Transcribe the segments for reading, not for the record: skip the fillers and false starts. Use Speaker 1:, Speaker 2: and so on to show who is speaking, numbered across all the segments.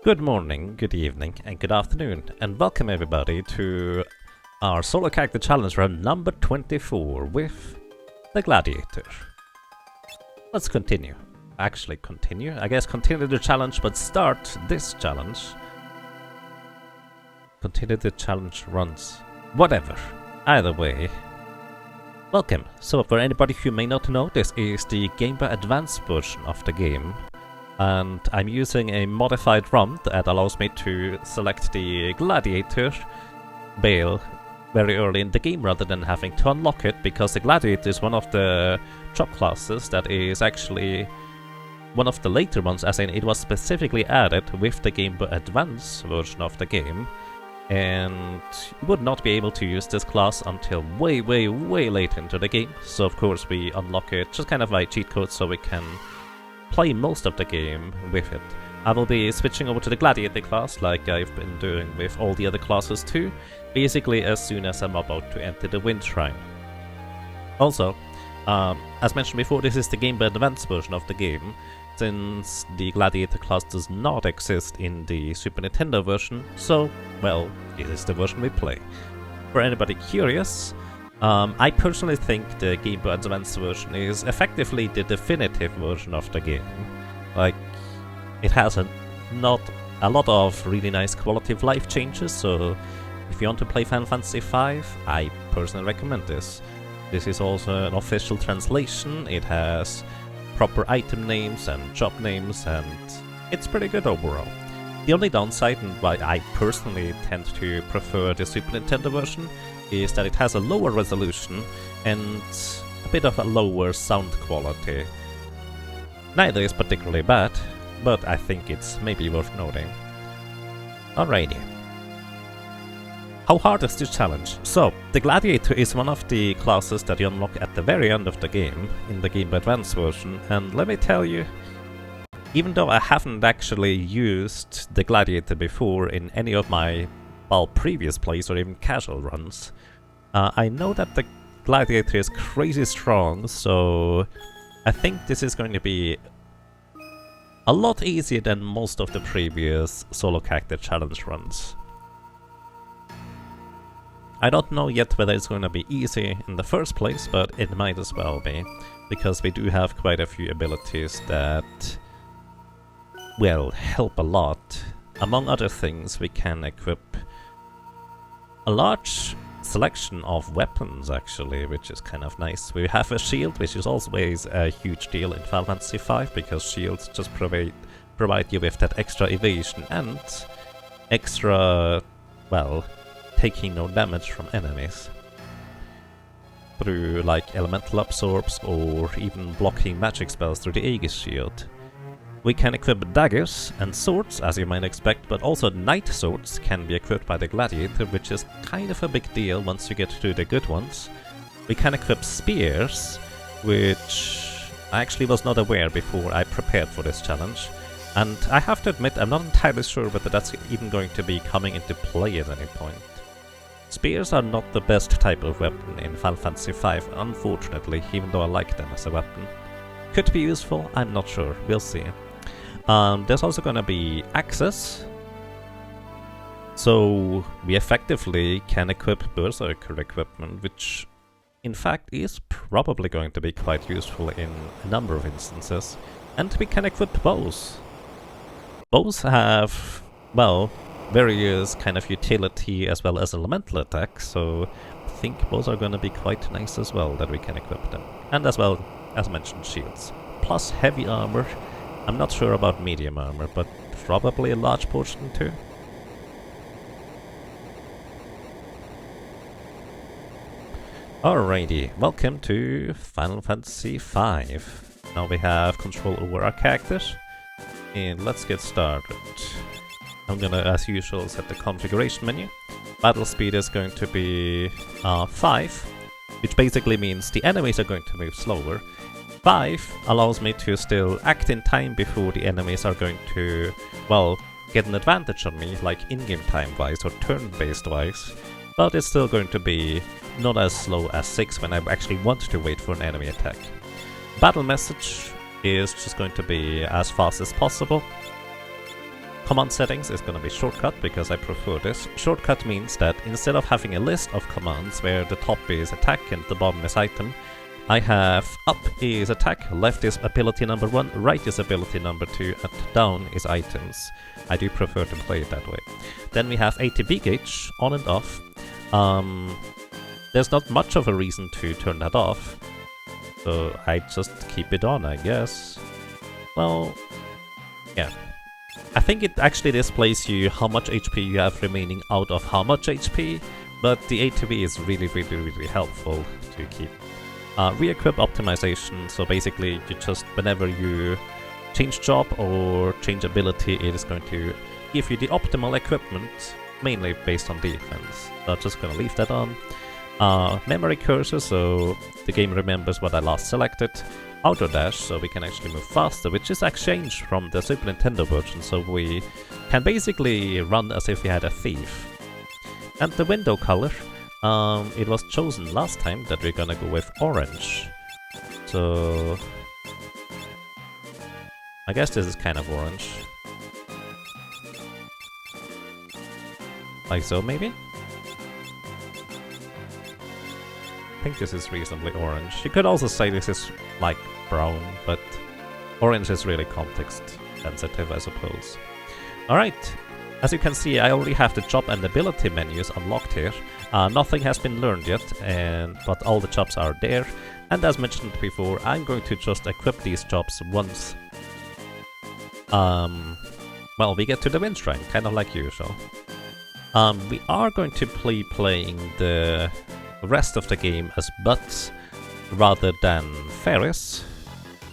Speaker 1: Good morning, good evening, and good afternoon, and welcome everybody to our solo character challenge run number 24 with the Gladiator. Let's continue. Actually continue. I guess continue the challenge, but start this challenge. Continue the challenge runs. Whatever. Either way. Welcome. So for anybody who may not know, this is the Game Boy Advance version of the game. And I'm using a modified ROM that allows me to select the Gladiator Bale very early in the game rather than having to unlock it, because the Gladiator is one of the job classes that is actually one of the later ones, as in it was specifically added with the Game Boy Advance version of the game, and you would not be able to use this class until way late into the game. So of course we unlock it just kind of like cheat code so we can play most of the game with it. I will be switching over to the Gladiator class like I've been doing with all the other classes too, basically as soon as I'm about to enter the Wind Shrine. Also, as mentioned before, this is the Game Boy Advance version of the game, since the Gladiator class does not exist in the Super Nintendo version, so, well, it is the version we play. For anybody curious, I personally think the Game Boy Advance version is effectively the definitive version of the game. Like, it has not a lot of really nice quality of life changes, so if you want to play Final Fantasy V, I personally recommend this. This is also an official translation, it has proper item names and job names, and it's pretty good overall. The only downside, and why I personally tend to prefer the Super Nintendo version, is that it has a lower resolution and a bit of a lower sound quality. Neither is particularly bad, but I think it's maybe worth noting. Alrighty. How hard is this challenge? So, the Gladiator is one of the classes that you unlock at the very end of the game, in the Game Boy Advance version, and let me tell you, even though I haven't actually used the Gladiator before in any of my previous plays or even casual runs, I know that the Gladiator is crazy strong, so I think this is going to be a lot easier than most of the previous solo character challenge runs. I don't know yet whether it's going to be easy in the first place, but it might as well be, because we do have quite a few abilities that, well, help a lot. Among other things, we can equip a large selection of weapons, actually, which is kind of nice. We have a shield, which is always a huge deal in Final Fantasy V, because shields just provide you with that extra evasion and extra, well, taking no damage from enemies through like elemental absorbs or even blocking magic spells through the Aegis shield. We can equip daggers and swords, as you might expect, but also knight swords can be equipped by the Gladiator, which is kind of a big deal once you get to the good ones. We can equip spears, which I actually was not aware before I prepared for this challenge. And I have to admit, I'm not entirely sure whether that's even going to be coming into play at any point. Spears are not the best type of weapon in Final Fantasy V, unfortunately, even though I like them as a weapon. Could be useful, I'm not sure, we'll see. There's also gonna be axes, so we effectively can equip Berserker equipment, which in fact is probably going to be quite useful in a number of instances. And we can equip bows. Bows have, well, various kind of utility as well as elemental attack, so I think bows are gonna be quite nice as well that we can equip them. And as well, as mentioned, shields. Plus heavy armor. I'm not sure about medium armor, but probably a large portion too. Alrighty, welcome to Final Fantasy V. Now we have control over our characters, and let's get started. I'm gonna, as usual, set the configuration menu. Battle speed is going to be 5, which basically means the enemies are going to move slower. 5 allows me to still act in time before the enemies are going to, well, get an advantage on me, like in-game time-wise or turn-based wise, but it's still going to be not as slow as 6 when I actually want to wait for an enemy attack. Battle message is just going to be as fast as possible. Command settings is gonna be shortcut because I prefer this. Shortcut means that instead of having a list of commands where the top is attack and the bottom is item, I have up is attack, left is ability number 1, right is ability number 2, and down is items. I do prefer to play it that way. Then we have ATB gauge, on and off. There's not much of a reason to turn that off, so I just keep it on, I guess. Well, yeah. I think it actually displays you how much HP you have remaining out of how much HP, but the ATB is really helpful to keep. Re-equip optimization, so basically you just, whenever you change job or change ability, it is going to give you the optimal equipment, mainly based on defense. So I'm just gonna leave that on. Memory cursor, so the game remembers what I last selected. Auto dash, so we can actually move faster, which is exchanged from the Super Nintendo version, so we can basically run as if we had a thief. And the window color, it was chosen last time that we're gonna go with orange. So I guess this is kind of orange. Like so, maybe? I think this is reasonably orange. You could also say this is like brown, but orange is really context sensitive, I suppose. Alright, as you can see, I already have the job and ability menus unlocked here. Nothing has been learned yet, but all the jobs are there. And as mentioned before, I'm going to just equip these jobs once well, we get to the wind shrine, kind of like usual. We are going to be playing the rest of the game as Butts rather than Ferris,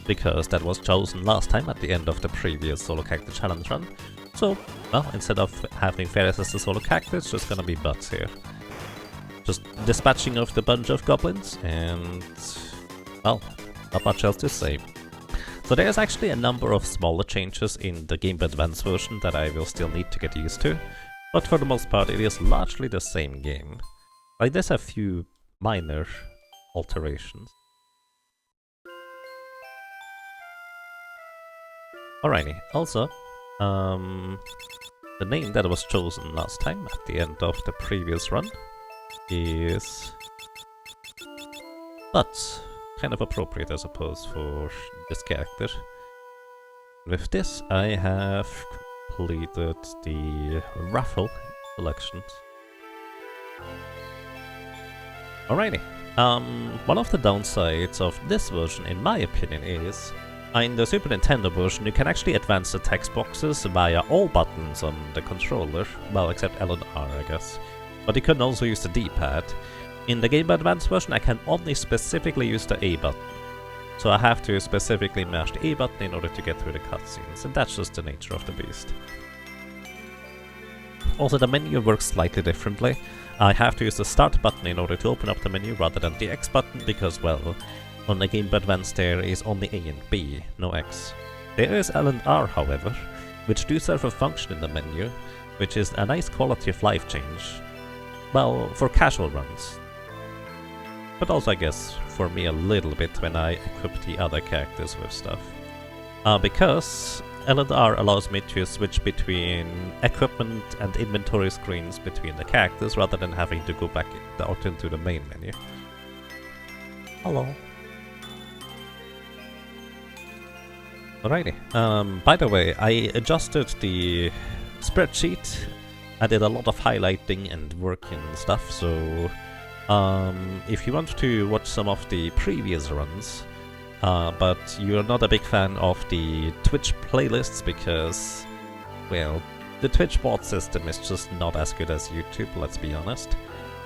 Speaker 1: because that was chosen last time at the end of the previous solo character challenge run. So, well, instead of having Ferris as the solo character, it's just gonna be Butts here. Just dispatching of the bunch of goblins, and well, not much else to say. So there's actually a number of smaller changes in the Game Boy Advance version that I will still need to get used to, but for the most part it is largely the same game. Like, there's a few minor alterations. Alrighty, also, the name that was chosen last time at the end of the previous run is Butts. Kind of appropriate, I suppose, for this character. With this, I have completed the raffle selections. Alrighty. One of the downsides of this version, in my opinion, is in the Super Nintendo version, you can actually advance the text boxes via all buttons on the controller. Well, except L and R, I guess. But you can also use the D-pad. In the Game Boy Advance version, I can only specifically use the A button. So I have to specifically mash the A button in order to get through the cutscenes, and that's just the nature of the beast. Also, the menu works slightly differently. I have to use the Start button in order to open up the menu rather than the X button, because, well, on the Game Boy Advance there is only A and B, no X. There is L and R, however, which do serve a function in the menu, which is a nice quality of life change. Well, for casual runs. But also, I guess, for me a little bit when I equip the other characters with stuff. Because L and R allows me to switch between equipment and inventory screens between the characters rather than having to go back out into the main menu. Hello. Alrighty. By the way, I adjusted the spreadsheet. I did a lot of highlighting and work and stuff, so if you want to watch some of the previous runs, but you're not a big fan of the Twitch playlists because, well, the Twitch bot system is just not as good as YouTube, let's be honest.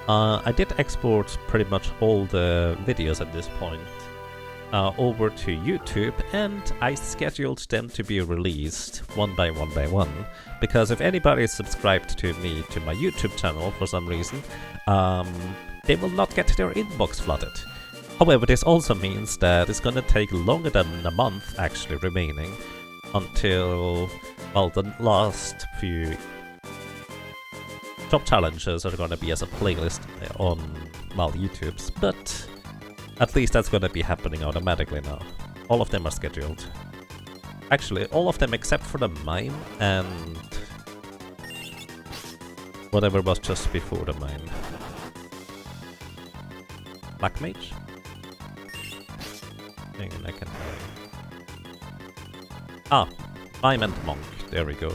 Speaker 1: I did export pretty much all the videos at this point over to YouTube, and I scheduled them to be released one by one, because if anybody is subscribed to me to my YouTube channel for some reason, they will not get their inbox flooded. However, this also means that it's gonna take longer than a month actually remaining until, well, the last few top challenges are gonna be as a playlist on, well, YouTube's, but at least that's gonna be happening automatically now. All of them are scheduled. Actually, all of them except for the mime and Whatever was just before the mine. Black Mage? Hang on, I can tell you. Ah, I meant Monk. There we go.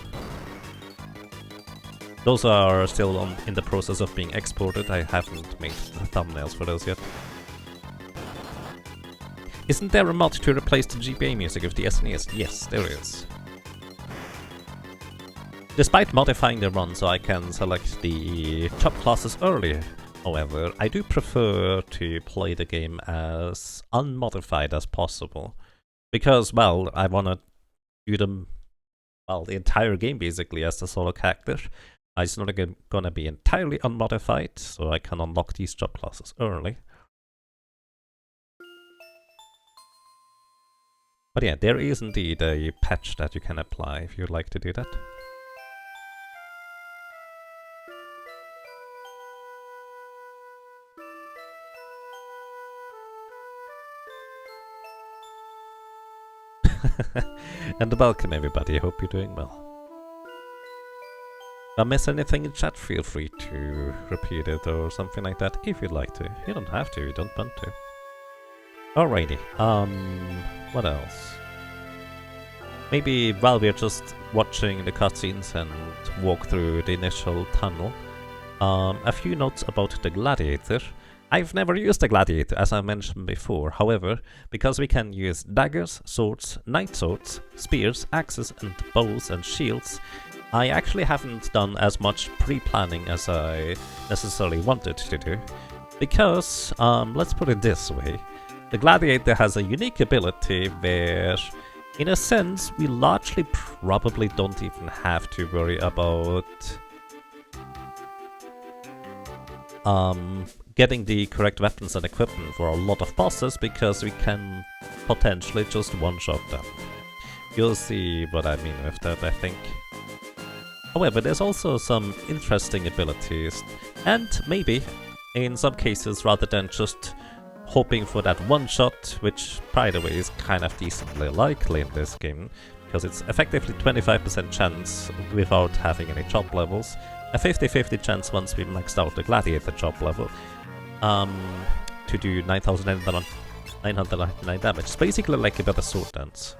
Speaker 1: Those are still in the process of being exported. I haven't made the thumbnails for those yet. Isn't there a mod to replace the GBA music of the SNES? Yes, there is. Despite modifying the run so I can select the top classes earlier, however, I do prefer to play the game as unmodified as possible. Because, well, I wanna do the entire game basically as the solo character. It's not gonna be entirely unmodified, so I can unlock these job classes early. But yeah, there is indeed a patch that you can apply if you'd like to do that. And welcome everybody, I hope you're doing well. If I miss anything in chat, feel free to repeat it or something like that if you'd like to. You don't have to, you don't want to. Alrighty, what else? Maybe while we're just watching the cutscenes and walk through the initial tunnel, a few notes about the Gladiator. I've never used the Gladiator, as I mentioned before. However, because we can use daggers, swords, knight swords, spears, axes, and bows and shields, I actually haven't done as much pre-planning as I necessarily wanted to do. Because, let's put it this way, the Gladiator has a unique ability where, in a sense, we largely probably don't even have to worry about getting the correct weapons and equipment for a lot of bosses, because we can potentially just one-shot them. You'll see what I mean with that, I think. However, there's also some interesting abilities, and maybe, in some cases, rather than just hoping for that one-shot, which, by the way, is kind of decently likely in this game, because it's effectively 25% chance without having any chop levels, a 50-50 chance once we maxed out the Gladiator chop level, to do 999 damage. It's basically like a better sword dance.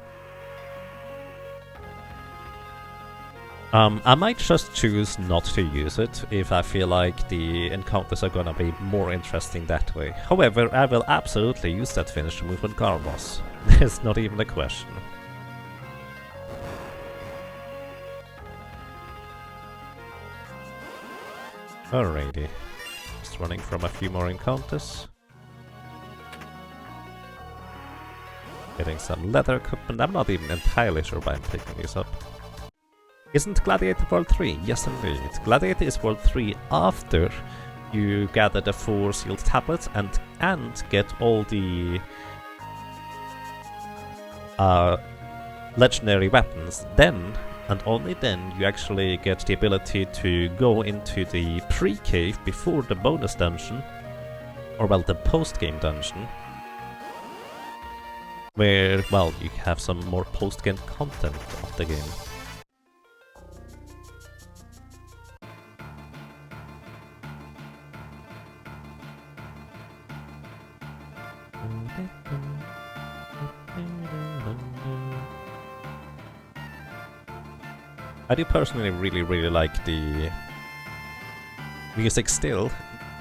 Speaker 1: I might just choose not to use it if I feel like the encounters are gonna be more interesting that way. However, I will absolutely use that finisher move on Garboss. There's not even a question. Alrighty. Just running from a few more encounters. Getting some leather equipment. I'm not even entirely sure why I'm picking these up. Isn't Gladiator World 3? Yes indeed. Gladiator is World 3 after you gather the 4 sealed tablets and get all the legendary weapons. Then, and only then, you actually get the ability to go into the pre-cave before the bonus dungeon, or well, the post-game dungeon, where, well, you have some more post-game content of the game. I do personally really like the music still.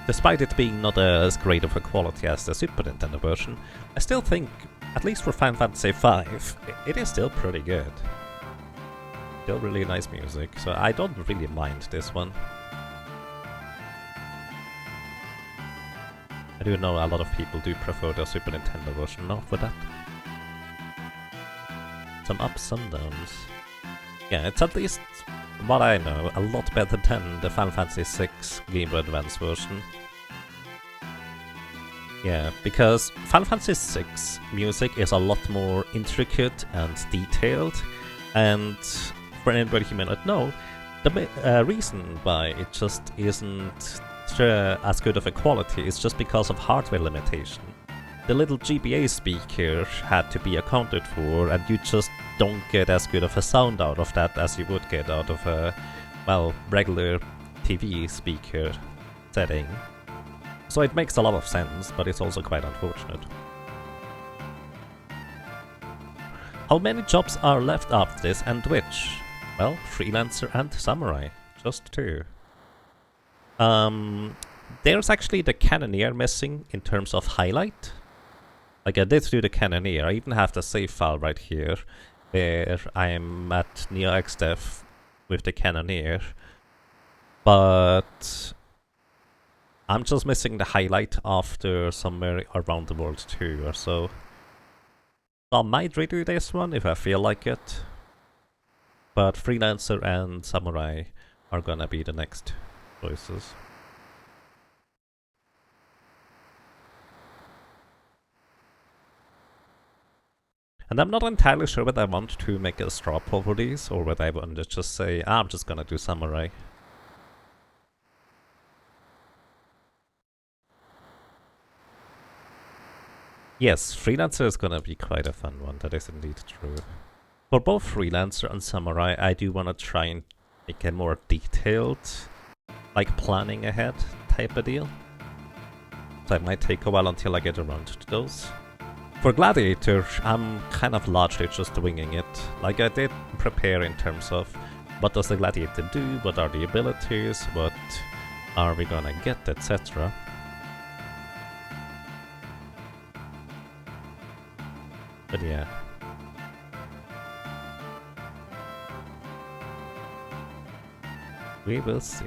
Speaker 1: Despite it being not as great of a quality as the Super Nintendo version, I still think, at least for Final Fantasy V, it is still pretty good. Still really nice music, so I don't really mind this one. I do know a lot of people do prefer the Super Nintendo version now for that. Some ups, some downs. Yeah, it's at least, what I know, a lot better than the Final Fantasy VI Game Boy Advance version. Yeah, because Final Fantasy VI music is a lot more intricate and detailed, and for anybody who may not know, the reason why it just isn't as good of a quality is just because of hardware limitation. The little GBA speaker had to be accounted for, and you just don't get as good of a sound out of that as you would get out of a, well, regular TV speaker setting. So it makes a lot of sense, but it's also quite unfortunate. How many jobs are left after this and which? Well, freelancer and samurai. Just 2. There's actually the cannoneer missing in terms of highlight. Like I did do the cannoneer, I even have the save file right here, where I'm at Neo XDev with the cannoneer. But I'm just missing the highlight after somewhere around the world 2 or so. I might redo this one if I feel like it. But freelancer and samurai are gonna be the next choices. And I'm not entirely sure whether I want to make a straw poll for these, or whether I want to just say, I'm just gonna do samurai. Yes, freelancer is gonna be quite a fun one, that is indeed true. For both freelancer and samurai, I do want to try and make a more detailed, like planning ahead type of deal. So it might take a while until I get around to those. For Gladiator, I'm kind of largely just winging it. Like I did prepare in terms of what does the Gladiator do, what are the abilities, what are we gonna get, etc. But yeah. We will see.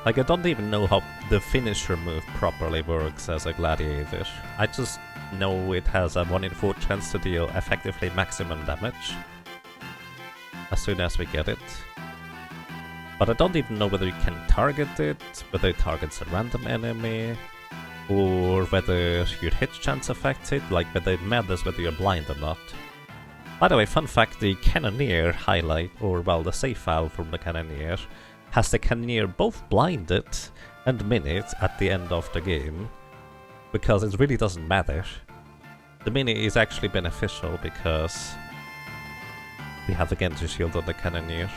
Speaker 1: Like I don't even know how the finisher move properly works as a Gladiator. I just know it has a 1 in 4 chance to deal effectively maximum damage as soon as we get it. But I don't even know whether you can target it, whether it targets a random enemy, or whether your hit chance affects it, like whether it matters whether you're blind or not. By the way, fun fact, the cannoneer highlight, or well, the save file from the cannoneer, has the cannoneer both blinded and minute at the end of the game, because it really doesn't matter. The minute is actually beneficial because we have the Genji shield on the cannoneer.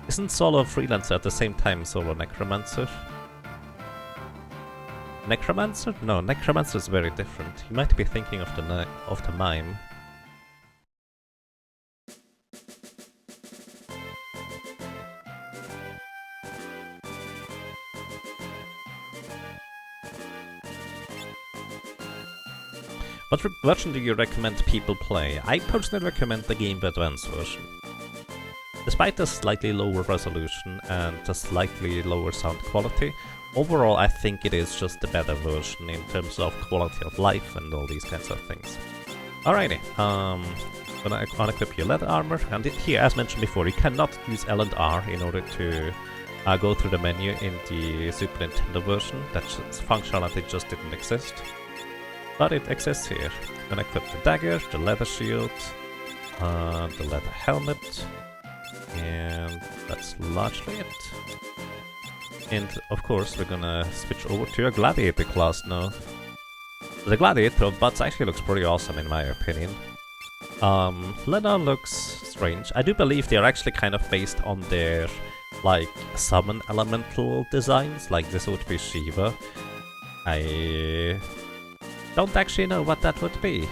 Speaker 1: Isn't Solo Freelancer at the same time Solo Necromancer? Necromancer? No, Necromancer is very different. You might be thinking of the mime. What version do you recommend people play? I personally recommend the Game Boy Advance version. Despite the slightly lower resolution and the slightly lower sound quality, overall I think it is just the better version in terms of quality of life and all these kinds of things. Alrighty, gonna unequip your leather armor, and here, as mentioned before, you cannot use L and R in order to go through the menu in the Super Nintendo version. That functionality just didn't exist. But it exists here. Gonna equip the dagger, the leather shield, the leather helmet, and that's largely it. And of course we're gonna switch over to a Gladiator class now. The Gladiator buts actually looks pretty awesome in my opinion. Leather looks strange. I do believe they are actually kind of based on their like summon elemental designs, like this would be Shiva. I don't actually know what that would be.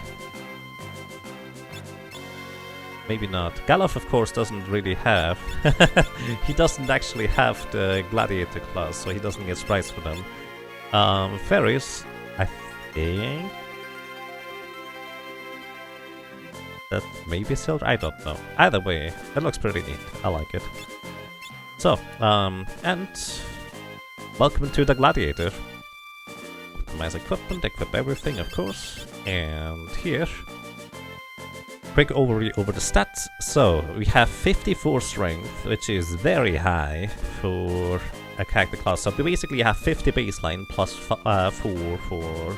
Speaker 1: Maybe not. Galuf, of course, doesn't really have. He doesn't actually have the Gladiator class, so he doesn't get sprites for them. Ferris, I think. That may be silver? I don't know. Either way, that looks pretty neat. I like it. So, and welcome to the Gladiator. Optimize equipment, equip everything, of course. And here, quick overview over the stats. So, we have 54 strength, which is very high for a character class. So, we basically have 50 baseline plus 4 for...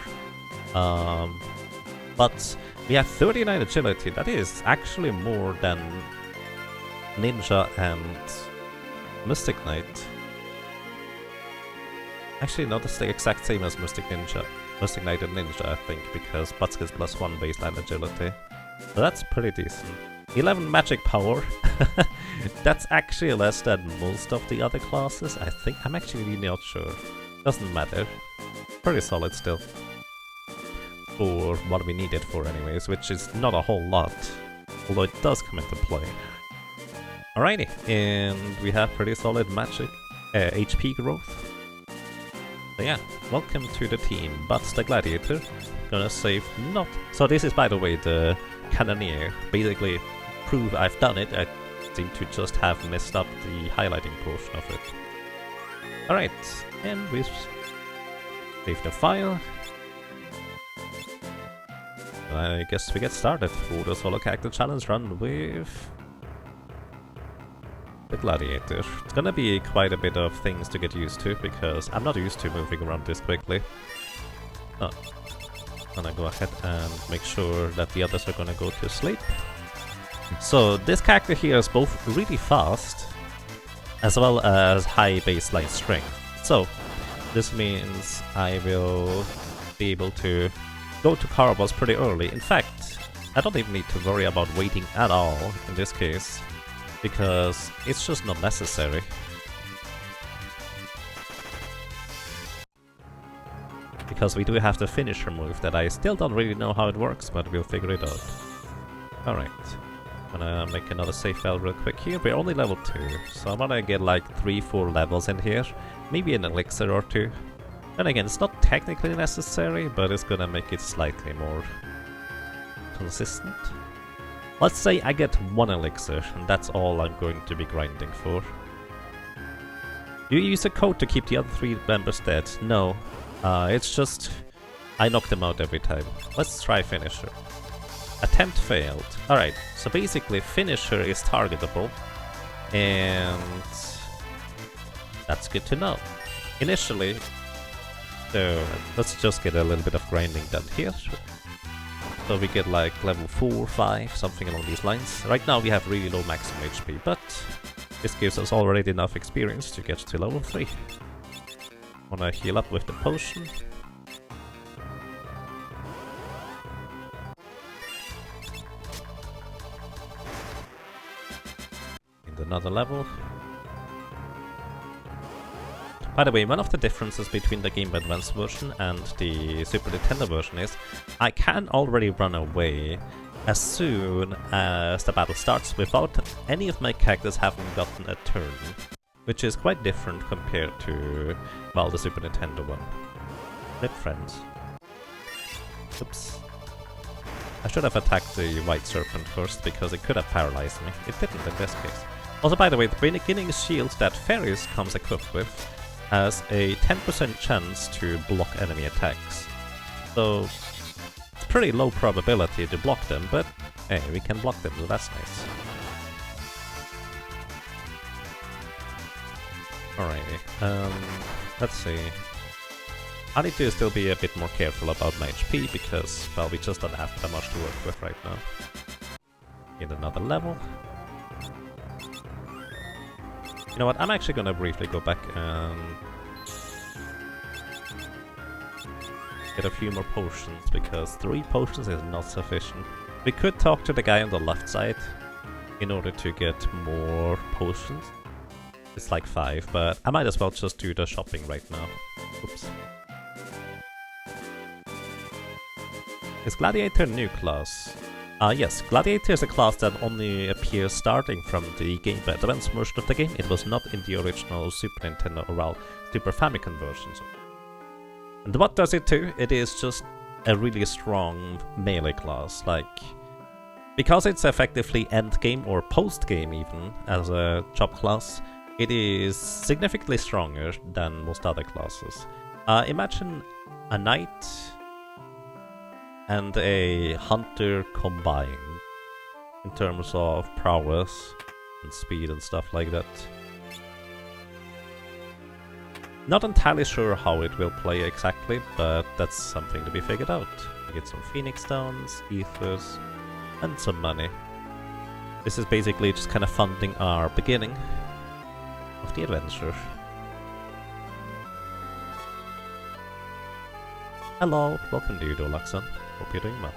Speaker 1: but we have 39 agility. That is actually more than Ninja and Mystic Knight. Actually, no, that's the exact same as Mystic Knight and Ninja, I think, because Butts gets +1 baseline agility. So that's pretty decent. 11 magic power. That's actually less than most of the other classes, I think. I'm actually really not sure. Doesn't matter. Pretty solid still. For what we need it for anyways, which is not a whole lot. Although it does come into play. Alrighty, and we have pretty solid magic HP growth. So yeah, welcome to the team. But the Gladiator gonna save not. So this is, by the way, the Cannoneer. Basically, prove I've done it. I seem to just have messed up the highlighting portion of it. Alright, and we save the file. I guess we get started for the solo character challenge run with the Gladiator. It's gonna be quite a bit of things to get used to, because I'm not used to moving around this quickly. Oh. I'm gonna go ahead and make sure that the others are gonna go to sleep. So this character here is both really fast, as well as high baseline strength. So this means I will be able to go to combos pretty early. In fact, I don't even need to worry about waiting at all in this case, because it's just not necessary. Because we do have the finisher move that I still don't really know how it works, but we'll figure it out. Alright, I'm gonna make another save file real quick here. We're only level 2, so I'm gonna get like 3-4 levels in here, maybe an elixir or 2. And again, it's not technically necessary, but it's gonna make it slightly more consistent. Let's say I get 1 elixir, and that's all I'm going to be grinding for. Do you use a code to keep the other 3 members dead? No. It's just I knock them out every time. Let's try finisher. Attempt failed. Alright, so basically finisher is targetable, and that's good to know. Initially, so let's just get a little bit of grinding done here. So we get like level 4, 5, something along these lines. Right now we have really low maximum HP, but this gives us already enough experience to get to level 3. Wanna heal up with the potion. And another level. By the way, one of the differences between the Game Boy Advance version and the Super Nintendo version is I can already run away as soon as the battle starts without any of my characters having gotten a turn, which is quite different compared to, well, the Super Nintendo one. Flip friends. Oops. I should have attacked the White Serpent first, because it could have paralyzed me. It didn't in this case. Also, by the way, the beginning shield that Ferris comes equipped with has a 10% chance to block enemy attacks. So it's pretty low probability to block them, but hey, we can block them, so that's nice. Alrighty, let's see. I need to still be a bit more careful about my HP, because, well, we just don't have that much to work with right now. Get another level. You know what, I'm actually gonna briefly go back and get a few more potions, because 3 potions is not sufficient. We could talk to the guy on the left side in order to get more potions. It's like 5, but I might as well just do the shopping right now. Oops. Is Gladiator a new class? Yes, Gladiator is a class that only appears starting from the Game Boy Advance version of the game. It was not in the original Super Nintendo or, well, Super Famicom versions. And what does it do? It is just a really strong melee class. Like, because it's effectively endgame or post-game even as a job class, it is significantly stronger than most other classes. Imagine a knight and a hunter combined in terms of prowess and speed and stuff like that. Not entirely sure how it will play exactly, but that's something to be figured out. We get some Phoenix Stones, Ethers, and some money. This is basically just kind of funding our beginning of the adventure. Hello, welcome to you, Dolaxon. Hope you're doing well.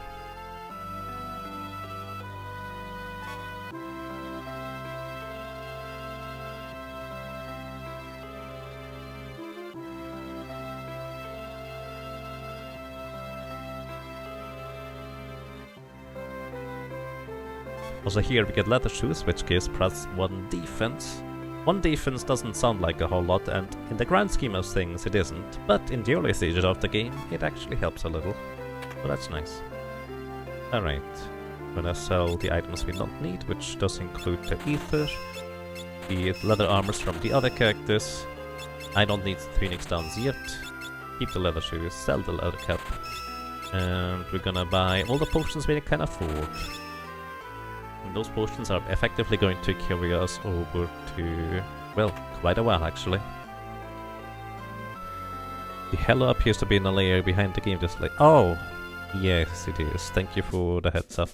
Speaker 1: Also here we get leather shoes, which gives +1 defense. 1 defense doesn't sound like a whole lot, and in the grand scheme of things it isn't, but in the early stages of the game it actually helps a little. So that's nice. Alright, gonna sell the items we don't need, which does include the ether, the leather armors from the other characters. I don't need Phoenix Downs yet. Keep the leather shoes, sell the leather cap, and we're gonna buy all the potions we can afford. And those potions are effectively going to carry us over to, well, quite a while actually. The Hello appears to be in a layer behind the game display. Oh! Yes, it is. Thank you for the heads up.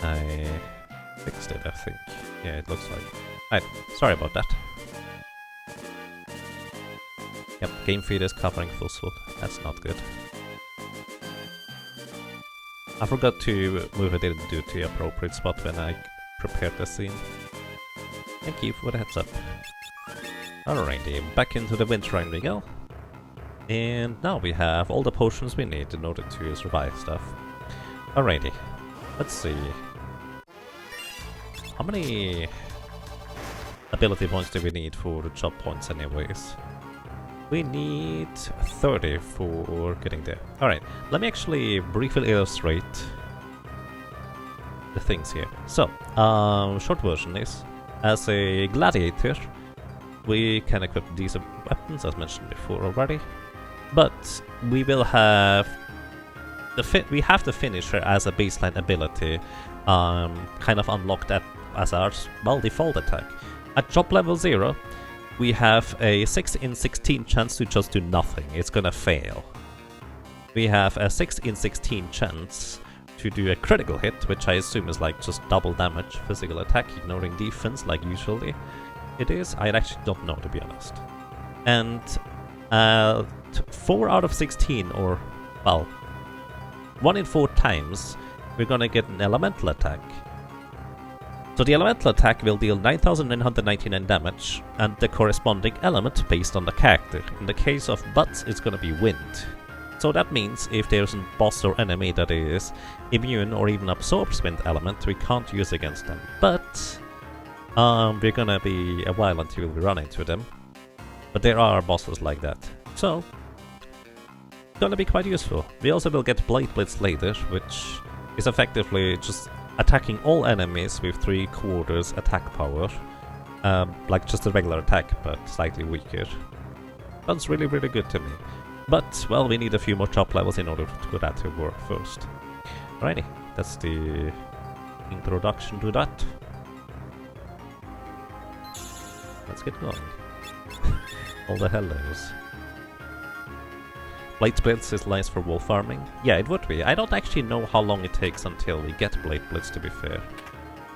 Speaker 1: I fixed it, I think. Yeah, it looks like. Right, sorry about that. Yep, game feed is covering Fuzzle. That's not good. I forgot to move it into the appropriate spot when I prepared the scene. Thank you for the heads up. Alrighty, back into the wind shrine we go. And now we have all the potions we need in order to survive stuff. Alrighty, let's see. How many ability points do we need for the job points anyways? We need 30 for getting there. Alright, let me actually briefly illustrate the things here. So, short version is, as a gladiator, we can equip these weapons as mentioned before already, but we will have we have the finisher as a baseline ability, kind of unlocked as our, well, default attack. At job level 0, we have a 6 in 16 chance to just do nothing. It's gonna fail. We have a 6 in 16 chance to do a critical hit, which I assume is like just double damage physical attack, ignoring defense like usually it is. I actually don't know, to be honest. And 4 out of 16, or, well, 1 in 4 times, we're gonna get an elemental attack. So the elemental attack will deal 9,999 damage, and the corresponding element based on the character. In the case of butts, it's gonna be wind. So that means if there's a boss or enemy that is immune or even absorbs wind element, we can't use against them. But we're gonna be a while until we run into them. But there are bosses like that. So, gonna be quite useful. We also will get Blade Blitz later, which is effectively just attacking all enemies with 3/4 attack power. Like just a regular attack, but slightly weaker. Sounds really, really good to me. But, well, we need a few more chop levels in order for that to work first. Alrighty, that's the introduction to that. Let's get going. All the hellos. Blade Blitz is nice for wolf farming. Yeah, it would be. I don't actually know how long it takes until we get Blade Blitz, to be fair.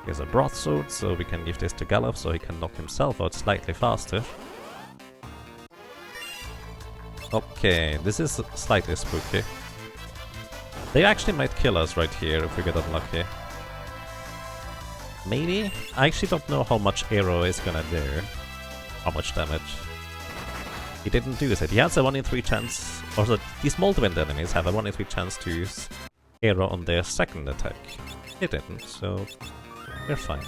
Speaker 1: He has a broadsword, so we can give this to Galuf so he can knock himself out slightly faster. Okay, this is slightly spooky. They actually might kill us right here if we get unlucky. Maybe? I actually don't know how much arrow is gonna do. How much damage. He didn't use it. He has a 1 in 3 chance, or these Moldwind enemies have a 1 in 3 chance to use arrow on their second attack. He didn't, so we're fine.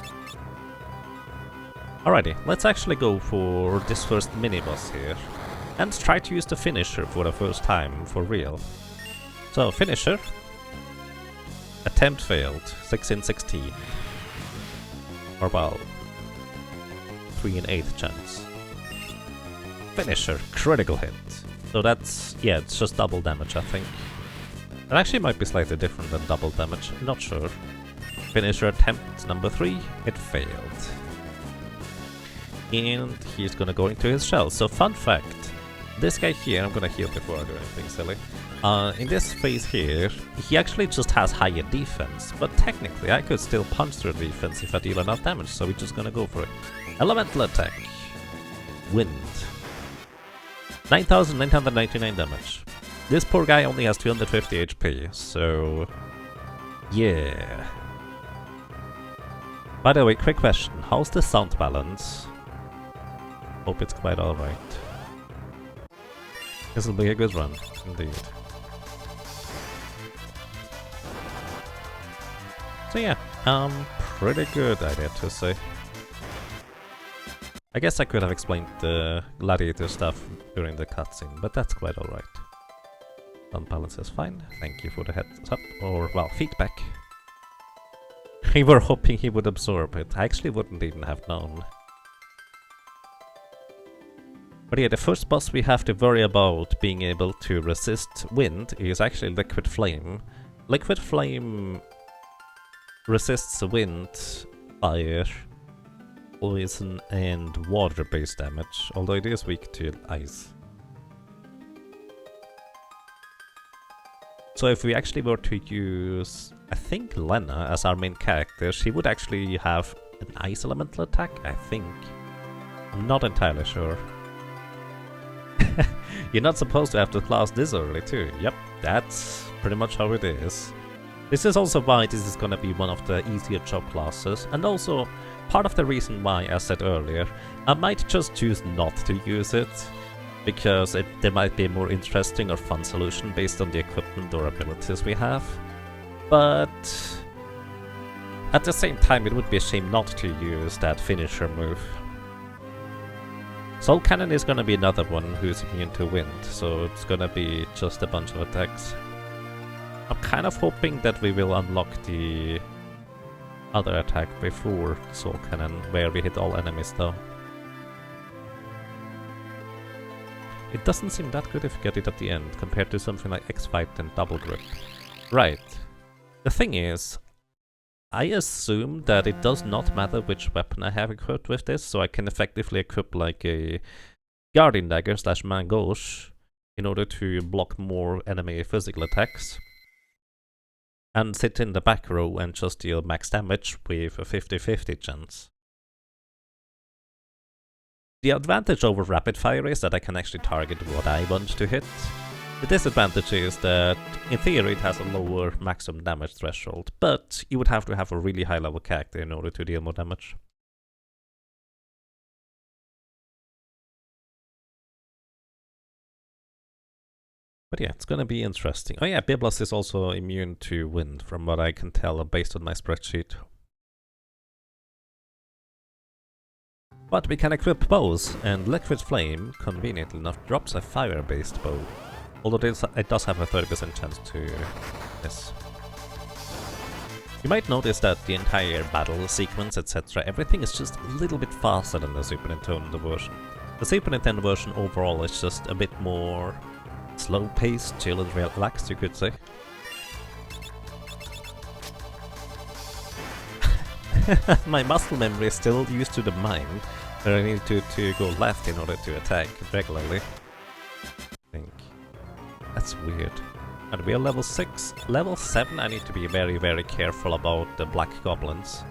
Speaker 1: Alrighty, let's actually go for this first mini-boss here, and try to use the finisher for the first time, for real. So, finisher. Attempt failed, 6 in 16. Or well, 3 in 8 chance. Finisher, critical hit. So that's, yeah, it's just double damage, I think. It actually might be slightly different than double damage, not sure. Finisher attempt number 3, it failed. And he's gonna go into his shell. So fun fact, this guy here, I'm gonna heal before I do anything silly. In this phase here, he actually just has higher defense, but technically I could still punch through defense if I deal enough damage, so we're just gonna go for it. Elemental attack. Wind. 9,999 damage. This poor guy only has 250 HP, so yeah. By the way, quick question, how's the sound balance? Hope it's quite alright. This'll be a good run, indeed. So yeah, Pretty good, I dare to say. I guess I could have explained the Gladiator stuff during the cutscene, but that's quite alright. Unbalance is fine, thank you for the heads up, or well, feedback. We were hoping he would absorb it, I actually wouldn't even have known. But yeah, the first boss we have to worry about being able to resist wind is actually Liquid Flame. Liquid Flame resists wind, fire, poison and water-based damage, although it is weak to ice. So if we actually were to use, I think, Lena as our main character, she would actually have an ice elemental attack, I think. I'm not entirely sure. You're not supposed to have to class this early too. Yep, that's pretty much how it is. This is also why this is gonna be one of the easier job classes, and also part of the reason why, as said earlier, I might just choose not to use it, because there might be a more interesting or fun solution based on the equipment or abilities we have. But at the same time, it would be a shame not to use that finisher move. Soul Cannon is gonna be another one who's immune to wind, so it's gonna be just a bunch of attacks. I'm kind of hoping that we will unlock the other attack before Soul Cannon, where we hit all enemies though. It doesn't seem that good if you get it at the end, compared to something like X-Fight and Double Grip. Right. The thing is, I assume that it does not matter which weapon I have equipped with this, so I can effectively equip like a Guardian Dagger / Main Gauche in order to block more enemy physical attacks. And sit in the back row and just deal max damage with a 50-50 chance. The advantage over rapid fire is that I can actually target what I want to hit. The disadvantage is that, in theory, it has a lower maximum damage threshold, but you would have to have a really high level character in order to deal more damage. But yeah, it's gonna be interesting. Oh yeah, Biblos is also immune to wind, from what I can tell based on my spreadsheet. But we can equip bows, and Liquid Flame, conveniently enough, drops a fire-based bow. Although it does have a 30% chance to miss. You might notice that the entire battle sequence, etc., everything is just a little bit faster than the Super Nintendo version. The Super Nintendo version overall is just a bit more slow-paced, chill and relaxed, you could say. My muscle memory is still used to the mine, where I need to go left in order to attack regularly. I think. That's weird. And we are level 6. Level 7 I need to be very, very careful about the black goblins.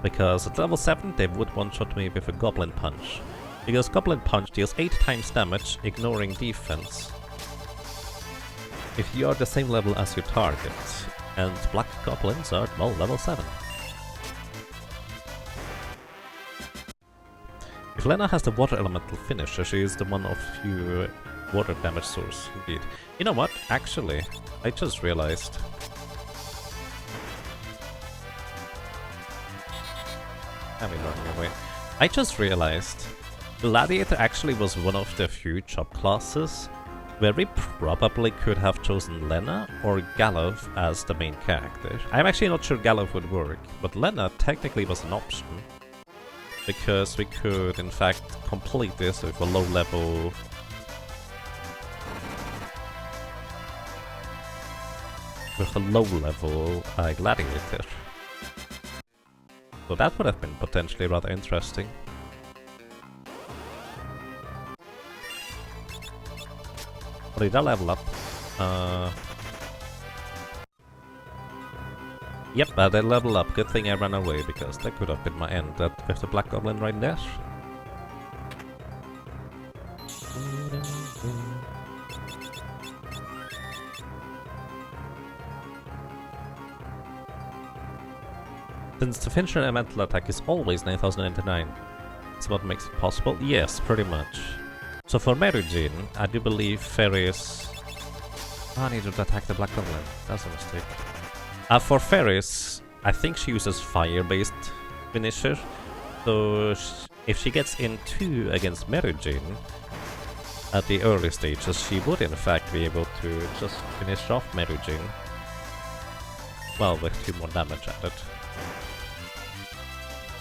Speaker 1: Because at level 7 they would one-shot me with a Goblin Punch. Because Goblin Punch deals 8 times damage, ignoring defense, if you are the same level as your target. And black goblins are, well, level 7. If Lena has the water elemental finisher, she is the one of few water damage source, indeed. You know what? Actually, I just realized. I'm running away. I just realized Gladiator actually was one of the few job classes where we probably could have chosen Lena or Galov as the main character. I'm actually not sure Galov would work, but Lena technically was an option. Because we could, in fact, complete this with a low-level Gladiator. So that would have been potentially rather interesting. But did I level up? Yep, I did level up. Good thing I ran away, because that could have been my end with the Black Goblin right there. Since the finisher elemental attack is always 9099, that's what makes it possible? Yes, pretty much. So for Merujin, I do believe Ferris... I need to attack the Black Goblin. That's a mistake. For Ferris, I think she uses fire-based finisher, so if she gets in 2 against Merujin at the early stages, she would in fact be able to just finish off Merujin. Well, with 2 more damage added.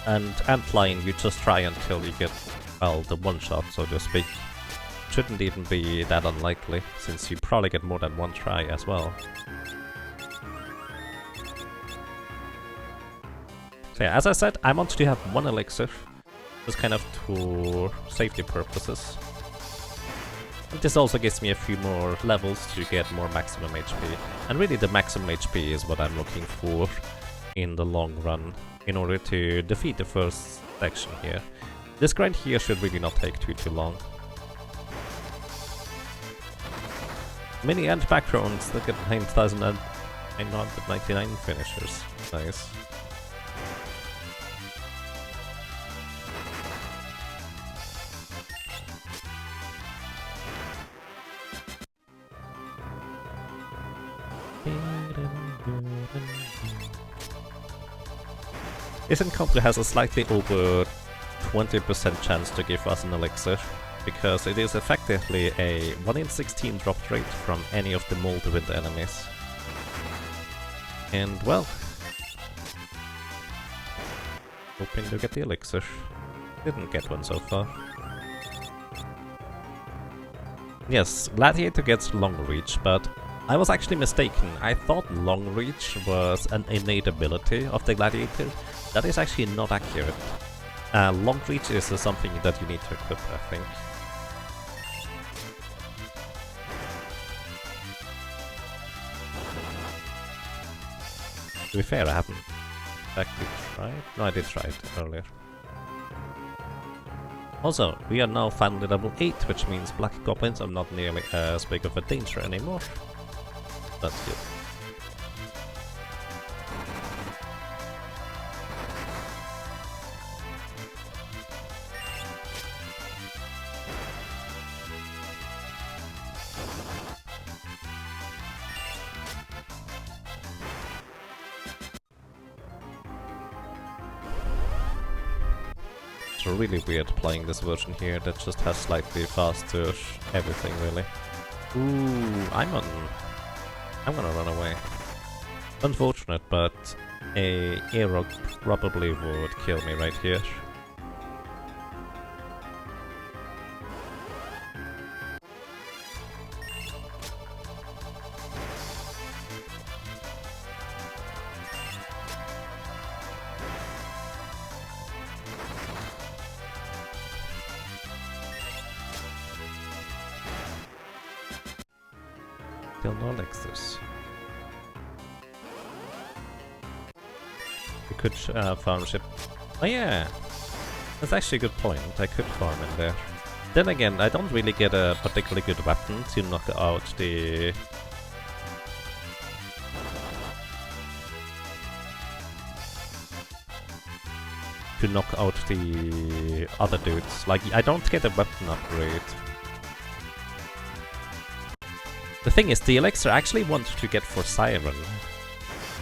Speaker 1: And Antlion, you just try until you get, well, the one-shot, so to speak. Shouldn't even be that unlikely, since you probably get more than 1 try as well. So yeah, as I said, I wanted to have 1 elixir, just kind of for safety purposes. And this also gives me a few more levels to get more maximum HP. And really the maximum HP is what I'm looking for in the long run, in order to defeat the first section here. This grind here should really not take too long. Mini and backgrounds, look at 9,999 finishers. Nice. This encounter has a slightly over 20% chance to give us an elixir, because it is effectively a 1 in 16 drop rate from any of the Moldwind enemies. And well, hoping to get the elixir. Didn't get one so far. Yes, Gladiator gets long reach, but I was actually mistaken. I thought long reach was an innate ability of the Gladiator. That is actually not accurate. Long reach is something that you need to equip, I think. To be fair, I haven't actually tried. No, I did try it earlier. Also, we are now finally level 8, which means black goblins are not nearly as big of a danger anymore. That's good. It's really weird playing this version here that just has slightly faster everything, really. Ooh, I'm gonna run away. Unfortunate, but a arrow probably would kill me right here. Still no elixirs. We could farm ship. Oh yeah! That's actually a good point. I could farm in there. Then again, I don't really get a particularly good weapon to knock out the... other dudes. Like, I don't get a weapon upgrade. The thing is, the elixir I actually want to get for Siren.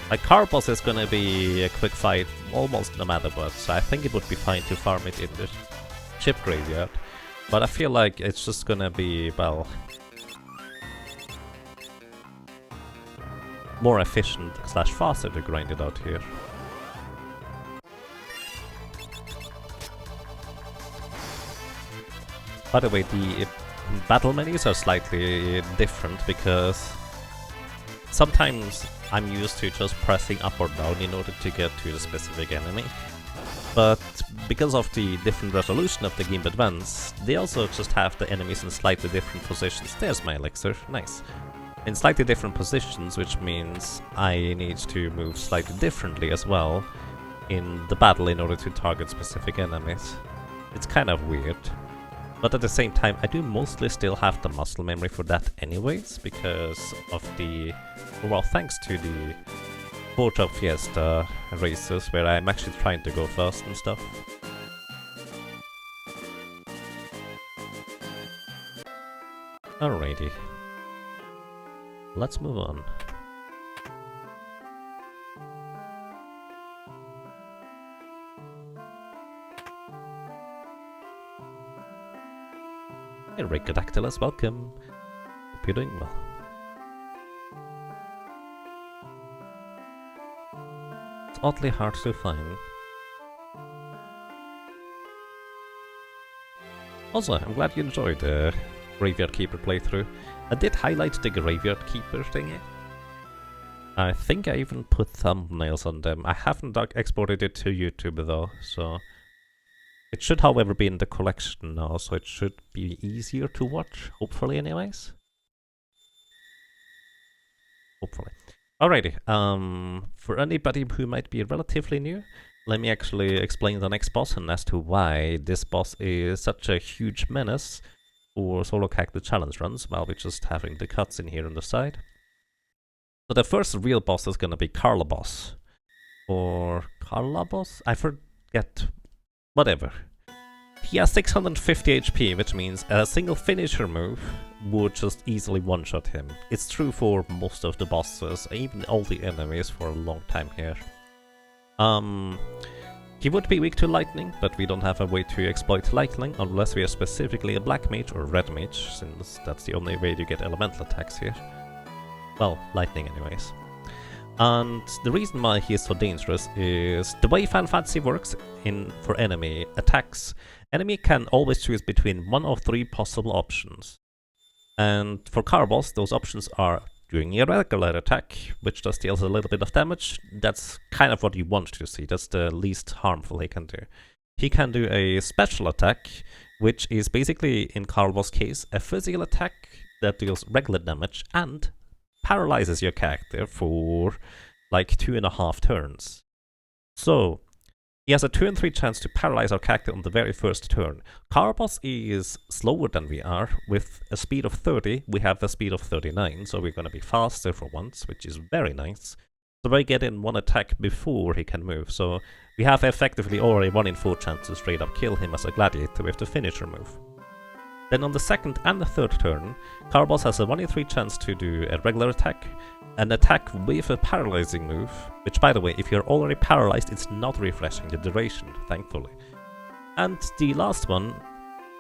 Speaker 1: Like, Carbos is gonna be a quick fight almost no matter what, so I think it would be fine to farm it in the ship graveyard. But I feel like it's just gonna be, well, more efficient / faster to grind it out here. By the way, the battle menus are slightly different because sometimes I'm used to just pressing up or down in order to get to the specific enemy. But because of the different resolution of the Game Advance, they also just have the enemies in slightly different positions. There's my elixir, nice. In slightly different positions, which means I need to move slightly differently as well in the battle in order to target specific enemies. It's kind of weird. But at the same time, I do mostly still have the muscle memory for that anyways, because of the... well, thanks to the Porta Fiesta races, where I'm actually trying to go fast and stuff. Alrighty. Let's move on. Hey, Ricodactylus, welcome. Hope you're doing well. It's oddly hard to find. Also, I'm glad you enjoyed the Graveyard Keeper playthrough. I did highlight the Graveyard Keeper thingy. I think I even put thumbnails on them. I haven't exported it to YouTube though, so... It should, however, be in the collection now, so it should be easier to watch, hopefully anyways. Hopefully. Alrighty, for anybody who might be relatively new, let me actually explain the next boss and as to why this boss is such a huge menace for solo character challenge runs, while we're just having the cutscene here on the side. So the first real boss is gonna be Carla-boss. Or Carla-boss? I forget. Whatever. He has 650 HP, which means a single finisher move would just easily one-shot him. It's true for most of the bosses, even all the enemies for a long time here. He would be weak to lightning, but we don't have a way to exploit lightning unless we are specifically a black mage or red mage, since that's the only way to get elemental attacks here. Well, lightning anyways. And the reason why he is so dangerous is the way Final Fantasy works for enemy attacks. Enemy can always choose between one of three possible options. And for Carla-boss, those options are doing a regular attack, which just deals a little bit of damage. That's kind of what you want to see. That's the least harmful he can do. He can do a special attack, which is basically, in Carla-boss' case, a physical attack that deals regular damage and paralyzes your character for like 2.5 turns. So he has a 2 in 3 chance to paralyze our character on the very first turn. Carla-boss is slower than we are. With a speed of 30, we have a speed of 39, so we're gonna be faster for once, which is very nice. So we get in one attack before he can move, so we have effectively already 1 in 4 chance to straight up kill him as a gladiator with the finisher move. Then on the second and the third turn, Carla-boss has a 1 in 3 chance to do a regular attack, an attack with a paralyzing move, which by the way, if you're already paralyzed, it's not refreshing the duration, thankfully. And the last one,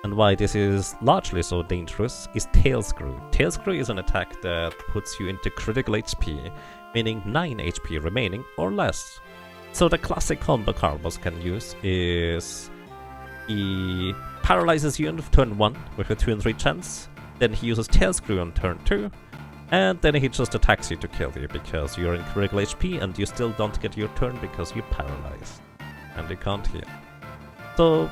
Speaker 1: and why this is largely so dangerous, is Tail Screw. Tail Screw is an attack that puts you into critical HP, meaning 9 HP remaining or less. So the classic combo Carla-boss can use is... he paralyzes you on turn 1 with a 2 in 3 chance, then he uses Tail Screw on turn 2, and then he just attacks you to kill you because you're in critical HP and you still don't get your turn because you're paralyzed and you can't heal. So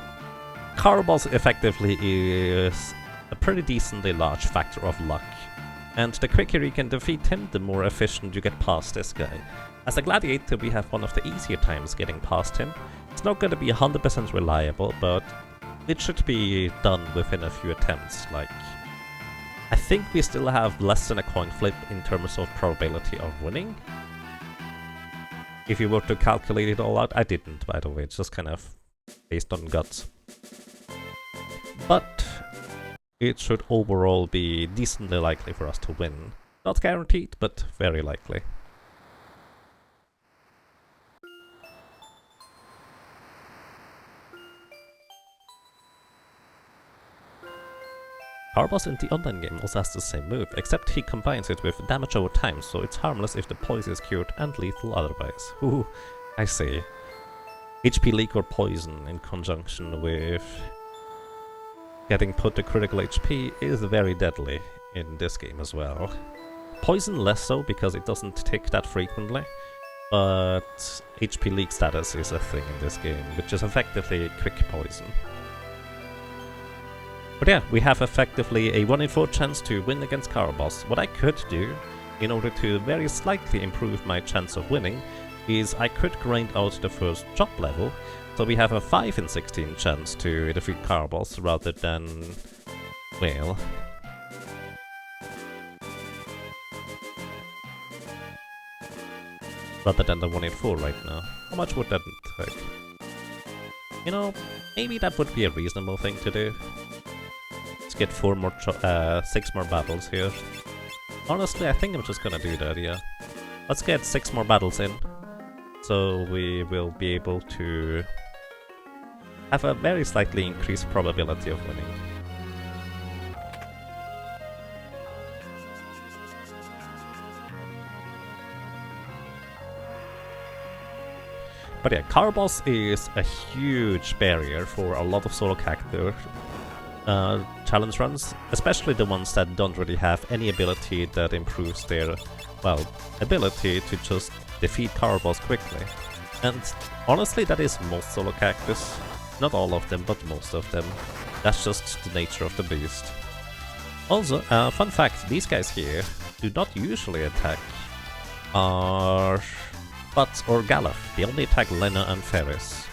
Speaker 1: Carla-boss effectively is a pretty decently large factor of luck, and the quicker you can defeat him, the more efficient you get past this guy. As a gladiator, we have one of the easier times getting past him. It's not going to be 100% reliable, but it should be done within a few attempts. Like, I think we still have less than a coin flip in terms of probability of winning. If you were to calculate it all out, I didn't, by the way, it's just kind of based on guts. But it should overall be decently likely for us to win. Not guaranteed, but very likely. Carla-boss in the online game also has the same move, except he combines it with damage over time, so it's harmless if the poison is cured and lethal otherwise. Ooh, I see. HP leak or poison in conjunction with getting put to critical HP is very deadly in this game as well. Poison less so because it doesn't tick that frequently, but HP leak status is a thing in this game, which is effectively quick poison. But yeah, we have effectively a 1 in 4 chance to win against Carla-boss. What I could do, in order to very slightly improve my chance of winning, is I could grind out the first job level, so we have a 5 in 16 chance to defeat Carla-boss rather than... well... rather than the 1 in 4 right now. How much would that take? You know, maybe that would be a reasonable thing to do. Let's get 6 more battles here. Honestly, I think I'm just gonna do that, yeah. Let's get 6 more battles in, so we will be able to have a very slightly increased probability of winning. But yeah, Carbos is a huge barrier for a lot of solo character challenge runs, especially the ones that don't really have any ability that improves their, well, ability to just defeat Carbos quickly. And honestly, that is most solo characters. Not all of them, but most of them. That's just the nature of the beast. Also, fun fact, these guys here do not usually attack Butts or Galuf. They only attack Lena and Ferris.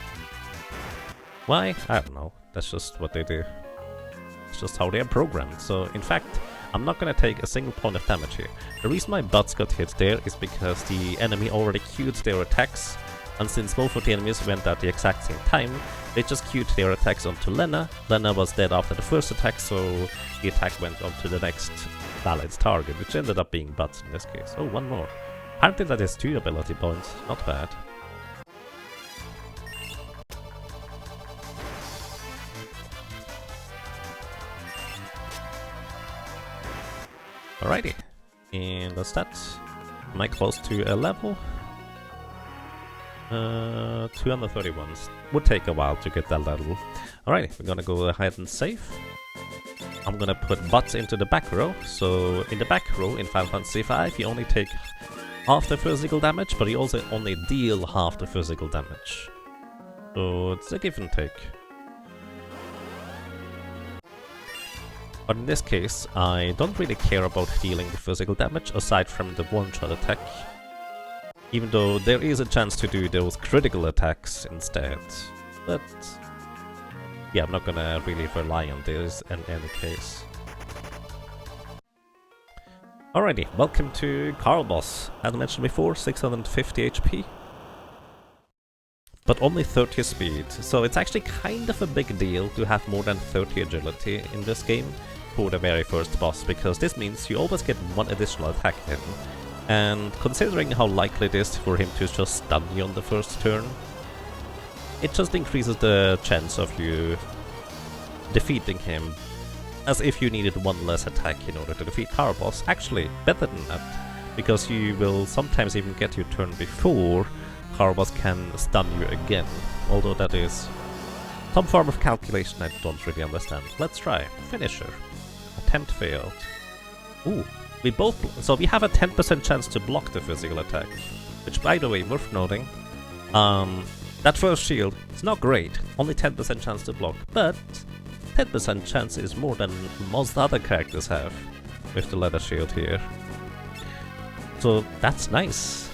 Speaker 1: Why? I don't know. That's just what they do. It's just how they are programmed. So, in fact, I'm not gonna take a single point of damage here. The reason my Butts got hit there is because the enemy already queued their attacks, and since both of the enemies went at the exact same time, they just queued their attacks onto Lena. Lena was dead after the first attack, so the attack went on to the next valid target, which ended up being Butts in this case. Oh, one more. Apparently that is 2 ability points, not bad. Alrighty, and that's that. Am I close to a level? 231. Would take a while to get that level. Alrighty, we're gonna go ahead and save. I'm gonna put Butts into the back row. So in the back row in Final Fantasy V, you only take half the physical damage, but you also only deal half the physical damage. So it's a give and take. But in this case, I don't really care about dealing the physical damage aside from the one-shot attack. Even though there is a chance to do those critical attacks instead. But yeah, I'm not gonna really rely on this in any case. Alrighty, welcome to Carbos. As I mentioned before, 650 HP. But only 30 speed, so it's actually kind of a big deal to have more than 30 agility in this game for the very first boss, because this means you always get one additional attack in. And considering how likely it is for him to just stun you on the first turn, it just increases the chance of you defeating him, as if you needed one less attack in order to defeat Carbos. Actually, better than that, because you will sometimes even get your turn before Carbos can stun you again, although that is some form of calculation I don't really understand. Let's try. Finisher. Attempt failed. Ooh. We have a 10% chance to block the physical attack, which, by the way, worth noting. That first shield is not great, only 10% chance to block, but 10% chance is more than most other characters have with the leather shield here. So that's nice.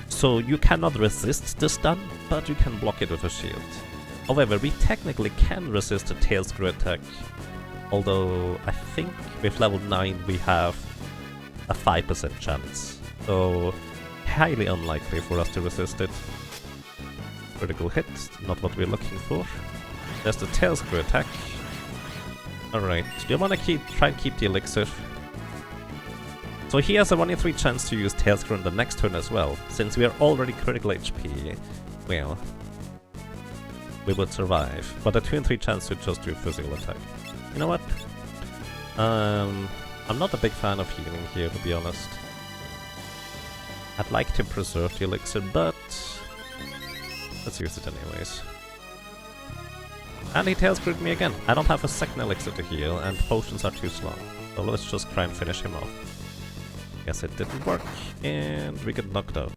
Speaker 1: So you cannot resist the stun, but you can block it with a shield. However, we technically can resist the tail screw attack, although I think with level 9 we have a 5% chance, so highly unlikely for us to resist it. Critical hit, not what we're looking for. There's the tail screw attack. Alright, do you want to try and keep the elixir? So he has a 1 in 3 chance to use tail screw in the next turn as well. Since we are already critical HP, well, we would survive. But a 2 in 3 chance to just do physical attack. You know what? I'm not a big fan of healing here, to be honest. I'd like to preserve the elixir, but let's use it anyways. And he tail screwed me again. I don't have a second elixir to heal, and potions are too slow. So let's just try and finish him off. Guess it didn't work, and we get knocked out.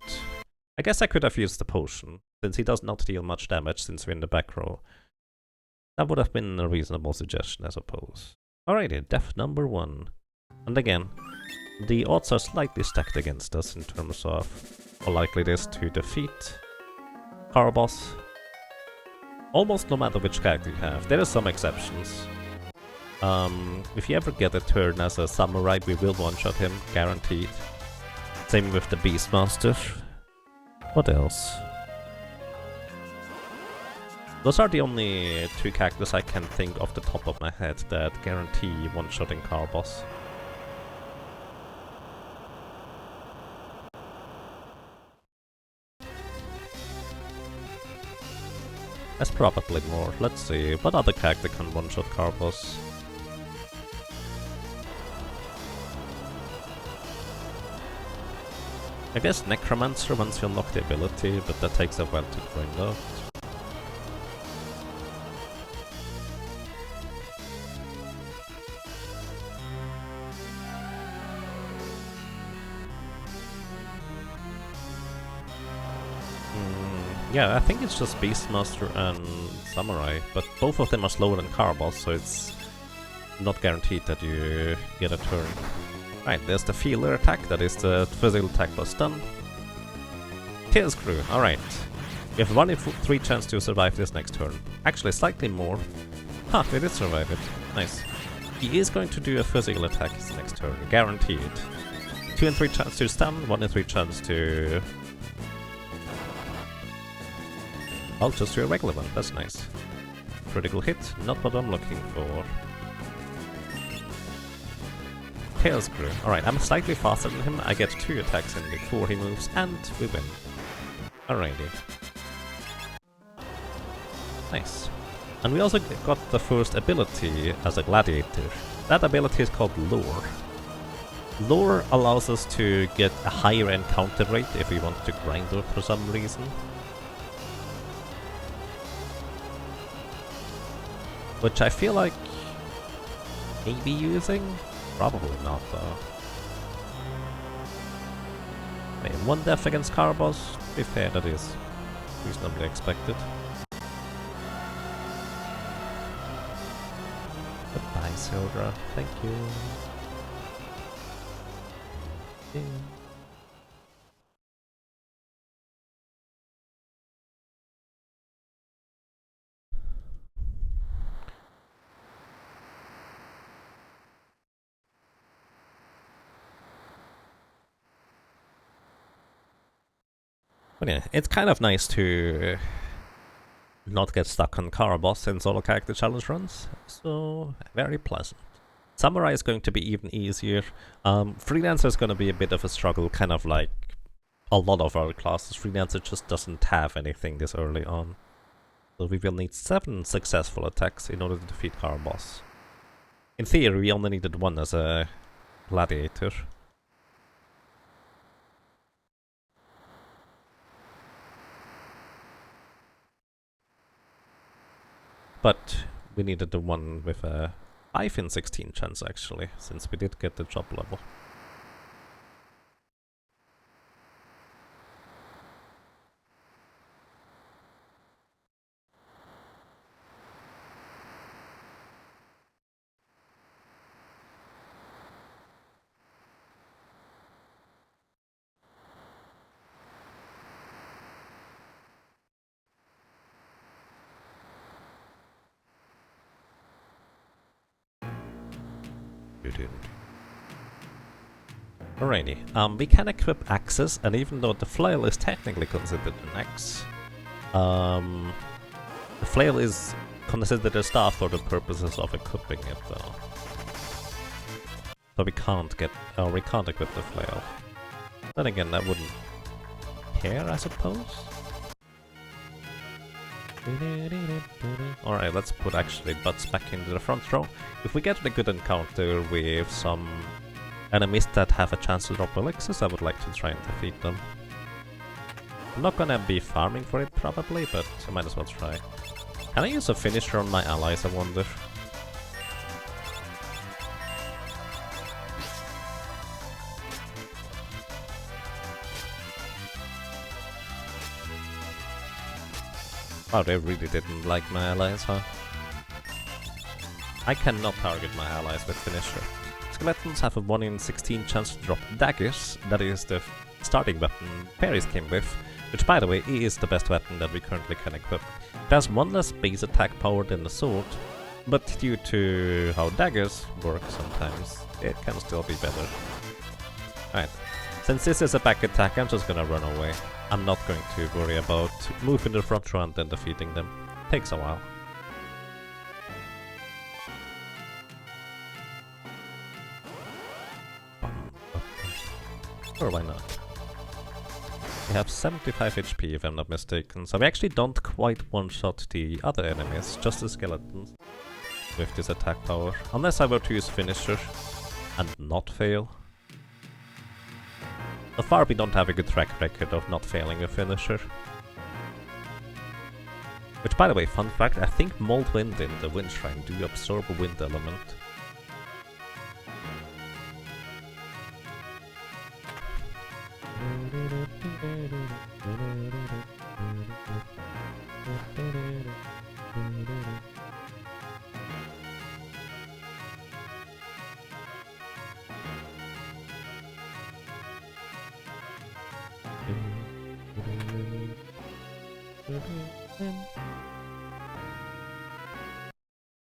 Speaker 1: I guess I could have used the potion, since he does not deal much damage since we're in the back row. That would have been a reasonable suggestion, I suppose. Alrighty, death number 1. And again, the odds are slightly stacked against us in terms of how likely it is to defeat Carbos. Almost no matter which character you have. There are some exceptions. If you ever get a turn as a samurai, we will one-shot him, guaranteed. Same with the Beastmaster. What else? Those are the only 2 characters I can think off the top of my head that guarantee one-shotting Carbos. There's probably more. Let's see, what other character can one-shot Carbos? I guess Necromancer once you unlock the ability, but that takes a while to grind out. Yeah, I think it's just Beastmaster and Samurai, but both of them are slower than Carbos, so it's not guaranteed that you get a turn. Right, there's the feeler attack, that is the physical attack plus stun. Tail Screw, alright. You have 1 in 3 chance to survive this next turn. Actually, slightly more. Huh, we did survive it. Nice. He is going to do a physical attack his next turn, guaranteed. 2 in 3 chance to stun, 1 in 3 chance to... I'll just do a regular one, that's nice. Critical hit, not what I'm looking for. Tail Screw. Alright, I'm slightly faster than him, I get 2 attacks in before he moves, and we win. Alrighty. Nice. And we also got the first ability as a Gladiator. That ability is called Lure. Lure allows us to get a higher encounter rate if we want to grind up for some reason. Which I feel like maybe using? Probably not though. Wait, 1 death against Carbos? To be fair, that is reasonably expected. Goodbye, Sildra. Thank you. Yeah. But yeah, it's kind of nice to not get stuck on Carbos in solo character challenge runs, so very pleasant. Samurai is going to be even easier. Freelancer is going to be a bit of a struggle, kind of like a lot of our classes. Freelancer just doesn't have anything this early on. So we will need 7 successful attacks in order to defeat Carbos. In theory, we only needed 1 as a Gladiator. But we needed the one with a 5 in 16 chance actually, since we did get the job level. Alrighty, we can equip axes, and even though the flail is technically considered an axe, the flail is considered a staff for the purposes of equipping it though. So we can't equip the flail. Then again, I wouldn't care, I suppose. Alright, let's put actually butts back into the front row. If we get a good encounter with some enemies that have a chance to drop elixirs, I would like to try and defeat them. I'm not gonna be farming for it probably, but I might as well try. Can I use a finisher on my allies, I wonder? Oh, they really didn't like my allies, huh? I cannot target my allies with finisher. Skeletons have a 1 in 16 chance to drop daggers, that is the starting weapon Paris came with, which by the way is the best weapon that we currently can equip. It has 1 less base attack power than the sword, but due to how daggers work sometimes, it can still be better. Alright, since this is a back attack, I'm just gonna run away. I'm not going to worry about moving the front row and then defeating them. Takes a while. Or why not? We have 75 HP if I'm not mistaken, so we actually don't quite one-shot the other enemies, just the skeletons, with this attack power. Unless I were to use finisher and not fail. So far we don't have a good track record of not failing a finisher. Which, by the way, fun fact, I think Mold Wind in the Wind Shrine do absorb a wind element.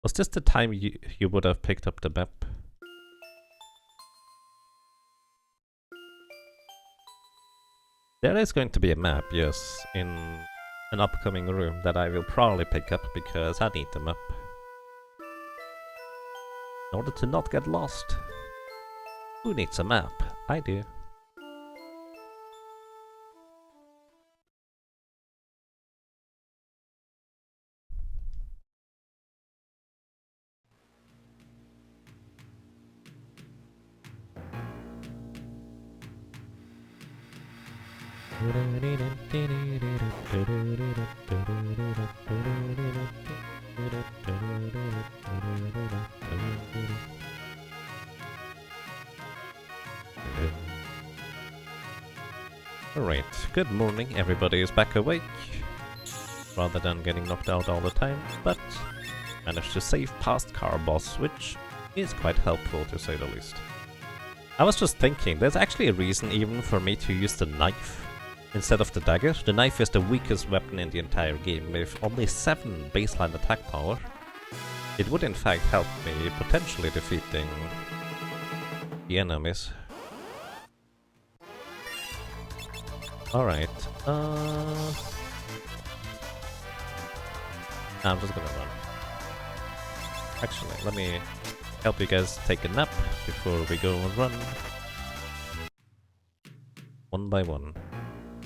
Speaker 1: Was this the time you would have picked up the map? There is going to be a map, yes, in an upcoming room that I will probably pick up because I need the map. In order to not get lost. Who needs a map? I do. Alright, good morning, everybody is back awake. Rather than getting knocked out all the time, but managed to save past car boss, which is quite helpful to say the least. I was just thinking, there's actually a reason even for me to use the knife instead of the dagger. The knife is the weakest weapon in the entire game, with only 7 baseline attack power. It would in fact help me potentially defeating the enemies. Alright, I'm just gonna run. Actually, let me help you guys take a nap before we go and run. One by one.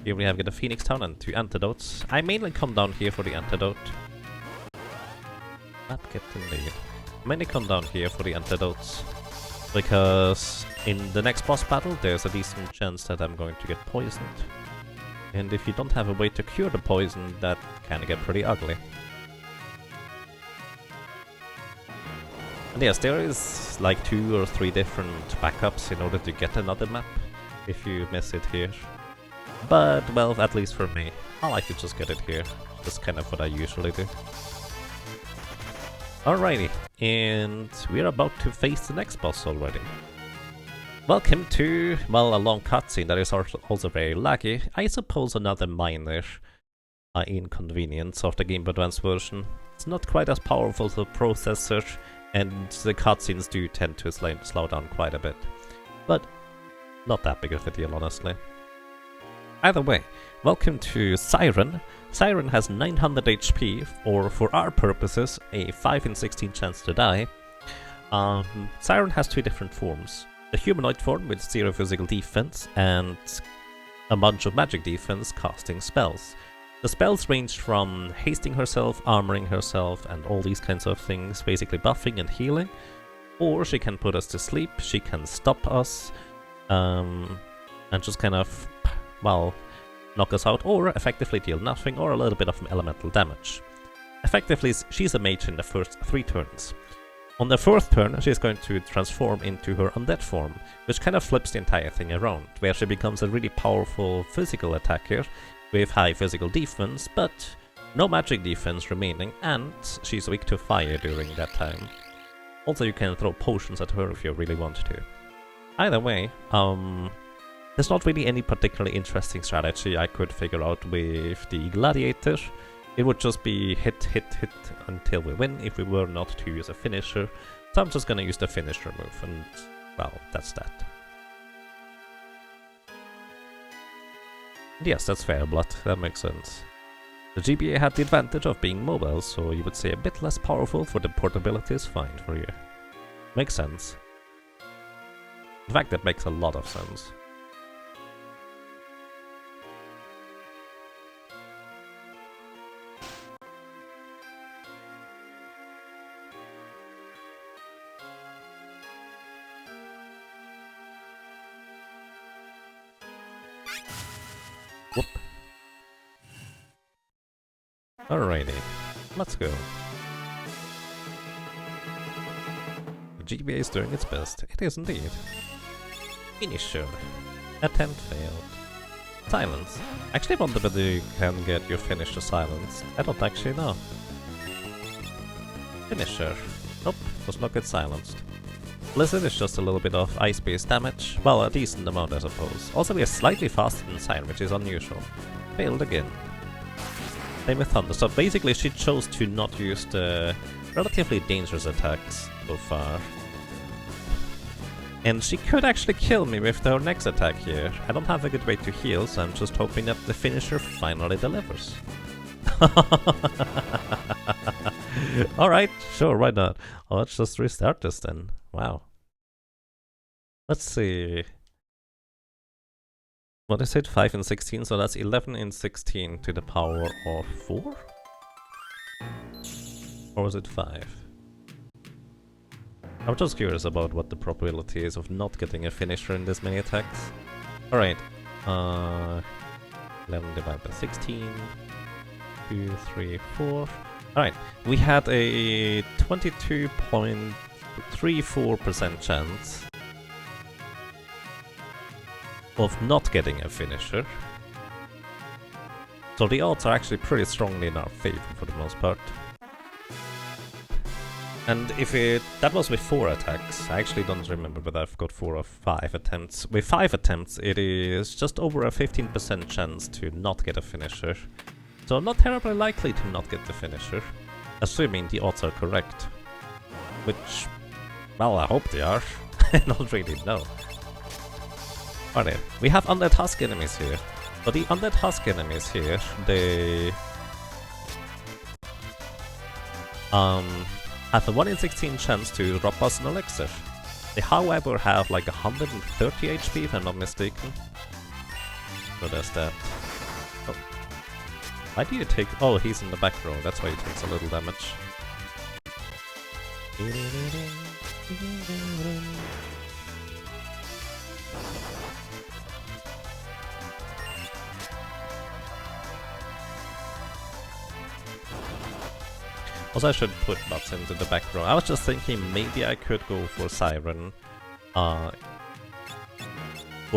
Speaker 1: Here we have got a Phoenix Town and 2 antidotes. I mainly come down here for the antidote. Map Captain Lead. I mainly come down here for the antidotes. Because in the next boss battle there's a decent chance that I'm going to get poisoned. And if you don't have a way to cure the poison, that can get pretty ugly. And yes, there is like 2 or 3 different backups in order to get another map, if you miss it here. But, well, at least for me, I like to just get it here. That's kind of what I usually do. Alrighty, and we're about to face the next boss already. Welcome to, well, a long cutscene that is also very laggy. I suppose another minor inconvenience of the Game Boy Advance version. It's not quite as powerful as the processor, and the cutscenes do tend to slow down quite a bit. But not that big of a deal, honestly. Either way, welcome to Siren. Siren has 900 HP, or for our purposes, a 5 in 16 chance to die. Siren has 2 different forms. The humanoid form with 0 physical defense and a bunch of magic defense casting spells. The spells range from hasting herself, armoring herself, and all these kinds of things, basically buffing and healing. Or she can put us to sleep, she can stop us, and just kind of, well, knock us out, or effectively deal nothing, or a little bit of elemental damage. Effectively, she's a mage in the first 3 turns. On the 4th turn, she's going to transform into her undead form, which kind of flips the entire thing around, where she becomes a really powerful physical attacker with high physical defense, but no magic defense remaining, and she's weak to fire during that time. Also, you can throw potions at her if you really want to. Either way, there's not really any particularly interesting strategy I could figure out with the Gladiator. It would just be hit, hit, hit until we win if we were not to use a finisher. So I'm just gonna use the finisher move, and well, that's that. And yes, that's fair, blood, that makes sense. The GBA had the advantage of being mobile, so you would say a bit less powerful, for the portability is fine for you. Makes sense. In fact, that makes a lot of sense. Whoop. Alrighty, let's go. The GBA is doing its best. It is indeed. Finisher. Attempt failed. Silence. Actually wonder whether you can get your finisher silenced. I don't actually know. Finisher. Nope, does not get silenced. Blizzard is just a little bit of ice-based damage. Well, a decent amount, I suppose. Also, we are slightly faster than Siren, which is unusual. Failed again. Same with Thunder. So basically, she chose to not use the relatively dangerous attacks so far. And she could actually kill me with her next attack here. I don't have a good way to heal, so I'm just hoping that the finisher finally delivers. Alright, sure, why not? Oh, let's just restart this then. Wow. Let's see. What is it? 5 and 16, so that's 11 and 16 to the power of 4? Or was it 5? I'm just curious about what the probability is of not getting a finisher in this many attacks. Alright. 11 divided by 16. 2, 3, 4. Alright, we had a 22.34% chance of not getting a finisher. So the odds are actually pretty strongly in our favor for the most part. And if that was with 4 attacks, I actually don't remember whether I've got 4 or 5 attempts. With 5 attempts, it is just over a 15% chance to not get a finisher. So not terribly likely to not get the finisher, assuming the odds are correct. Which, well, I hope they are. I don't really know. Alright, we have undead husk enemies here. But the undead husk enemies here, they have a 1 in 16 chance to drop us an elixir. They however have like 130 HP if I'm not mistaken. So there's that. Oh. Why do you take... Oh, he's in the back row, that's why he takes a little damage. Also, I should put bots into the back row. I was just thinking maybe I could go for Siren for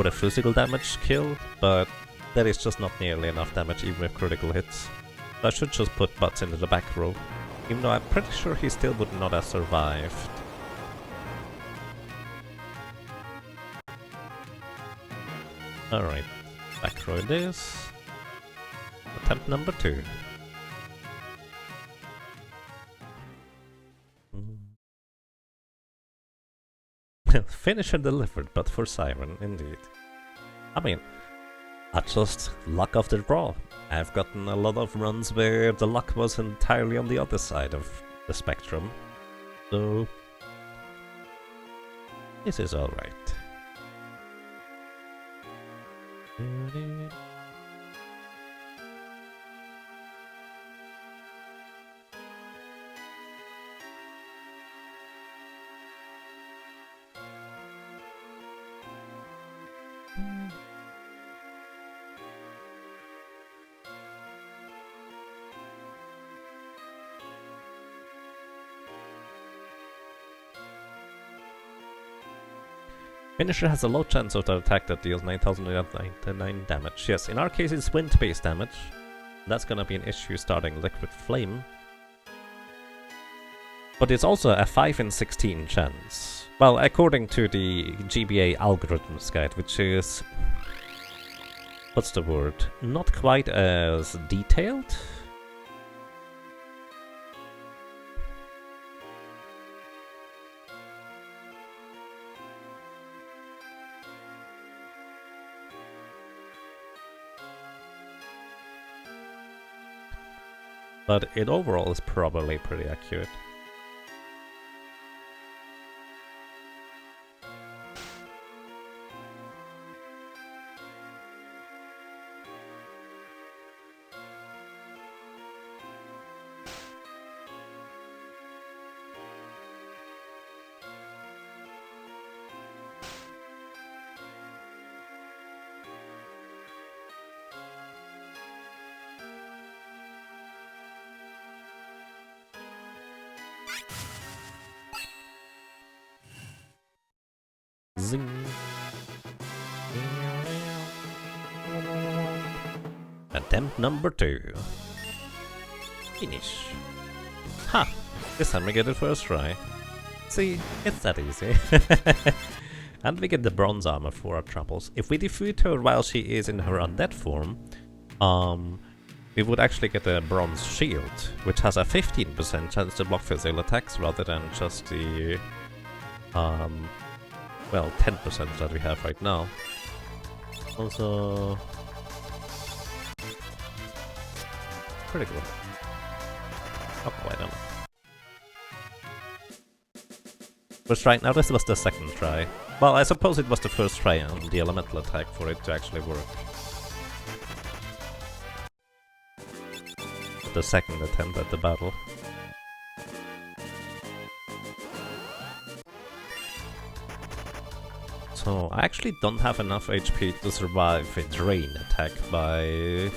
Speaker 1: the physical damage kill, but that is just not nearly enough damage even with critical hits. So I should just put bots into the back row, even though I'm pretty sure he still would not have survived. Alright, back row it is. Attempt number 2. Finisher delivered, but for Siren, indeed. I mean, that's just luck of the draw. I've gotten a lot of runs where the luck was entirely on the other side of the spectrum, so this is alright. Finisher has a low chance of the attack that deals 9,099 damage. Yes, in our case it's wind-based damage. That's gonna be an issue starting Liquid Flame. But it's also a 5 in 16 chance. Well, according to the GBA algorithms guide, which is... what's the word? Not quite as detailed? But it overall is probably pretty accurate. Attempt number 2. Finish. Ha! This time we get it first try. See, it's that easy. And we get the bronze armor for our troubles. If we defeat her while she is in her undead form, we would actually get a bronze shield, which has a 15% chance to block physical attacks rather than just the, well, 10% that we have right now. Also, pretty good. Not quite enough. First try. Now this was the second try. Well, I suppose it was the first try on the elemental attack for it to actually work. The second attempt at the battle. So I actually don't have enough HP to survive a drain attack by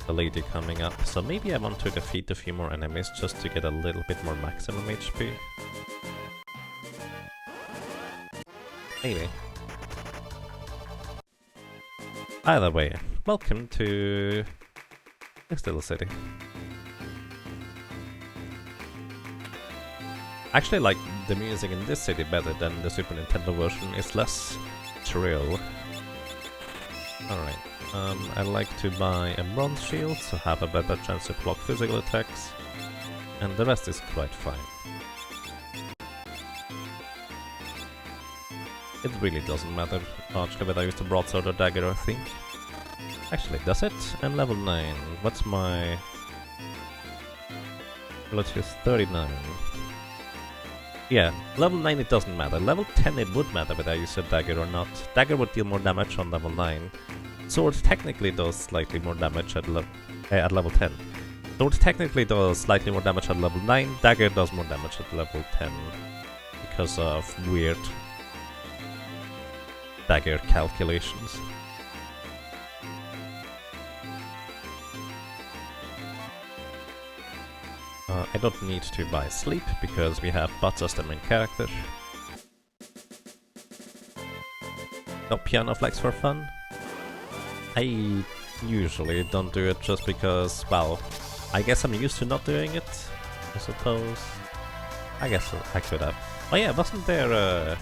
Speaker 1: the lady coming up, so maybe I want to defeat a few more enemies just to get a little bit more maximum HP. Maybe. Either way, welcome to this little city. I actually like the music in this city better than the Super Nintendo version. It's less trill. Alright, I'd like to buy a bronze shield to have a better chance to block physical attacks, and the rest is quite fine. It really doesn't matter largely whether I use the broadsword or dagger, I think. Actually, does it? I'm level 9. What's my... Let's use 39. Yeah, level 9 it doesn't matter. Level 10 it would matter whether I use a dagger or not. Dagger would deal more damage on level 9. Sword technically does slightly more damage at level 10. Sword technically does slightly more damage at level 9. Dagger does more damage at level 10. Because of weird dagger calculations. I don't need to buy sleep because we have Butts as the main character. No piano flex for fun. I usually don't do it just because, well, I guess I'm used to not doing it, I suppose. I guess I could have. Oh yeah, wasn't there a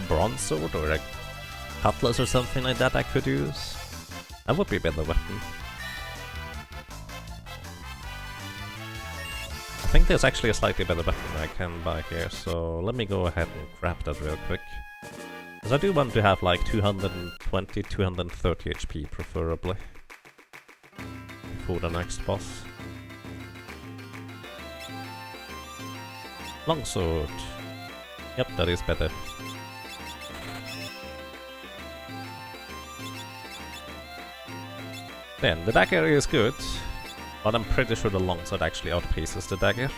Speaker 1: bronze sword or a cutlass or something like that I could use? That would be a better weapon. I think there's actually a slightly better weapon I can buy here, so let me go ahead and grab that real quick. Because I do want to have like 220, 230 HP preferably for the next boss. Longsword. Yep, that is better. Then, the dagger is good, but I'm pretty sure the longsword actually outpaces the dagger.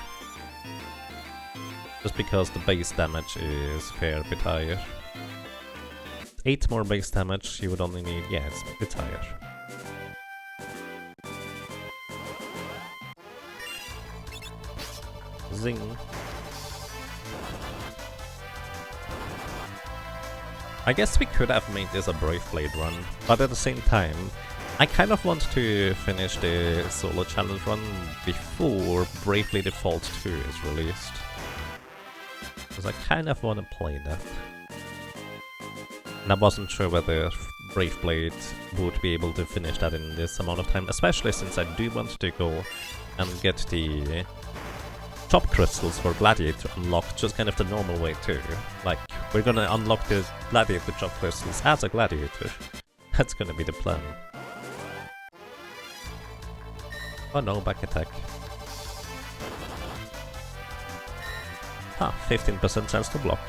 Speaker 1: Just because the base damage is a fair bit higher. 8 more base damage, you would only need... yeah, it's a bit higher. Zing. I guess we could have made this a Brave Blade run, but at the same time, I kind of want to finish the solo challenge run before Brave Blade Default 2 is released. Because I kind of want to play that. And I wasn't sure whether Brave Blade would be able to finish that in this amount of time, especially since I do want to go and get the top crystals for Gladiator unlocked just kind of the normal way too. Like, we're gonna unlock the Gladiator chop crystals as a Gladiator. That's gonna be the plan. Oh no, back attack. Ah, 15% chance to block.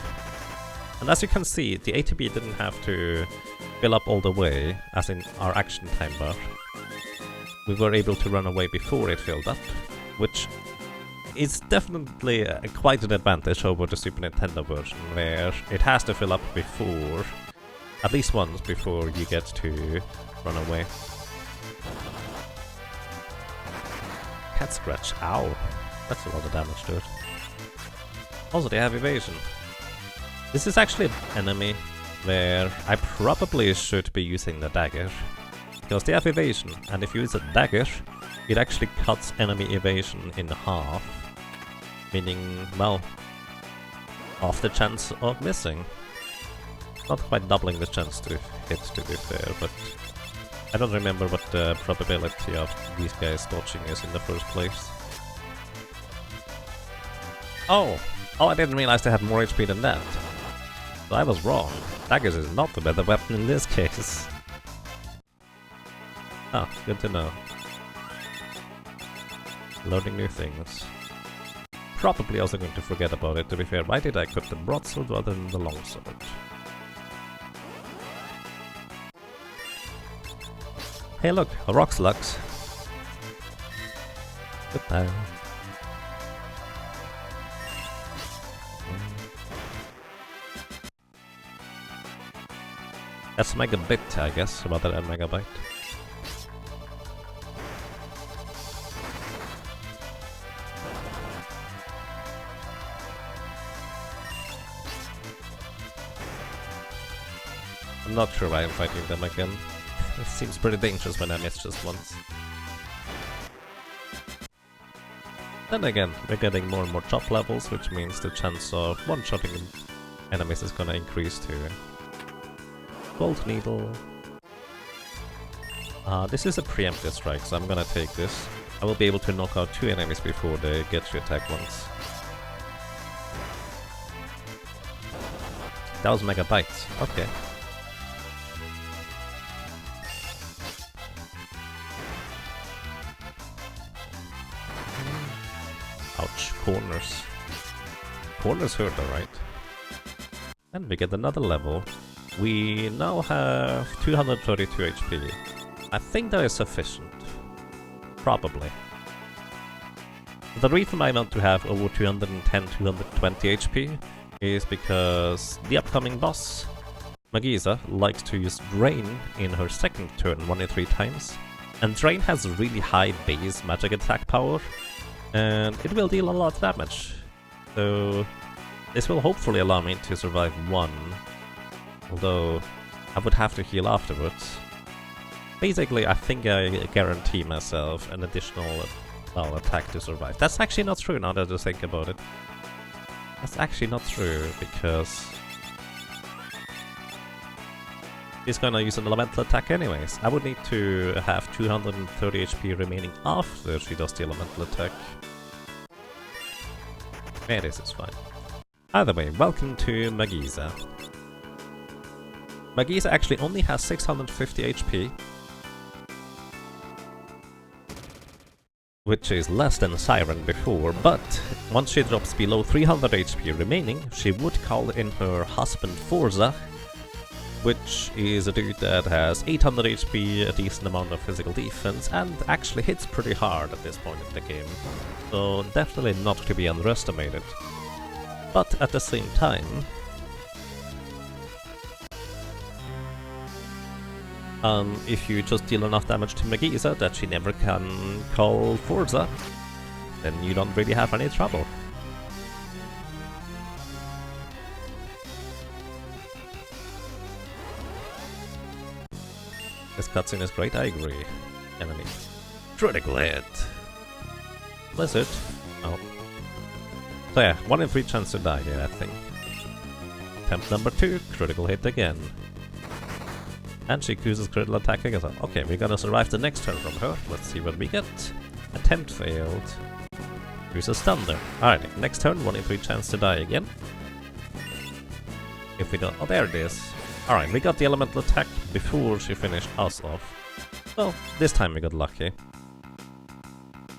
Speaker 1: And as you can see, the ATB didn't have to fill up all the way, as in our action time bar. We were able to run away before it filled up, which is definitely quite an advantage over the Super Nintendo version, where it has to fill up before, at least once before you get to run away. Cat scratch, ow! That's a lot of damage to it. Also, they have evasion. This is actually an enemy where I probably should be using the dagger. Because they have evasion, and if you use a dagger, it actually cuts enemy evasion in half. Meaning, well, half the chance of missing. Not quite doubling the chance to hit, to be fair, but I don't remember what the probability of these guys dodging is in the first place. Oh! Oh, I didn't realize they had more HP than that. So I was wrong. Daggers is not the better weapon in this case. Ah, good to know. Learning new things. Probably also going to forget about it, to be fair. Why did I equip the broadsword rather than the longsword? Hey look, a rock slugs. Good now. That's megabit, I guess, rather than megabyte. I'm not sure why I'm fighting them again. It seems pretty dangerous when I miss just once. Then again, we're getting more and more chop levels, which means the chance of one-shotting enemies is gonna increase too. Gold needle. This is a preemptive strike, so I'm gonna take this. I will be able to knock out 2 enemies before they get to attack once. That was megabytes. Okay. Ouch, corners. Corners hurt, alright. And we get another level. We now have 232 HP. I think that is sufficient. Probably. The reason I want to have over 210, 220 HP is because the upcoming boss, Magisa, likes to use Drain in her second turn 1 in 3 times. And Drain has really high base magic attack power, and it will deal a lot of damage. So this will hopefully allow me to survive 1. Although, I would have to heal afterwards. Basically, I think I guarantee myself an additional attack to survive. That's actually not true now that I think about it. That's actually not true, because he's gonna use an elemental attack anyways. I would need to have 230 HP remaining after she does the elemental attack. Yeah, this is fine. Either way, welcome to Magisa. Magisa actually only has 650 HP, which is less than Siren before, but once she drops below 300 HP remaining, she would call in her husband Forza, which is a dude that has 800 HP, a decent amount of physical defense, and actually hits pretty hard at this point in the game. So definitely not to be underestimated. But at the same time, if you just deal enough damage to Magisa that she never can call Forza, then you don't really have any trouble. This cutscene is great, I agree. Enemy. Critical hit. Blizzard. Oh. So yeah, 1 in 3 chance to die here, I think. Attempt number 2, critical hit again. And she uses critical attack again. Okay, we're gonna survive the next turn from her. Let's see what we get. Attempt failed. Uses thunder. Alright, next turn, 1 in 3 chance to die again. If we don't... Oh, there it is. Alright, we got the elemental attack before she finished us off. Well, this time we got lucky.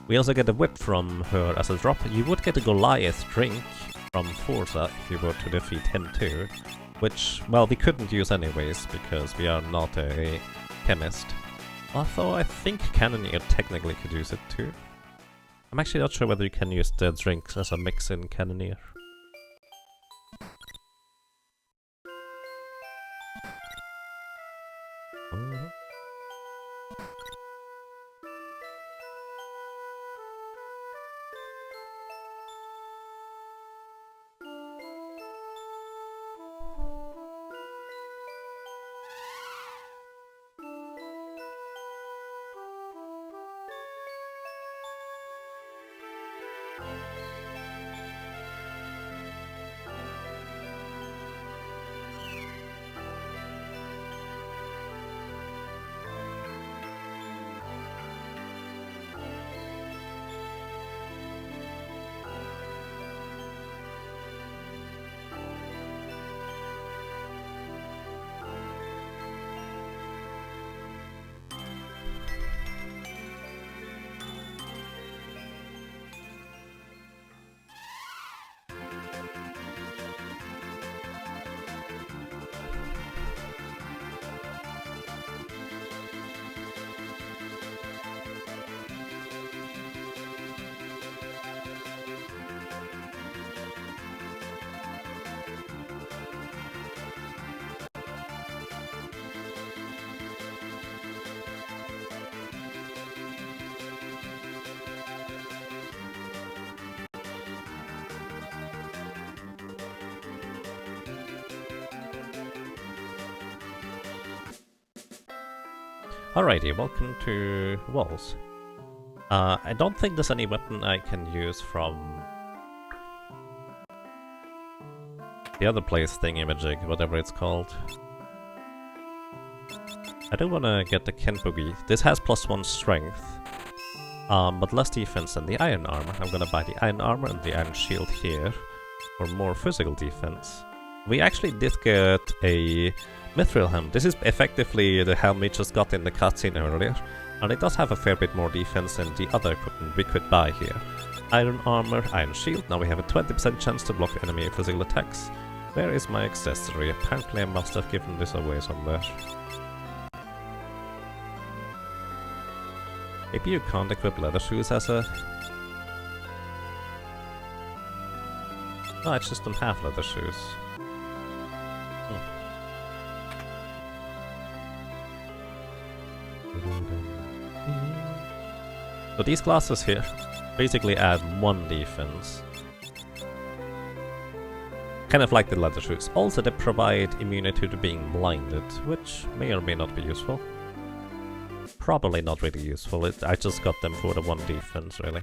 Speaker 1: We also get a whip from her as a drop. You would get a Goliath drink from Forza if you were to defeat him too. Which, well, we couldn't use anyways, because we are not a chemist. Although I think Cannoneer technically could use it too. I'm actually not sure whether you can use the drinks as a mix in Cannoneer. Alrighty, welcome to Walls. I don't think there's any weapon I can use from the other place thingy-majig, whatever it's called. I do want to get the Kenpugi. This has +1 strength, but less defense than the iron armor. I'm gonna buy the iron armor and the iron shield here for more physical defense. We actually did get a mithril helm. This is effectively the helm we just got in the cutscene earlier, and it does have a fair bit more defense than the other equipment we could buy here. Iron armor, iron shield. Now we have a 20% chance to block enemy physical attacks. Where is my accessory? Apparently I must have given this away somewhere. Maybe you can't equip leather shoes as a... No, I just don't have leather shoes. So these glasses here basically add 1 defense. Kind of like the leather shoes. Also they provide immunity to being blinded, which may or may not be useful. Probably not really useful, I just got them for the 1 defense, really.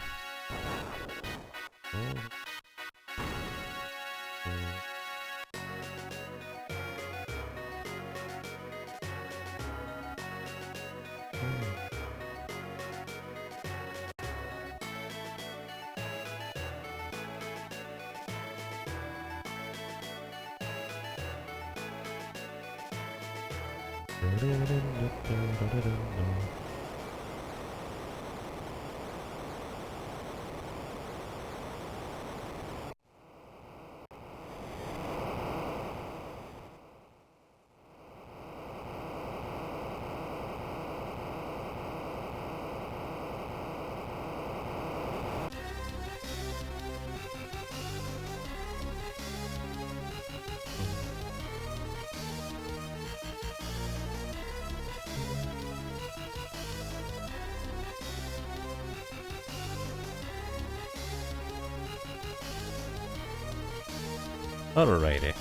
Speaker 1: Alrighty.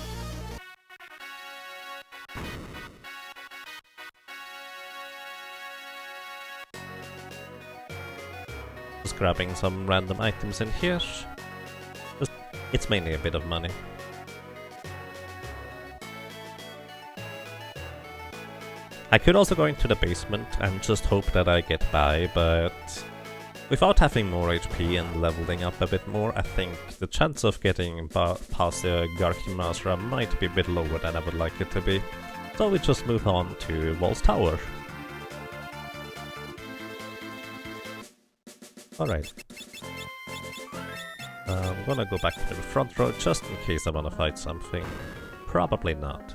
Speaker 1: Just grabbing some random items in here. It's mainly a bit of money. I could also go into the basement and just hope that I get by, but without having more HP and leveling up a bit more, I think the chance of getting past the Garki Masra might be a bit lower than I would like it to be. So we just move on to Walls Tower. Alright. I'm gonna go back to the front row just in case I wanna fight something. Probably not.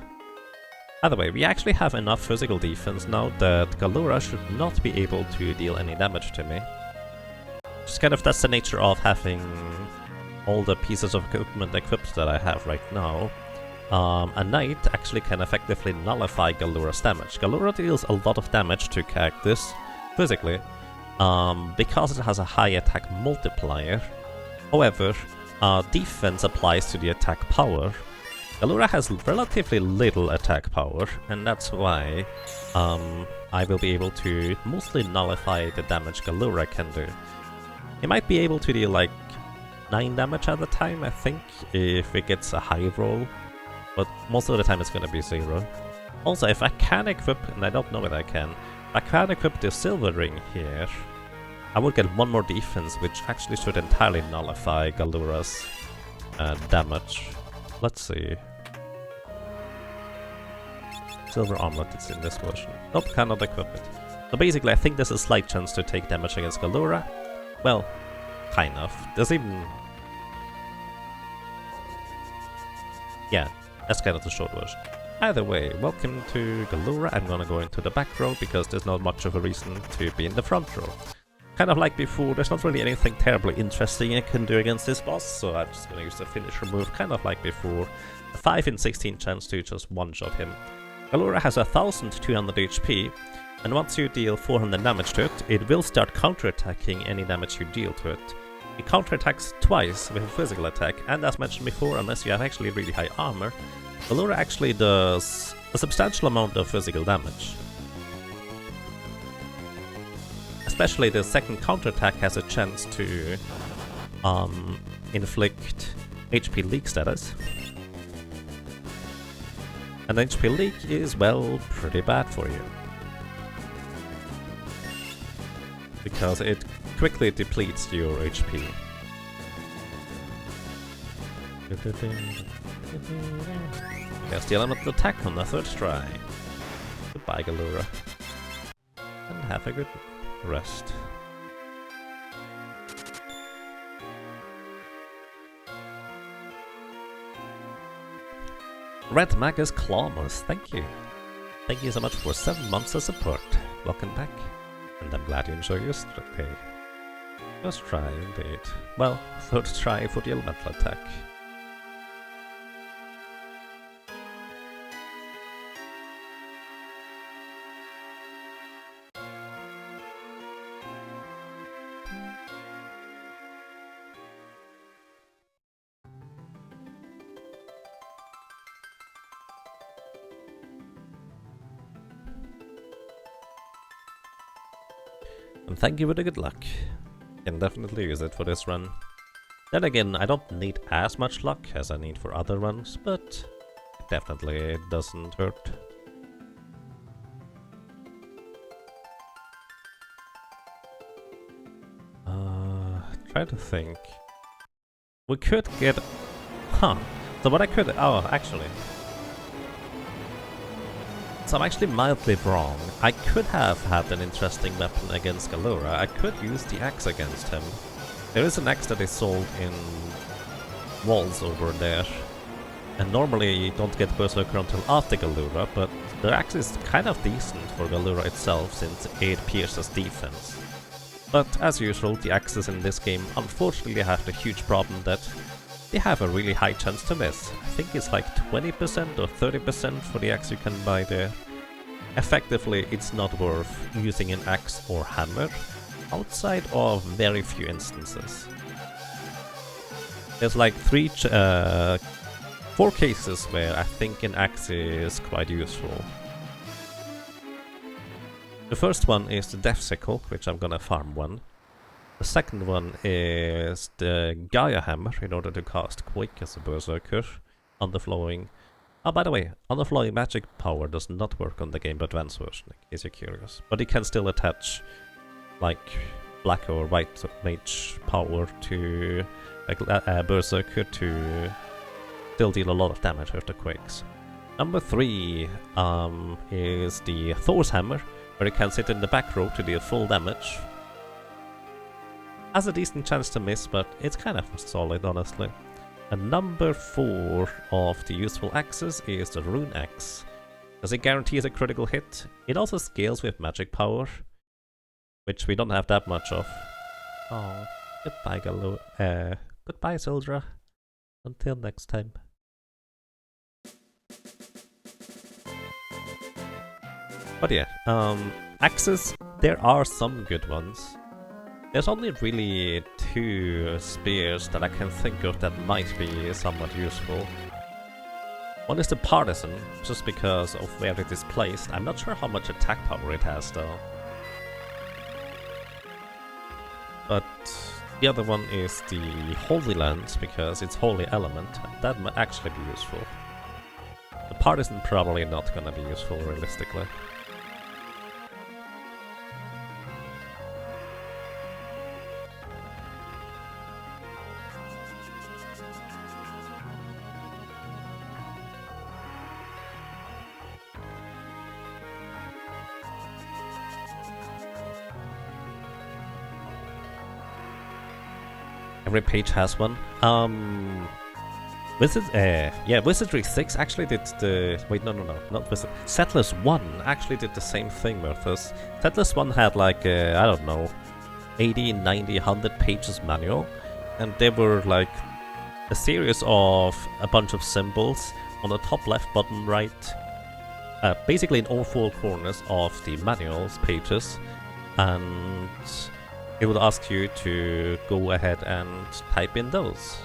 Speaker 1: Either way, we actually have enough physical defense now that Galura should not be able to deal any damage to me. Just kind of that's the nature of having all the pieces of equipment equipped that I have right now. A knight actually can effectively nullify Galura's damage. Galura deals a lot of damage to Cactus physically, because it has a high attack multiplier. However, defense applies to the attack power. Galura has relatively little attack power, and that's why I will be able to mostly nullify the damage Galura can do. He might be able to deal like 9 damage at a time, I think, if it gets a high roll, but most of the time it's gonna be 0. Also, if I can equip, and I don't know if I can equip the silver ring here, I would get 1 more defense, which actually should entirely nullify Galura's damage. Let's see. Silver armlet is in this version. Nope, cannot equip it. So basically, I think there's a slight chance to take damage against Galura. Well, kind of. There's even... Yeah, that's kind of the short version. Either way, welcome to Galura. I'm gonna go into the back row because there's not much of a reason to be in the front row. Kind of like before, there's not really anything terribly interesting I can do against this boss, so I'm just gonna use the finisher move, kind of like before. A 5 in 16 chance to just one-shot him. Galura has 1200 HP, and once you deal 400 damage to it, it will start counterattacking any damage you deal to it. It counterattacks twice with a physical attack, and as mentioned before, unless you have actually really high armor, Galura actually does a substantial amount of physical damage. especially the second counterattack has a chance to inflict HP leak status. And HP leak is, well, pretty bad for you. Because it quickly depletes your HP. Here's the elemental attack on the third try. Goodbye, Galura. And have a good rest. Red Magus Clawmus, thank you. Thank you so much for 7 months of support. Welcome back. And I'm glad you enjoy your day. First try, indeed. Well, third try for the elemental attack. And thank you for the good luck. Can definitely use it for this run. Then again, I don't need as much luck as I need for other runs, but it definitely doesn't hurt. Try to think. We could get... Huh. So what I could... Oh, actually. So I'm actually mildly wrong. I could have had an interesting weapon against Galura. I could use the axe against him. There is an axe that is sold in walls over there. And normally you don't get Berserker until after Galura, but the axe is kind of decent for Galura itself since it pierces defense. But as usual, the axes in this game unfortunately have the huge problem that they have a really high chance to miss. I think it's like 20% or 30% for the axe you can buy there. Effectively, it's not worth using an axe or hammer, outside of very few instances. There's like 4 cases where I think an axe is quite useful. The first one is the Death Sickle, which I'm gonna farm one. The second one is the Gaia Hammer, in order to cast Quake as a Berserker. Underflowing. Oh, by the way, underflowing magic power does not work on the Game Boy Advance version, in case you're curious. But you can still attach, like, black or white mage power to a Berserker to still deal a lot of damage after Quakes. Number 3 is the Thor's Hammer, where you can sit in the back row to deal full damage. Has a decent chance to miss, but it's kind of solid, honestly. And number 4 of the useful axes is the Rune Axe. As it guarantees a critical hit, it also scales with magic power, which we don't have that much of. Oh, goodbye, goodbye, Sildra. Until next time. But yeah, axes, there are some good ones. There's only really 2 spears that I can think of that might be somewhat useful. One is the Partisan, just because of where it is placed. I'm not sure how much attack power it has though. But the other one is the Holy Lance, because it's Holy Element. That might actually be useful. The Partisan probably not gonna be useful realistically. Every page has one. Wizardry 6 actually did the... Wait, no, not Wizard. Settlers 1 actually did the same thing, Murthas. Settlers 1 had like, I don't know, 80, 90, 100 pages manual. And they were like a series of a bunch of symbols on the top left, bottom right. Basically in all 4 corners of the manuals pages. And it would ask you to go ahead and type in those.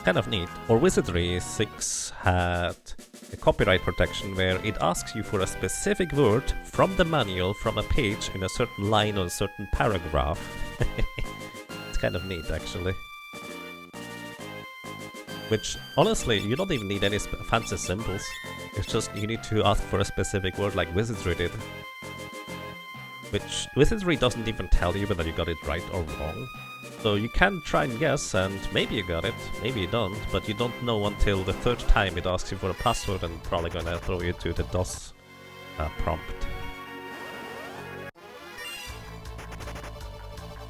Speaker 1: Kind of neat. Or Wizardry 6 had a copyright protection where it asks you for a specific word from the manual from a page in a certain line or a certain paragraph. It's kind of neat, actually. Which, honestly, you don't even need any fancy symbols. It's just you need to ask for a specific word like Wizardry did. Which Wizardry doesn't even tell you whether you got it right or wrong. So you can try and guess, and maybe you got it, maybe you don't, but you don't know until the third time it asks you for a password and probably gonna throw you to the DOS prompt.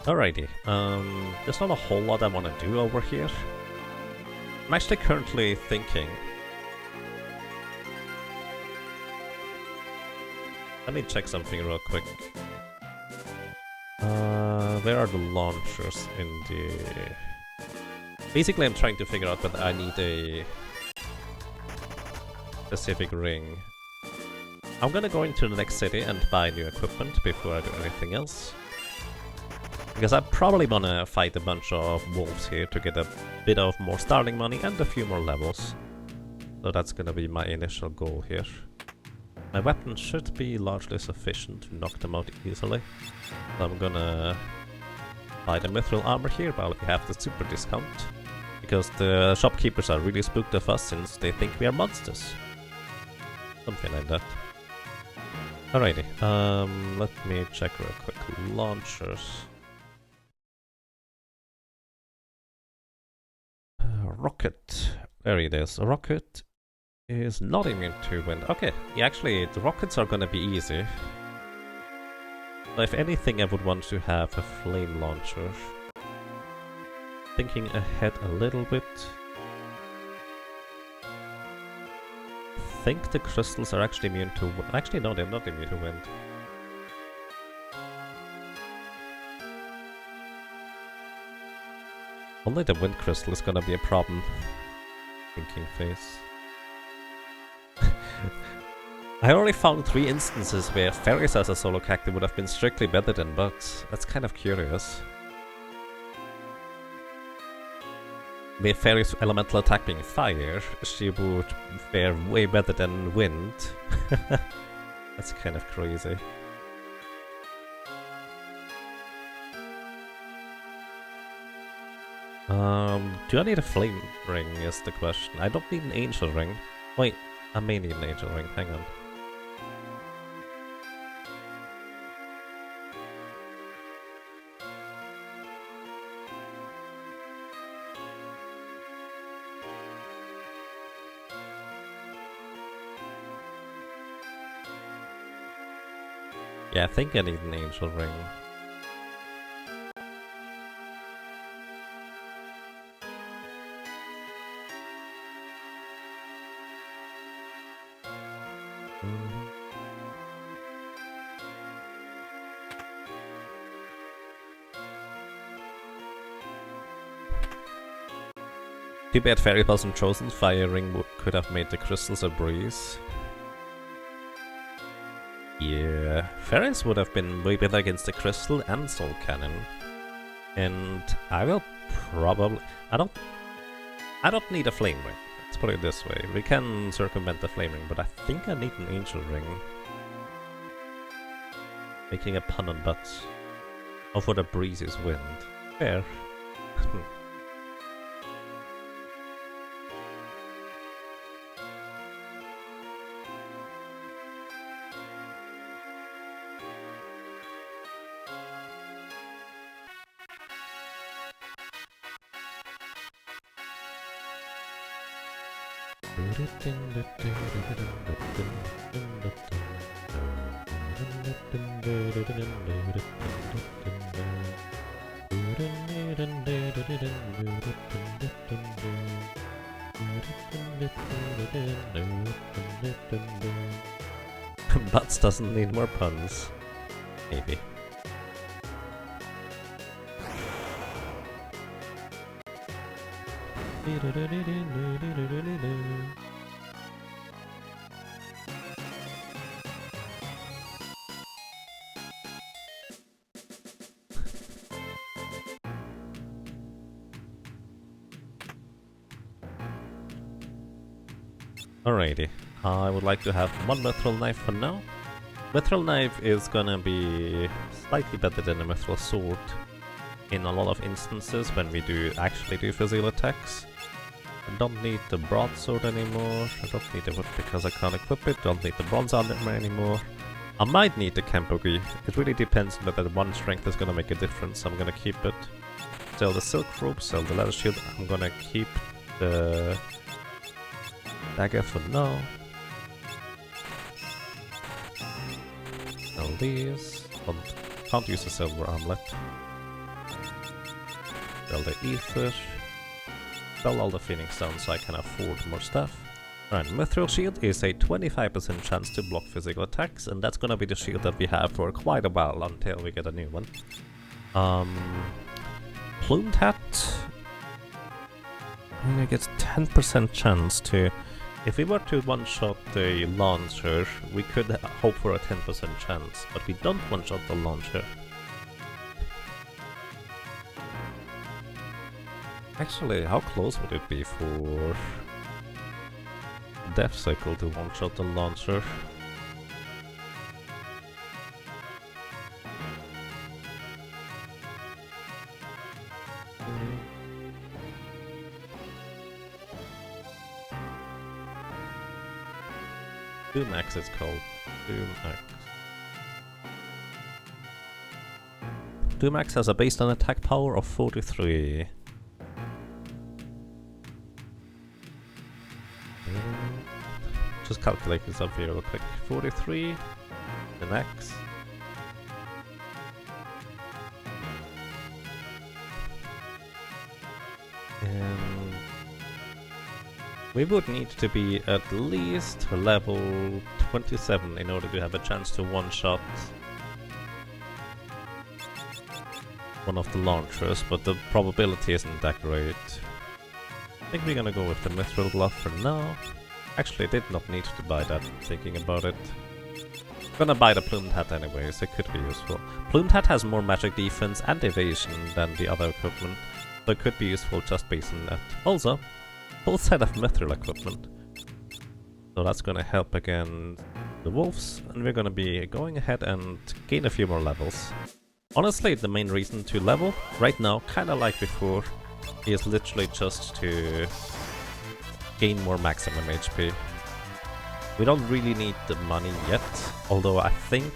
Speaker 1: Alrighty, there's not a whole lot I want to do over here. I'm actually currently thinking... Let me check something real quick. Where are the launchers in the... Basically, I'm trying to figure out whether I need a specific ring. I'm gonna go into the next city and buy new equipment before I do anything else. Because I probably wanna fight a bunch of wolves here to get a bit of more starting money and a few more levels. So that's gonna be my initial goal here. My weapon should be largely sufficient to knock them out easily. So I'm gonna buy the mithril armor here while we have the super discount. Because the shopkeepers are really spooked of us since they think we are monsters. Something like that. Alrighty, let me check real quick. Launchers. Rocket. There it is. A rocket is not immune to wind. Okay, yeah, actually, the rockets are gonna be easy. But if anything, I would want to have a flame launcher. Thinking ahead a little bit. I think the crystals are actually immune to wind. Actually, no, they're not immune to wind. Only the wind crystal is gonna be a problem. Thinking face. I already found 3 instances where fairies as a solo character would have been strictly better than Buds. That's kind of curious. With fairies elemental attack being fire, she would fare way better than wind. That's kind of crazy. Do I need a flame ring is the question. I don't need an angel ring. Wait, I may need an angel ring, hang on. Yeah, I think I need an angel ring. Too bad Fairy wasn't chosen. Fire ring could have made the crystals a breeze. Yeah, Fairies would have been way better against the crystal and soul cannon. And I will probably... I don't need a flame ring. Let's put it this way. We can circumvent the flame ring, but I think I need an angel ring. Making a pun on butts. Oh, for the breeze is wind. Fair. Butts doesn't need more puns. Maybe. Alrighty. I would like to have one mithril knife for now. Mithril knife is gonna be slightly better than a mithril sword in a lot of instances when we actually do physical attacks. I don't need the broadsword anymore. I don't need the wood because I can't equip it. Don't need the bronze armor anymore. I might need the Kempogi. It really depends on whether one strength is gonna make a difference. I'm gonna keep it. Sell the silk rope, sell the leather shield. I'm gonna keep the dagger for now. Sell these. Can't use the silver armlet. Sell the ether. Sell all the phoenix stones so I can afford more stuff. Right, mithril shield is a 25% chance to block physical attacks, and that's gonna be the shield that we have for quite a while until we get a new one. Plumed hat. I'm gonna get 10% chance to... If we were to one-shot the launcher, we could hope for a 10% chance, but we don't one-shot the launcher. Actually, how close would it be for Death Cycle to one-shot the launcher? Doomax it's called. Doomax. Doomax has a baseline attack power of 43. Just calculate this up here real quick. 43, the max. And we would need to be at least level 27 in order to have a chance to one-shot one of the launchers, but the probability isn't that great. I think we're gonna go with the mithril glove for now. Actually, I did not need to buy that, thinking about it. I'm gonna buy the plumed hat anyways, it could be useful. Plumed hat has more magic defense and evasion than the other equipment, so it could be useful just based on that. Also, full set of mithril equipment. So that's gonna help against the wolves, and we're gonna be going ahead and gain a few more levels. Honestly, the main reason to level, right now, kinda like before, is literally just to gain more maximum HP. We don't really need the money yet, although I think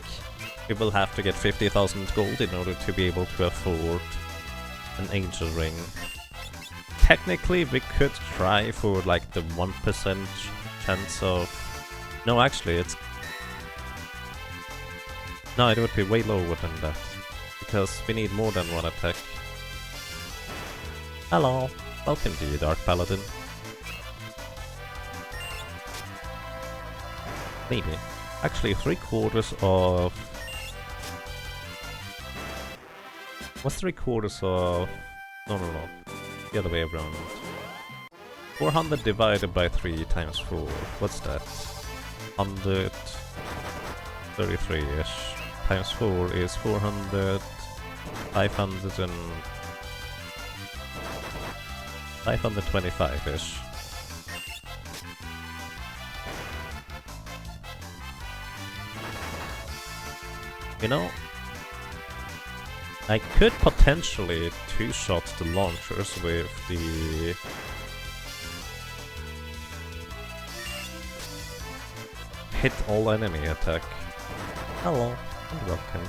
Speaker 1: we will have to get 50,000 gold in order to be able to afford an angel ring. Technically, we could try for like the 1% chance of... No, actually, it's... No, it would be way lower than that, because we need more than one attack. Hello, welcome to you, Dark Paladin. Maybe. Actually, 3/4 of... What's 3/4 of... No. The other way around. 400 divided by 3 times 4. What's that? 133-ish. Times 4 is 400... 500 and... 525-ish. You know, I could potentially two-shot the launchers with the... hit all enemy attack. Hello, and welcome.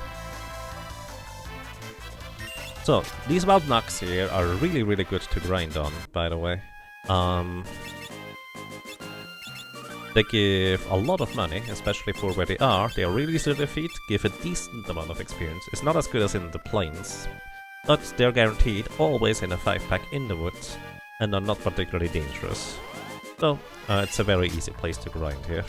Speaker 1: So, these wild knocks here are really good to grind on, by the way. They give a lot of money, especially for where they are really easy to defeat, give a decent amount of experience. It's not as good as in the plains, but they're guaranteed always in a 5-pack in the woods, and are not particularly dangerous. So, it's a very easy place to grind here.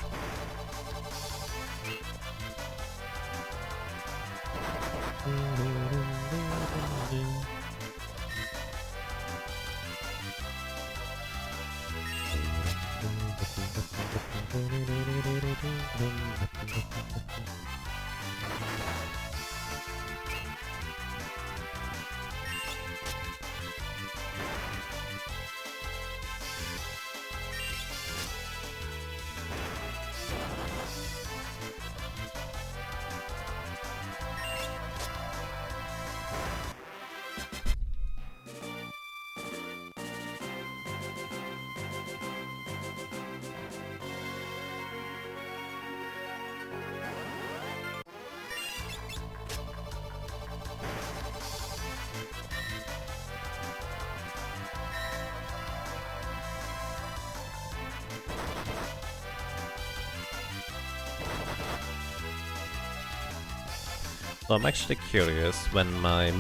Speaker 1: So I'm actually curious when my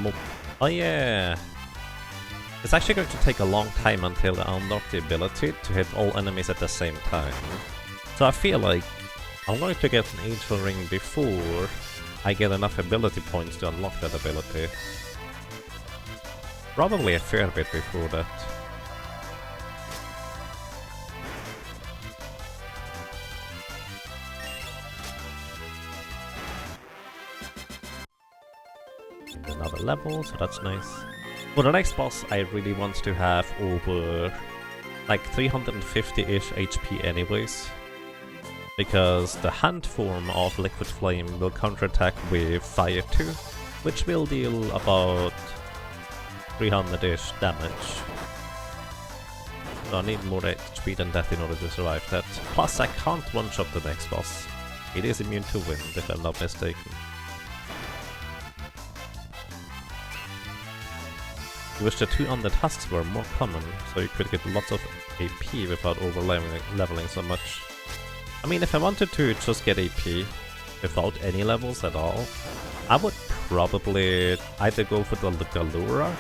Speaker 1: oh yeah! It's actually going to take a long time until I unlock the ability to hit all enemies at the same time. So I feel like I'm going to get an angel ring before I get enough ability points to unlock that ability. Probably a fair bit before that. Another level, so that's nice. For the next boss, I really want to have over like 350-ish HP anyways. Because the hand form of Liquid Flame will counterattack with Fire 2, which will deal about 300-ish damage. So I need more HP than that in order to survive that. Plus I can't one-shot the next boss. It is immune to wind, if I'm not mistaken. I wish the 2 undead husks were more common, so you could get lots of AP without over-leveling so much. I mean, if I wanted to just get AP without any levels at all, I would probably either go for the Galura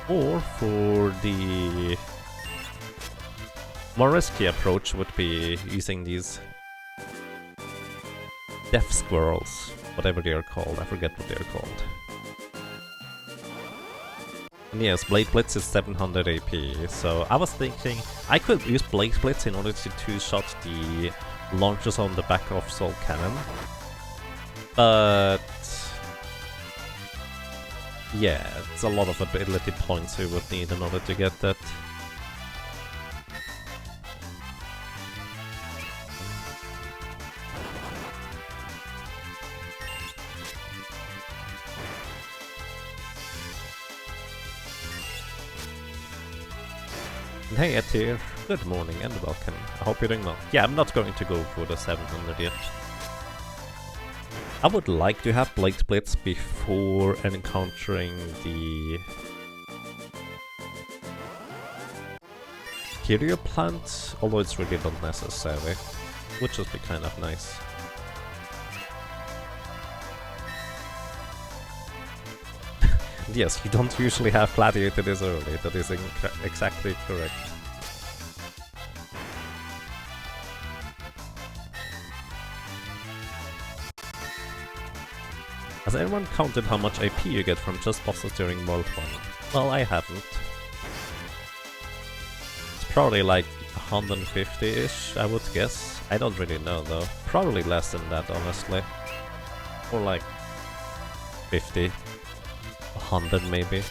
Speaker 1: or for the more risky approach would be using these Death Squirrels, whatever they are called, I forget what they are called. And yes, Blade Blitz is 700 AP, so I was thinking I could use Blade Blitz in order to two-shot the launches on the back of Soul Cannon. But yeah, it's a lot of ability points we would need in order to get that. Hey Atir, good morning and welcome. I hope you're doing well. Yeah, I'm not going to go for the 700 yet. I would like to have Blade Blitz before encountering the Curio Plant, although it's really not necessary. Would just be kind of nice. Yes, you don't usually have Gladiator this early, that is exactly correct. Has anyone counted how much AP you get from just bosses during World 1? Well, I haven't. It's probably like 150-ish, I would guess. I don't really know though. Probably less than that, honestly. Or like 50. 100 maybe.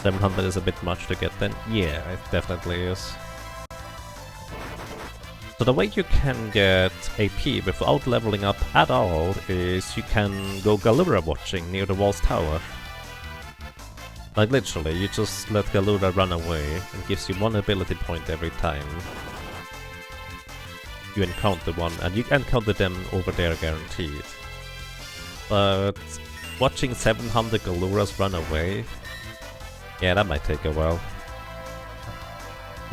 Speaker 1: $700 is a bit much to get then? Yeah, it definitely is. So the way you can get AP without leveling up at all is you can go Galura watching near the Wall's Tower. Like literally, you just let Galura run away and gives you 1 ability point every time you encounter one, and you encounter them over there guaranteed. But watching 700 Galuras run away, yeah, that might take a while.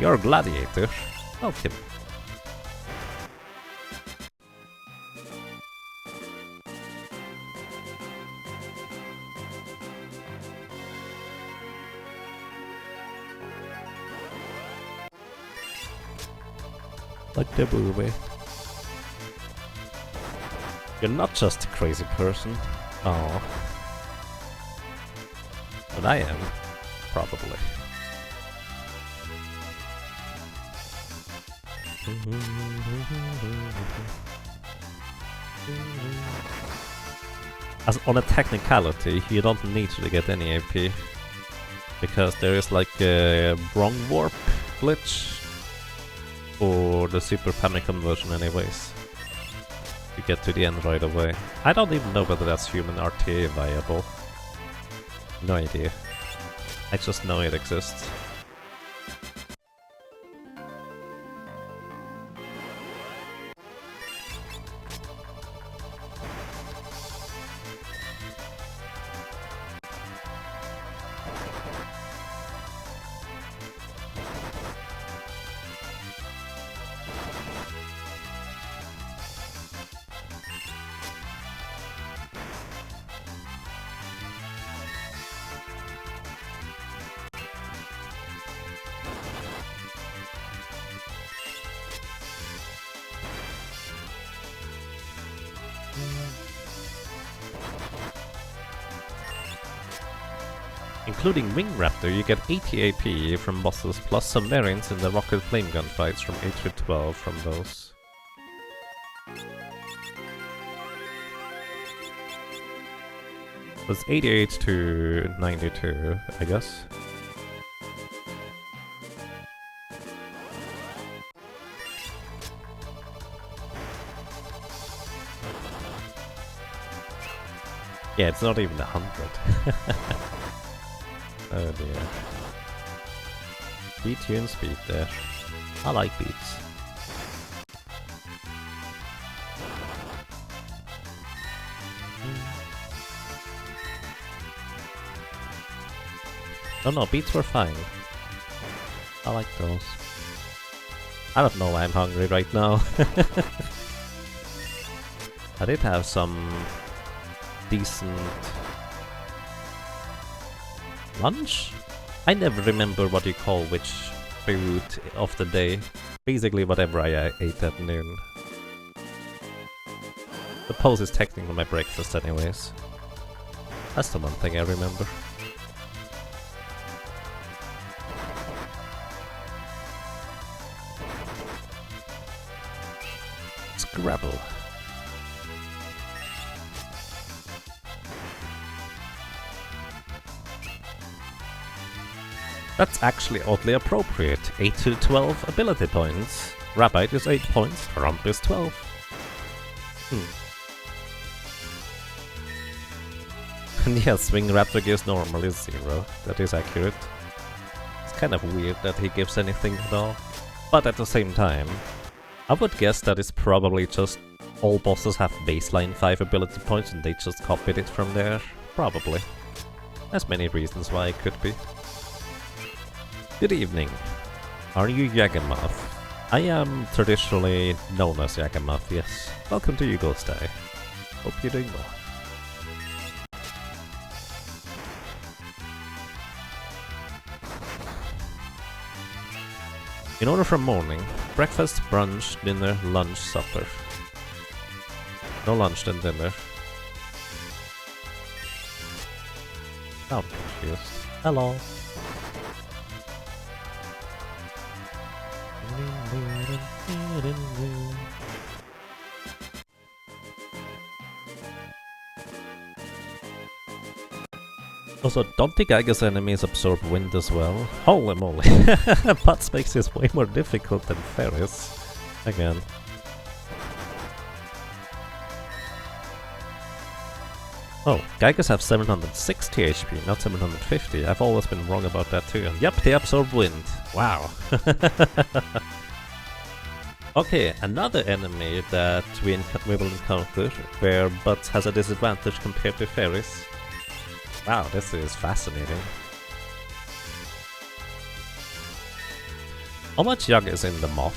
Speaker 1: You're a Gladiator. Okay. Like the movie. You're not just a crazy person. Oh. But I am. Probably. As on a technicality, you don't need to get any AP. Because there is like a wrong warp glitch. For the Super Famicom version anyways. You get to the end right away. I don't even know whether that's human RTA viable. No idea. I just know it exists. Including Wing Raptor, you get 80 AP from bosses, plus some variants in the Rocket Flame Gun fights from 8 to 12 from those. It's 88 to 92, I guess. Yeah, it's not even 100. Oh dear. Beat you in speed there. I like beats. Oh no, beats were fine. I like those. I don't know why I'm hungry right now. I did have some decent lunch? I never remember what you call which food of the day. Basically whatever I ate at noon. Suppose it's technically my breakfast anyways. That's the one thing I remember. Scrabble. That's actually oddly appropriate. 8 to 12 ability points. Rabbite is 8 points, Rump is 12. And yes, Swing Raptor gives normal is 0. That is accurate. It's kind of weird that he gives anything at all. But at the same time, I would guess that it's probably just all bosses have baseline 5 ability points and they just copied it from there. Probably. There's many reasons why it could be. Good evening. Are you Yagamoth? I am traditionally known as Yagamoth, yes. Welcome to you, Ghost Eye. Hope you're doing well. In order for morning, breakfast, brunch, dinner, lunch, supper. No lunch then dinner. Now I'm confused. Hello. Also, don't think Geiger's enemies absorb wind as well. Holy moly! Butts makes this way more difficult than Ferris. Again. Oh, Geigers have 760 HP, not 750. I've always been wrong about that too. And yep, they absorb wind. Wow. Okay, another enemy that we will encounter where Butts has a disadvantage compared to Ferris. Wow, this is fascinating. How much Yug is in the moth?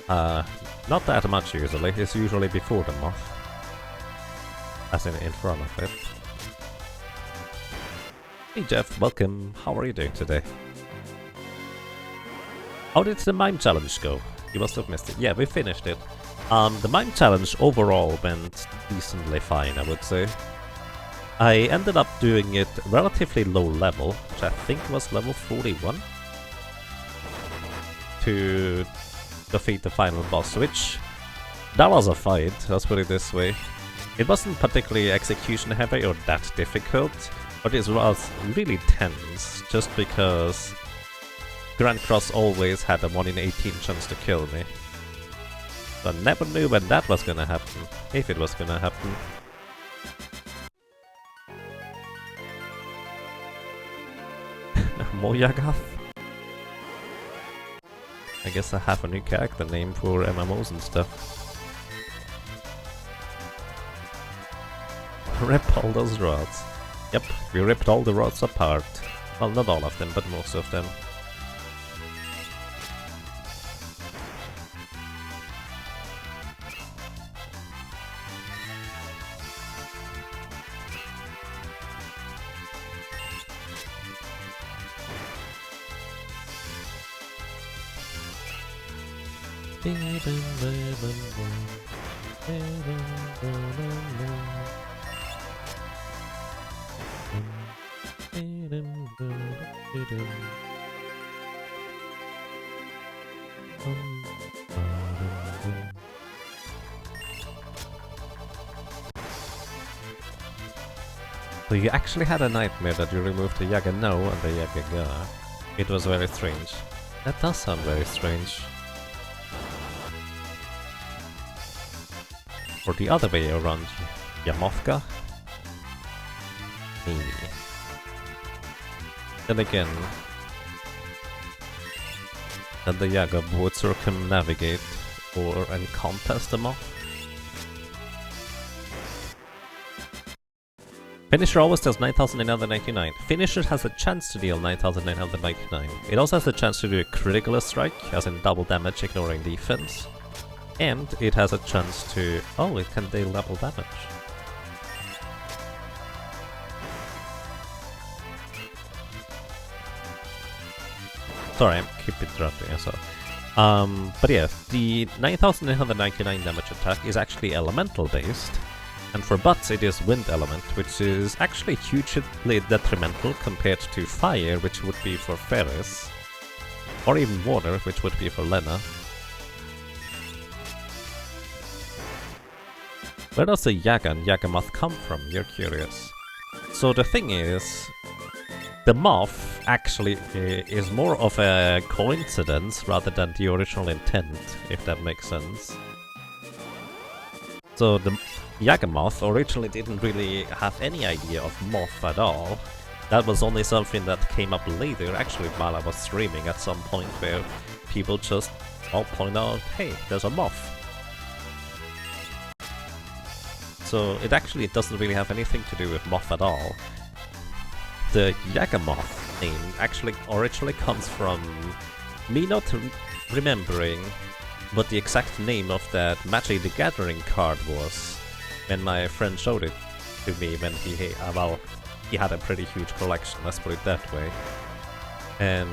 Speaker 1: Not that much usually. It's usually before the moth. As in front of it. Hey Jeff, welcome. How are you doing today? How did the mime challenge go? You must have missed it. Yeah, we finished it. The mime challenge overall went decently fine, I would say. I ended up doing it relatively low level, which I think was level 41, to defeat the final boss, which that was a fight, let's put it this way. It wasn't particularly execution heavy or that difficult, but it was really tense, just because Grand Cross always had a 1 in 18 chance to kill me. So I never knew when that was gonna happen, if it was gonna happen. Mojagath? I guess I have a new character name for MMOs and stuff. Rip all those rods. Yep, we ripped all the rods apart. Well, not all of them, but most of them. So you actually had a nightmare that you removed the Yaga No and the Yaga Ga. It was very strange. That does sound very strange. Or the other way around, Yamovka? Maybe. Then again, that the Yaga would circumnavigate or encompass them off. Finisher always does 9,999. Finisher has a chance to deal 9,999. It also has a chance to do a critical strike, as in double damage ignoring defense. And it has a chance to... oh, it can deal double damage. Sorry, I keep interrupting myself. But yeah, the 9,999 damage attack is actually elemental based. And for Butts it is wind element, which is actually hugely detrimental compared to fire, which would be for Ferris. Or even water, which would be for Lena. Where does the Yaga and Yagamoth come from? You're curious. So the thing is, the moth actually is more of a coincidence rather than the original intent, if that makes sense. So the Yagamoth originally didn't really have any idea of moth at all. That was only something that came up later, actually while I was streaming at some point, where people just all point out, hey, there's a moth. So it actually doesn't really have anything to do with moth at all. The Yagamoth name actually originally comes from me not remembering what the exact name of that Magic the Gathering card was. When my friend showed it to me when he had a pretty huge collection, let's put it that way. And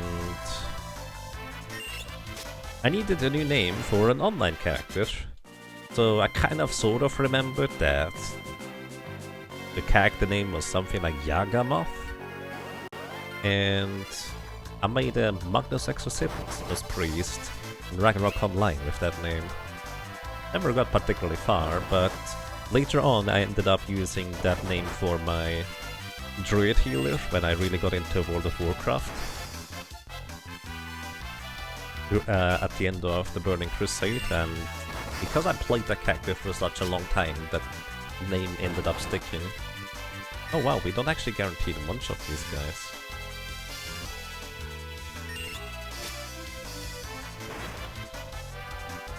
Speaker 1: I needed a new name for an online character, so I kind of sort of remembered that the character name was something like Yagamoth, and I made a Magnus Exorcismus priest in Ragnarok Online with that name. Never got particularly far, but later on I ended up using that name for my druid healer when I really got into World of Warcraft. At the end of the Burning Crusade, and because I played that character for such a long time, that name ended up sticking. Oh wow, we don't actually guarantee the munch of these guys.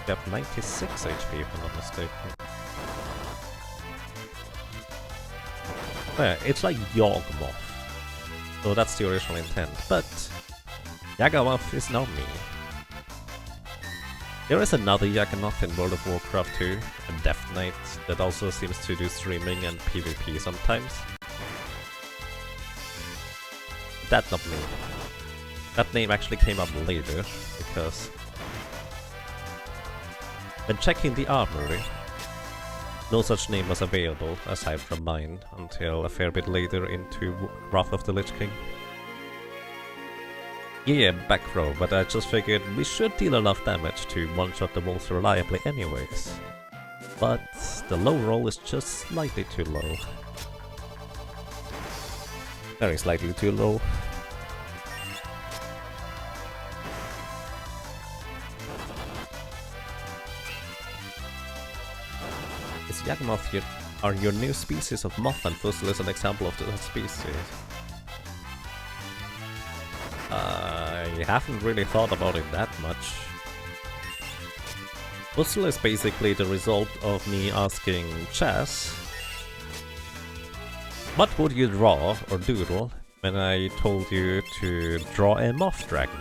Speaker 1: We have 96 HP if I'm not mistaken. Yeah, it's like Yawgmoth. So that's the original intent, but Yagamoth is now me. There is another Yagamoth in World of Warcraft 2, a Death Knight, that also seems to do streaming and PvP sometimes. That's not me. That name actually came up later, because when checking the armory, no such name was available aside from mine until a fair bit later into Wrath of the Lich King. Yeah, back row, but I just figured we should deal enough damage to one-shot the wolves reliably anyways. But the low roll is just slightly too low. Very slightly too low. Is Yagamoth are your new species of moth, and Fussel is an example of that species? I haven't really thought about it that much. Fussel is basically the result of me asking Chaz, what would you draw or doodle when I told you to draw a moth dragon?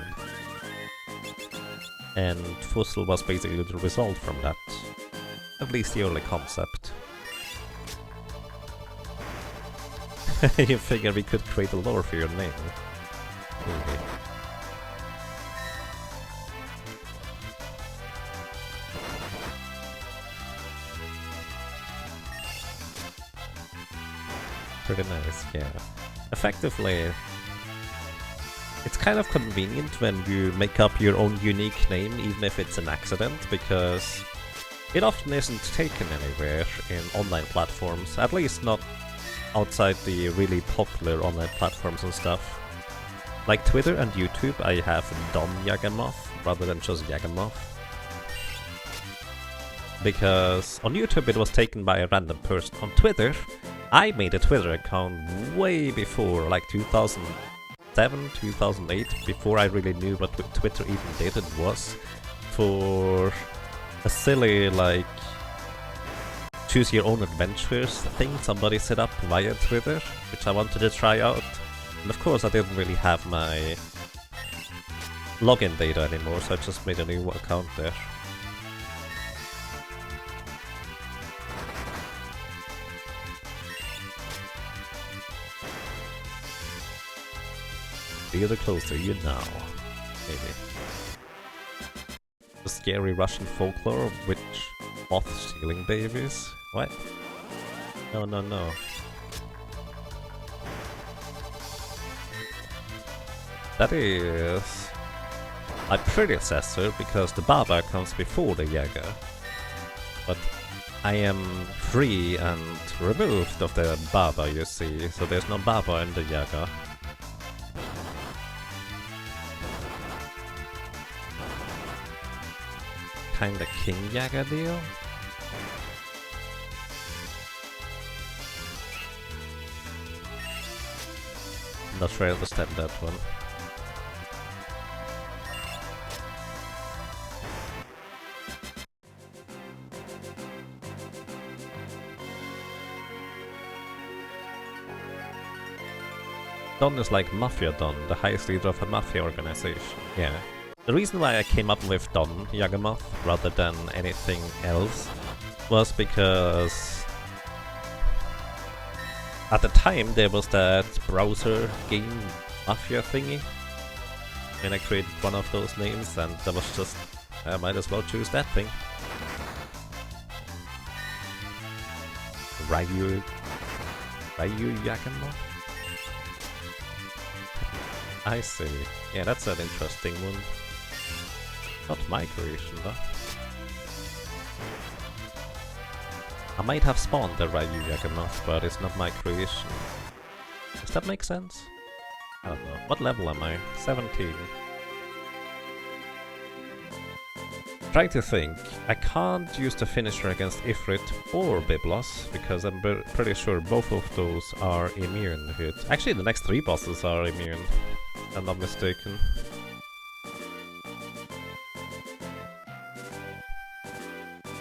Speaker 1: And Fussel was basically the result from that. At least the early concept. You figure we could create a lore for your name. Maybe. Pretty nice, yeah. Effectively, it's kind of convenient when you make up your own unique name, even if it's an accident, because it often isn't taken anywhere in online platforms, at least not outside the really popular online platforms and stuff. Like Twitter and YouTube, I have Don Yagamoth rather than just Yagamoth. Because on YouTube it was taken by a random person. On Twitter, I made a Twitter account way before, like 2007, 2008, before I really knew what Twitter even did. It was for a silly, like, choose your own adventures thing somebody set up via Twitter, which I wanted to try out. And of course I didn't really have my login data anymore, so I just made a new account there. The other closer you now, maybe. The scary Russian folklore, which moth stealing babies? What? No, no, no. That is my predecessor, because the Baba comes before the Yaga. But I am free and removed of the Baba, you see, so there's no Baba in the Yaga. Kinda King Yaga deal? Not sure I understand that one. Don is like Mafia Don, the highest leader of a mafia organization. Yeah. The reason why I came up with Don Yagamoth rather than anything else was because at the time there was that browser game Mafia thingy, and I created one of those names, and that was just, I might as well choose that thing. Ryu Yagamoth? I see. Yeah, that's an interesting one. Not my creation, though. I might have spawned the Ryu Yagamoth, but it's not my creation. Does that make sense? I don't know. What level am I? 17. Trying to think. I can't use the finisher against Ifrit or Biblos, because I'm pretty sure both of those are immune to it. Actually, the next 3 bosses are immune, if I'm not mistaken.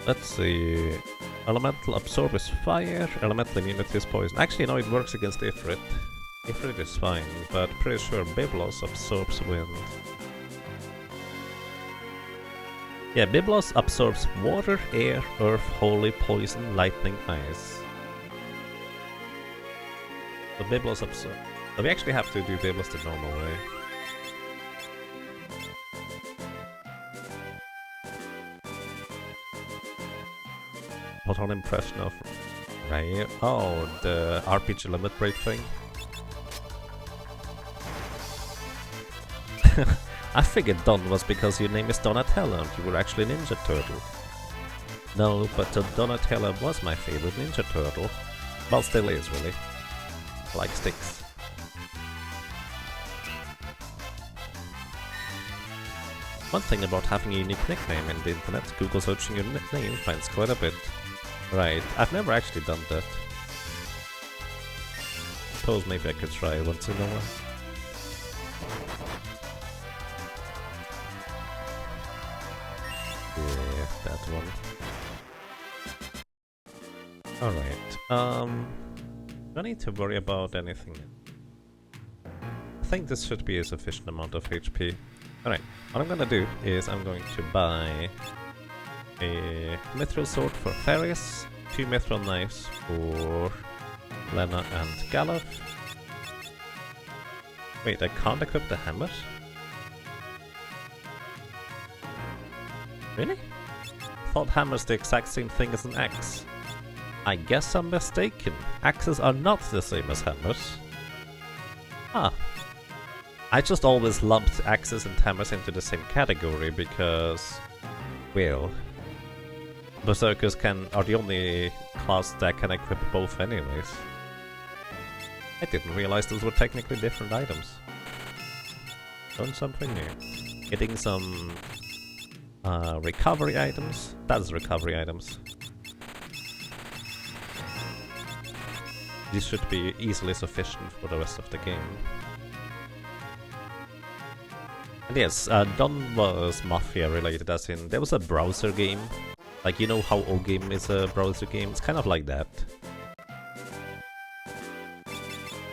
Speaker 1: Let's see. Elemental absorbs fire, elemental immunity is poison. Actually, no, it works against Ifrit. Ifrit is fine, but pretty sure Biblos absorbs wind. Yeah, Biblos absorbs water, air, earth, holy, poison, lightning, ice. So Biblos absorbs. So we actually have to do Biblos the normal way. Put on impression of Ryu. Oh, the RPG limit break thing. I figured Don was because your name is Donatello and you were actually a Ninja Turtle. No, but Donatello was my favorite Ninja Turtle. Well, still is, really. I like sticks. One thing about having a unique nickname in the internet, Google searching your name finds quite a bit. Right, I've never actually done that. Suppose maybe I could try once in a while. Yeah, that one. Alright, don't need to worry about anything. I think this should be a sufficient amount of HP. Alright, what I'm gonna do is I'm going to buy a mithril sword for Therius, 2 mithril knives for Lena and Galuf. Wait, I can't equip the hammer? Really? I thought hammer's the exact same thing as an axe. I guess I'm mistaken. Axes are not the same as hammers. Ah. I just always lumped axes and hammers into the same category because, well, berserkers are the only class that can equip both anyways. I didn't realize those were technically different items. Learn something new. Getting some recovery items. That's recovery items. These should be easily sufficient for the rest of the game. And yes, Dawn was Mafia related, as in there was a browser game. Like, you know how O-Game is a browser game? It's kind of like that.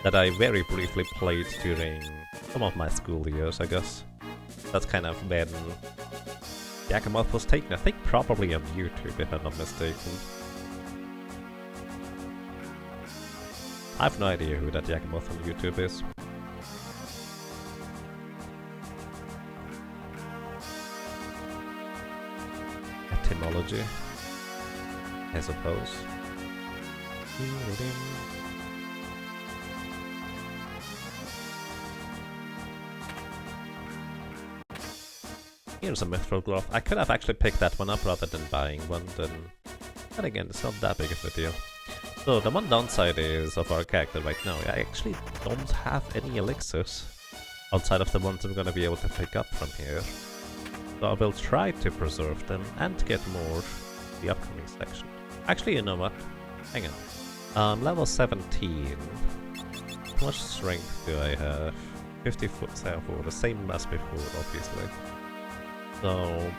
Speaker 1: That I very briefly played during some of my school years, I guess. That's kind of when Yakamoth was taken, I think probably on YouTube if I'm not mistaken. I have no idea who that Yakamoth on YouTube is. Etymology, I suppose. Here's a mithril glove. I could have actually picked that one up rather than buying one, then again, it's not that big of a deal. So the one downside is of our character right now, I actually don't have any elixirs outside of the ones I'm gonna be able to pick up from here. So I will try to preserve them and get more in the upcoming section. Actually, you know what? Hang on. Level 17. How much strength do I have? 54, the same as before, obviously. So...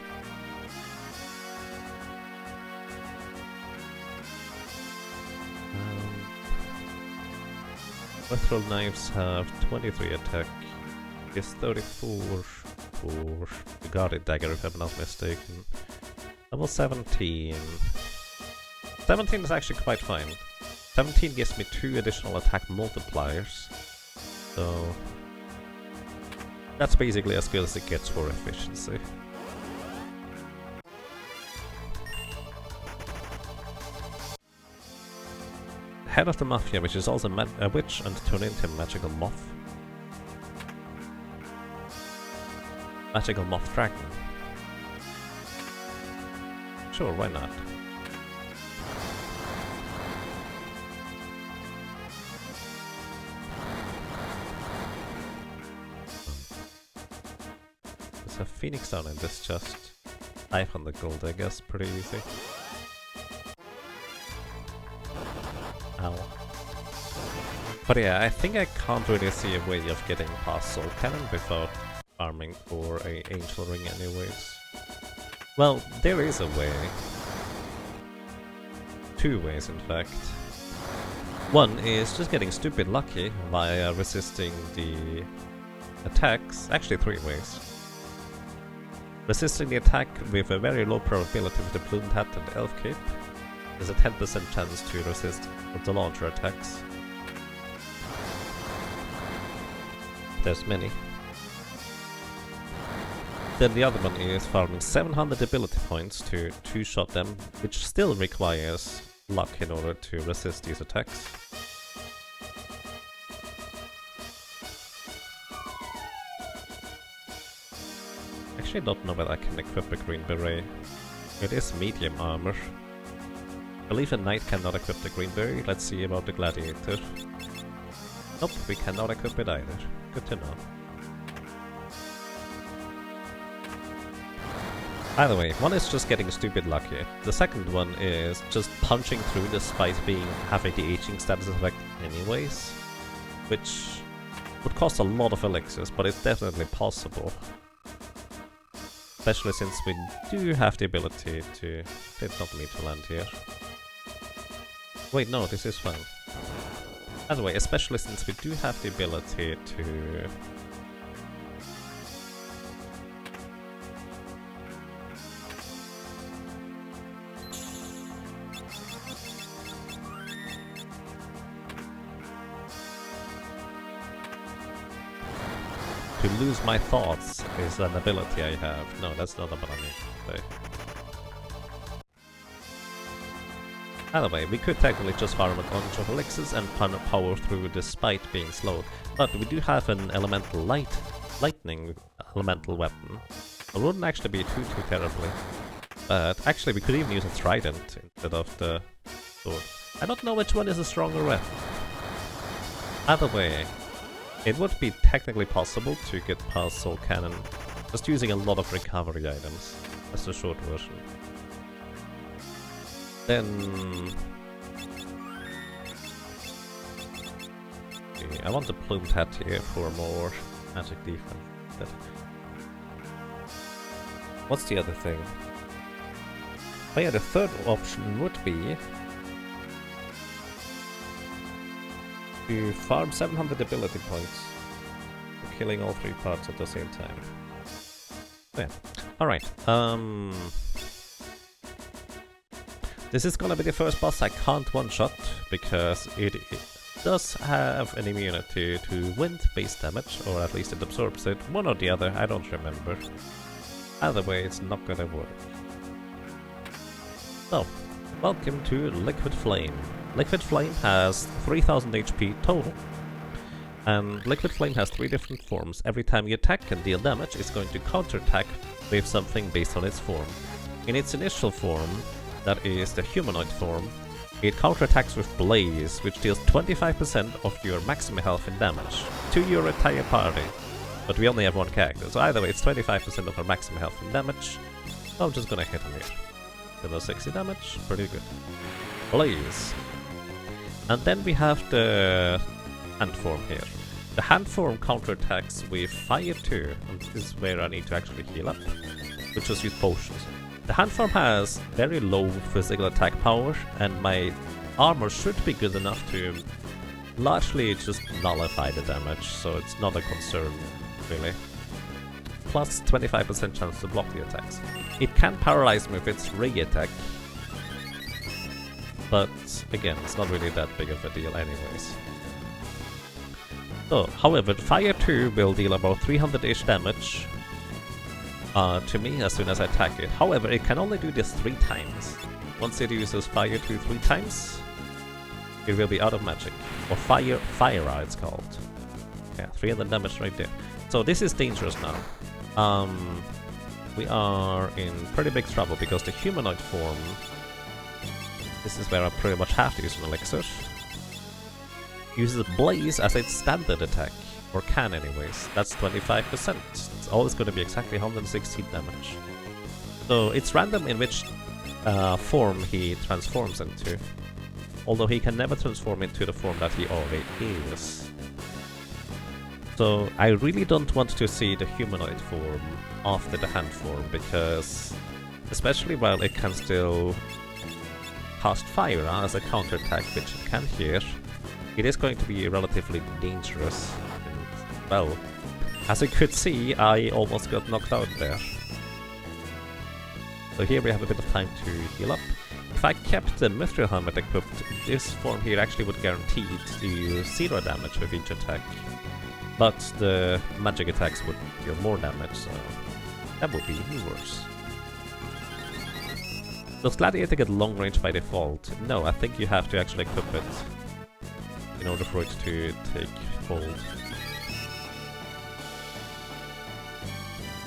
Speaker 1: mithril knives have 23 attack. It's 34 for the guarded dagger, if I'm not mistaken. Level 17. 17 is actually quite fine. 17 gives me 2 additional attack multipliers. So... that's basically as good as it gets for efficiency. Head of the Mafia, which is also a witch and turned into a magical moth. Magical moth dragon. Sure, why not? There's a phoenix down in this chest. 500 gold, I guess, pretty easy. Ow. But yeah, I think I can't really see a way of getting past Soul Cannon without farming for a Angel Ring anyways. Well, there is a way. 2 ways, in fact. One is just getting stupid lucky via resisting the attacks. Actually, 3 ways. Resisting the attack with a very low probability with the plumed hat and the elf cape. There's a 10% chance to resist the launcher attacks. There's many. Then the other one is farming 700 ability points to 2-shot them, which still requires luck in order to resist these attacks. Actually, I don't know whether I can equip a green beret. It is medium armor. I believe a knight cannot equip the green beret. Let's see about the gladiator. Nope, we cannot equip it either. Good to know. Either way, one is just getting stupid lucky. The second one is just punching through despite having the aging status effect anyways. Which would cost a lot of elixirs, but it's definitely possible. Especially since we do have the ability to... did not need to land here. Wait, no, this is fine. By the way, especially since we do have the ability to... to lose my thoughts is an ability I have. No, that's not what I mean to say. Either way, we could technically just farm a bunch of elixirs and power through despite being slow, but we do have an lightning elemental weapon. It wouldn't actually be too terribly. But actually we could even use a trident instead of the sword. I don't know which one is a stronger weapon. Either way, it would be technically possible to get past Soul Cannon just using a lot of recovery items. That's the short version. Then... okay, I want the plumed hat here for more magic defense. What's the other thing? Oh yeah, the third option would be to farm 700 ability points for killing all 3 parts at the same time. Yeah, alright. This is gonna be the first boss I can't one-shot, because it does have an immunity to wind-based damage, or at least it absorbs it. One or the other, I don't remember. Either way, it's not gonna work. So, welcome to Liquid Flame. Liquid Flame has 3000 HP total. And Liquid Flame has 3 different forms. Every time you attack and deal damage, it's going to counterattack with something based on its form. In its initial form, that is the humanoid form, it counterattacks with Blaze, which deals 25% of your maximum health in damage to your entire party. But we only have 1 character, so either way it's 25% of our maximum health in damage. So I'm just gonna hit him here. Another 60 damage, pretty good. Blaze. And then we have the hand form here. The hand form counterattacks with Fire 2, and this is where I need to actually heal up, which is use potions. The hand form has very low physical attack power, and my armor should be good enough to largely just nullify the damage, so it's not a concern, really. Plus 25% chance to block the attacks. It can paralyze me with its ray attack, but again, it's not really that big of a deal anyways. So, however, Fire 2 will deal about 300-ish damage to me as soon as I attack it. However, it can only do this 3 times. Once it uses Fire 2 3 times, it will be out of magic. Or Fire it's called. Yeah, 300 damage right there. So this is dangerous now. We are in pretty big trouble because the humanoid form, this is where I pretty much have to use an elixir, uses Blaze as its standard attack, or can anyways. That's 25%. It's always going to be exactly 116 damage. So it's random in which form he transforms into, although he can never transform into the form that he already is. So I really don't want to see the humanoid form after the hand form, because especially while it can still cast fire as a counterattack, which it can here, it is going to be relatively dangerous. And, well, as you could see, I almost got knocked out there. So here we have a bit of time to heal up. If I kept the Mithril Helmet equipped, this form here actually would guarantee to do 0 damage with each attack. But the magic attacks would deal more damage, so that would be worse. Does Gladiator get long range by default? No, I think you have to actually equip it in order for it to take hold.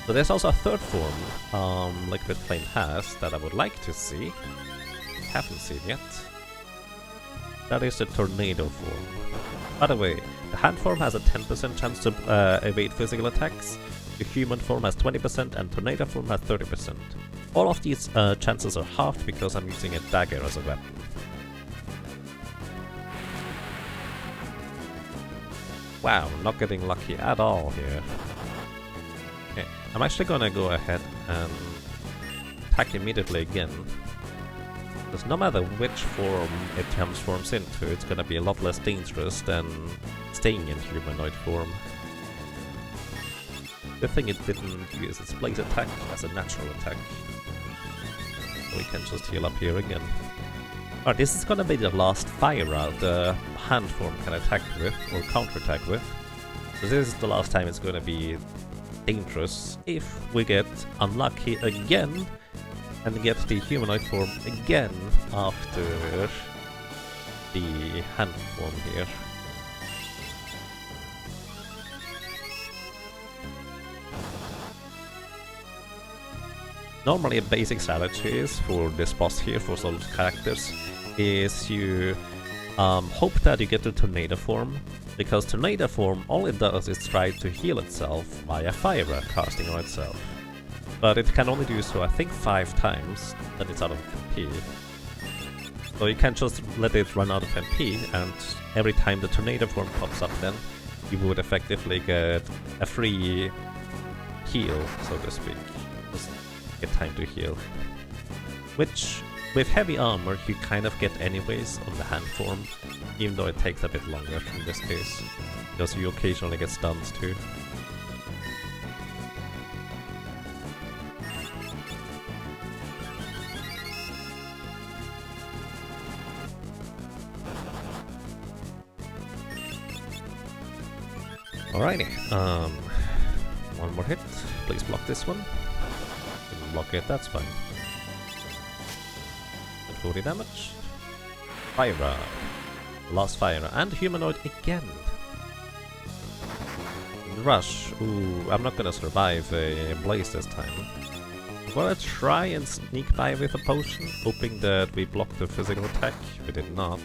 Speaker 1: So there's also a third form Liquid Flame has that I would like to see. Haven't seen yet. That is the Tornado form. By the way, the hand form has a 10% chance to evade physical attacks, the human form has 20%, and Tornado form has 30%. All of these chances are halved because I'm using a dagger as a weapon. Wow, not getting lucky at all here. Okay, I'm actually gonna go ahead and attack immediately again. Because no matter which form it transforms into, it's gonna be a lot less dangerous than staying in humanoid form. Good thing it didn't use its blaze attack as a natural attack. So we can just heal up here again. Alright, this is gonna be the last fire round the hand form can attack with, or counterattack with. So this is the last time it's gonna be dangerous. If we get unlucky again, and get the humanoid form again after the hand form here. Normally a basic strategy is for this boss here, for solid characters, is you hope that you get the tornado form, because tornado form, all it does is try to heal itself via fire casting on itself. But it can only do so, I think, 5 times, then it's out of MP. So you can't just let it run out of MP, and every time the tornado form pops up then, you would effectively get a free heal, so to speak. Just get time to heal. Which, with heavy armor, you kind of get anyways on the hand form, even though it takes a bit longer in this case, because you occasionally get stuns too. Alrighty, one more hit. Please block this one. Didn't block it, that's fine. 40 damage. Fire. Lost fire. And humanoid again. Rush. Ooh, I'm not gonna survive a blaze this time. I'm gonna try and sneak by with a potion, hoping that we block the physical attack. We did not.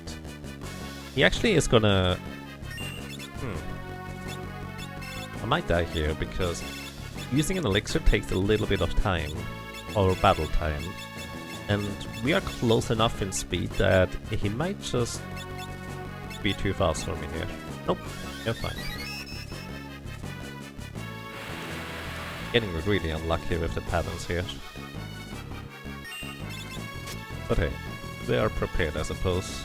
Speaker 1: He actually is gonna... I might die here because using an elixir takes a little bit of time, or battle time, and we are close enough in speed that he might just be too fast for me here. Nope, you're fine. Getting really unlucky with the patterns here. But hey, they are prepared, I suppose.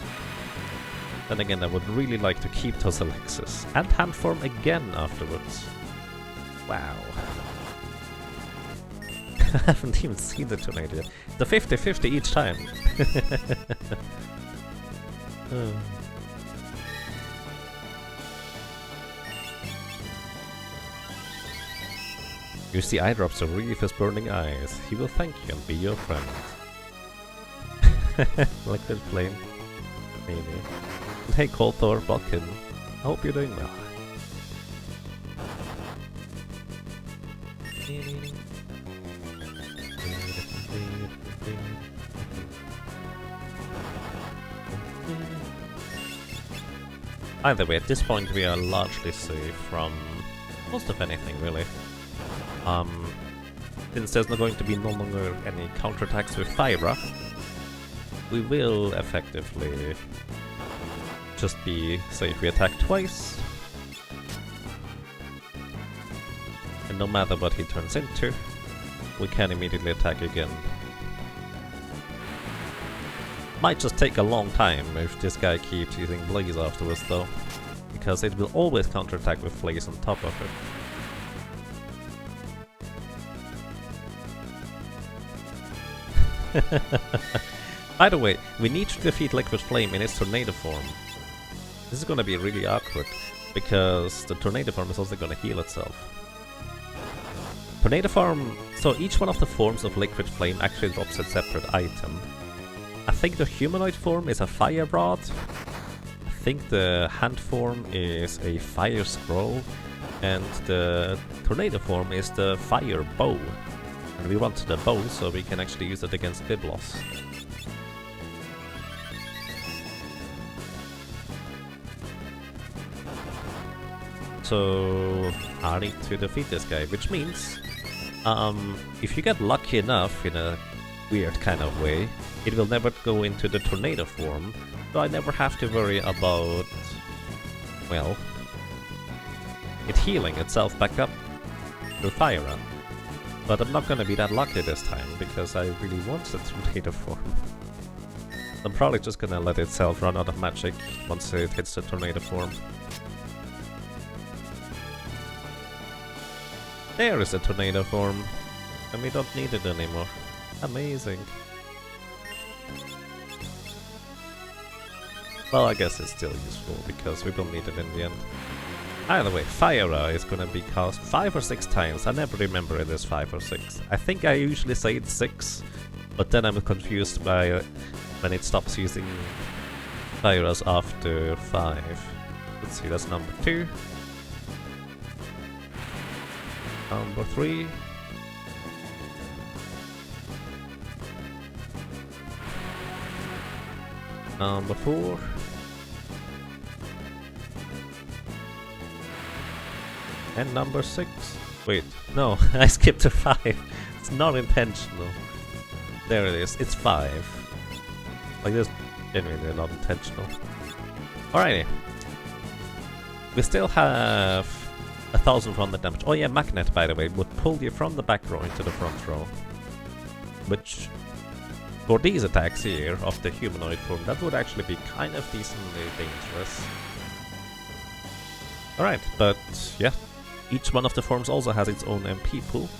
Speaker 1: Then again, I would really like to keep those elixirs. And hand form again afterwards. Wow. I haven't even seen the tornado yet. The 50-50 each time. Use the eye drops to relieve his burning eyes. He will thank you and be your friend. Liquid flame. Maybe. Hey Kolthor, welcome. I hope you're doing well. Either way, at this point we are largely safe from most of anything, really. Since there's not going to be no longer any counterattacks with Fire, we will effectively just be safe. We attack twice, and no matter what he turns into, we can immediately attack again. Might just take a long time if this guy keeps using Blaze afterwards though, because it will always counterattack with Blaze on top of it. By the way, we need to defeat Liquid Flame in its Tornado form. This is gonna be really awkward, because the Tornado form is also gonna heal itself. Tornado form... so each one of the forms of Liquid Flame actually drops a separate item. I think the Humanoid form is a Fire Rod. I think the Hand form is a Fire Scroll. And the Tornado form is the Fire Bow. And we want the bow so we can actually use it against Biblos. So I need to defeat this guy, which means if you get lucky enough in a weird kind of way, it will never go into the tornado form, so I never have to worry about, well, it healing itself back up through fire up. But I'm not gonna be that lucky this time, because I really want the tornado form. I'm probably just gonna let itself run out of magic once it hits the tornado form. There is a tornado form, and we don't need it anymore. Amazing. Well, I guess it's still useful, because we will need it in the end. Either way, Fire is gonna be cast 5 or 6 times. I never remember it is 5 or 6. I think I usually say it's 6, But then I'm confused by when it stops using pyros after 5. Let's see, that's number 2. Number 3. Number 4. And number 6. Wait, no, I skipped to 5. It's not intentional. There it is, it's 5. Like this, genuinely not intentional. Alrighty. We still have 1,000 damage. Oh yeah, Magnet, by the way, would pull you from the back row into the front row. Which, for these attacks here of the humanoid form, that would actually be kind of decently dangerous. Alright, but yeah, each one of the forms also has its own MP pool,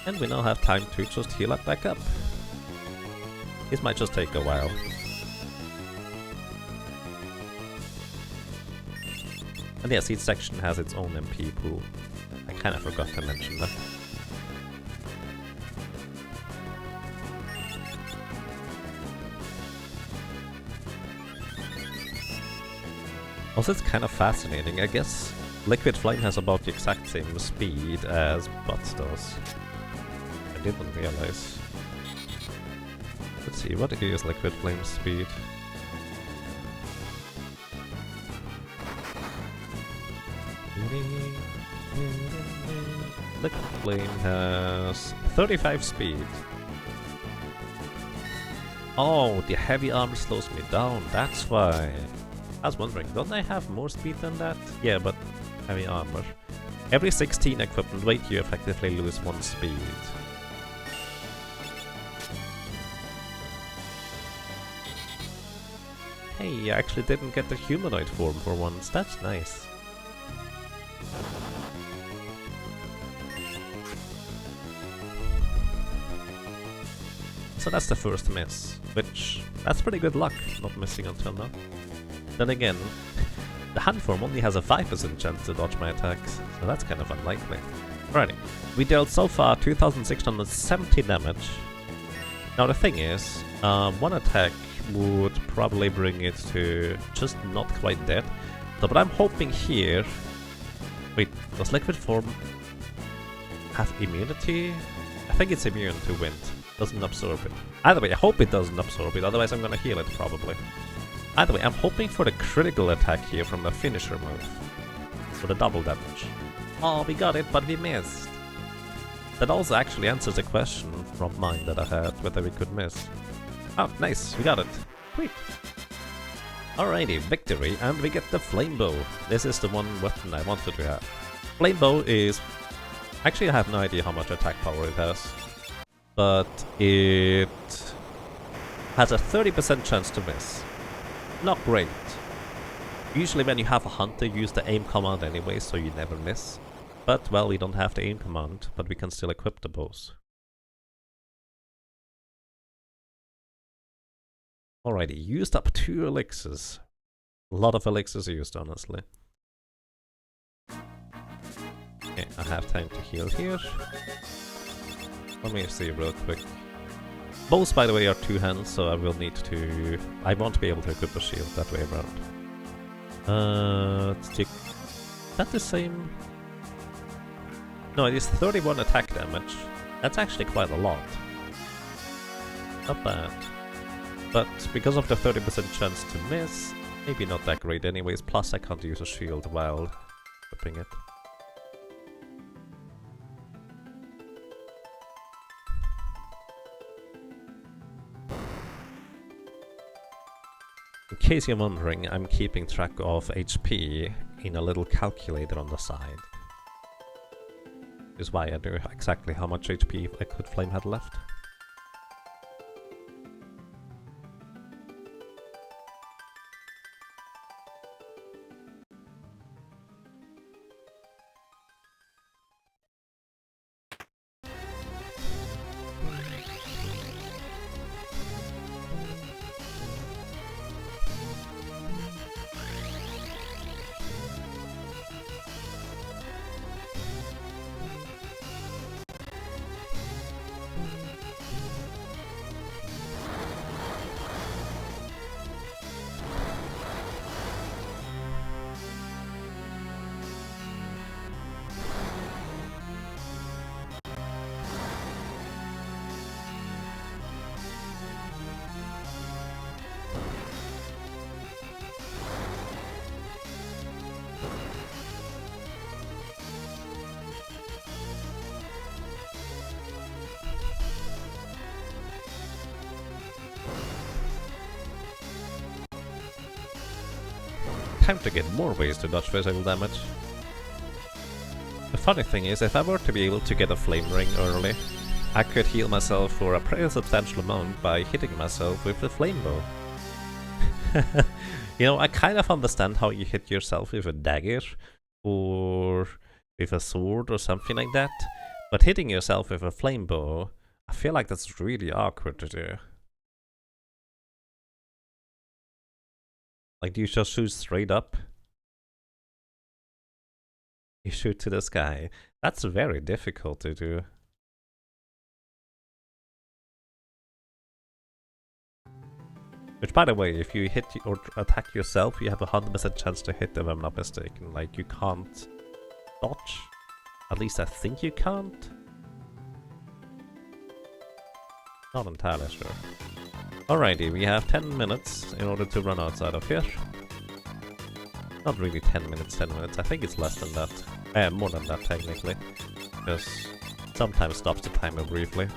Speaker 1: and we now have time to just heal up back up. This might just take a while. And yes, each section has its own MP pool. I kinda forgot to mention that. Also, it's kind of fascinating. I guess Liquid Flame has about the exact same speed as Bots does. I didn't realize. Let's see, what is Liquid Flame's speed? Liquid Flame has 35 speed. Oh, the heavy armor slows me down, that's why. I was wondering, don't I have more speed than that? Yeah, but heavy armor. Every 16 equipment weight you effectively lose 1 speed. Hey, I actually didn't get the humanoid form for once, that's nice. So that's the first miss, which, that's pretty good luck, not missing until now. Then again, the hand form only has a 5% chance to dodge my attacks, so that's kind of unlikely. Alrighty, we dealt so far 2,670 damage. Now the thing is, one attack would probably bring it to just not quite dead. So but I'm hoping here... Wait, does Liquid Form have immunity? I think it's immune to wind, doesn't absorb it. Either way, I hope it doesn't absorb it, otherwise I'm gonna heal it probably. Either way, I'm hoping for the critical attack here from the finisher move. For the double damage. Oh, we got it, but we missed. That also actually answers the question from mine that I had, whether we could miss. Oh, nice, we got it. Sweet. Alrighty, victory, and we get the Flame Bow. This is the one weapon I wanted to have. Flame Bow is... Actually, I have no idea how much attack power it has. But it... has a 30% chance to miss. Not great. Usually when you have a hunter, use the aim command anyway, so you never miss. But, well, we don't have the aim command, but we can still equip the bows. Alrighty, used up 2 elixirs. A lot of elixirs used, honestly. Okay, I have time to heal here. Let me see real quick. Bows, by the way, are 2 hands, so I will need to... I won't be able to equip a shield that way around. Let's check. Is that the same? No, it is 31 attack damage. That's actually quite a lot. Not bad. But because of the 30% chance to miss, maybe not that great anyways, plus I can't use a shield while equipping it. In case you're wondering, I'm keeping track of HP in a little calculator on the side. This is why I knew exactly how much HP Liquid Flame had left. time to get more ways to dodge physical damage. The funny thing is, if I were to be able to get a flame ring early, I could heal myself for a pretty substantial amount by hitting myself with the flame bow. You know, I kind of understand how you hit yourself with a dagger or with a sword or something like that, but hitting yourself with a flame bow, I feel like that's really awkward to do. Like, do you just shoot straight up? You shoot to the sky. That's very difficult to do. Which, by the way, if you hit or attack yourself, you have a 100% chance to hit, if I'm not mistaken. Like, you can't dodge. At least I think you can't. Not entirely sure. Alrighty, we have 10 minutes in order to run outside of here. Not really 10 minutes, I think it's less than that. More than that, technically. Because sometimes stops the timer briefly.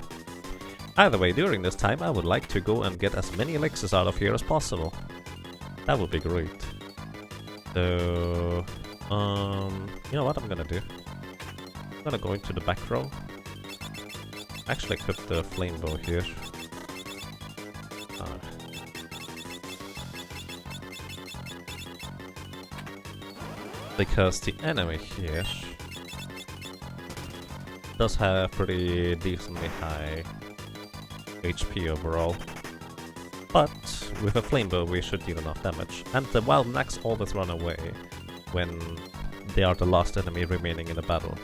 Speaker 1: Either way, during this time, I would like to go and get as many elixirs out of here as possible. That would be great. So, you know what I'm gonna do? I'm gonna go into the back row. Actually equip the flame bow here. Because the enemy here does have pretty decently high HP overall. But with a flame bow we should deal enough damage. And the wild nags always run away when they are the last enemy remaining in the battle.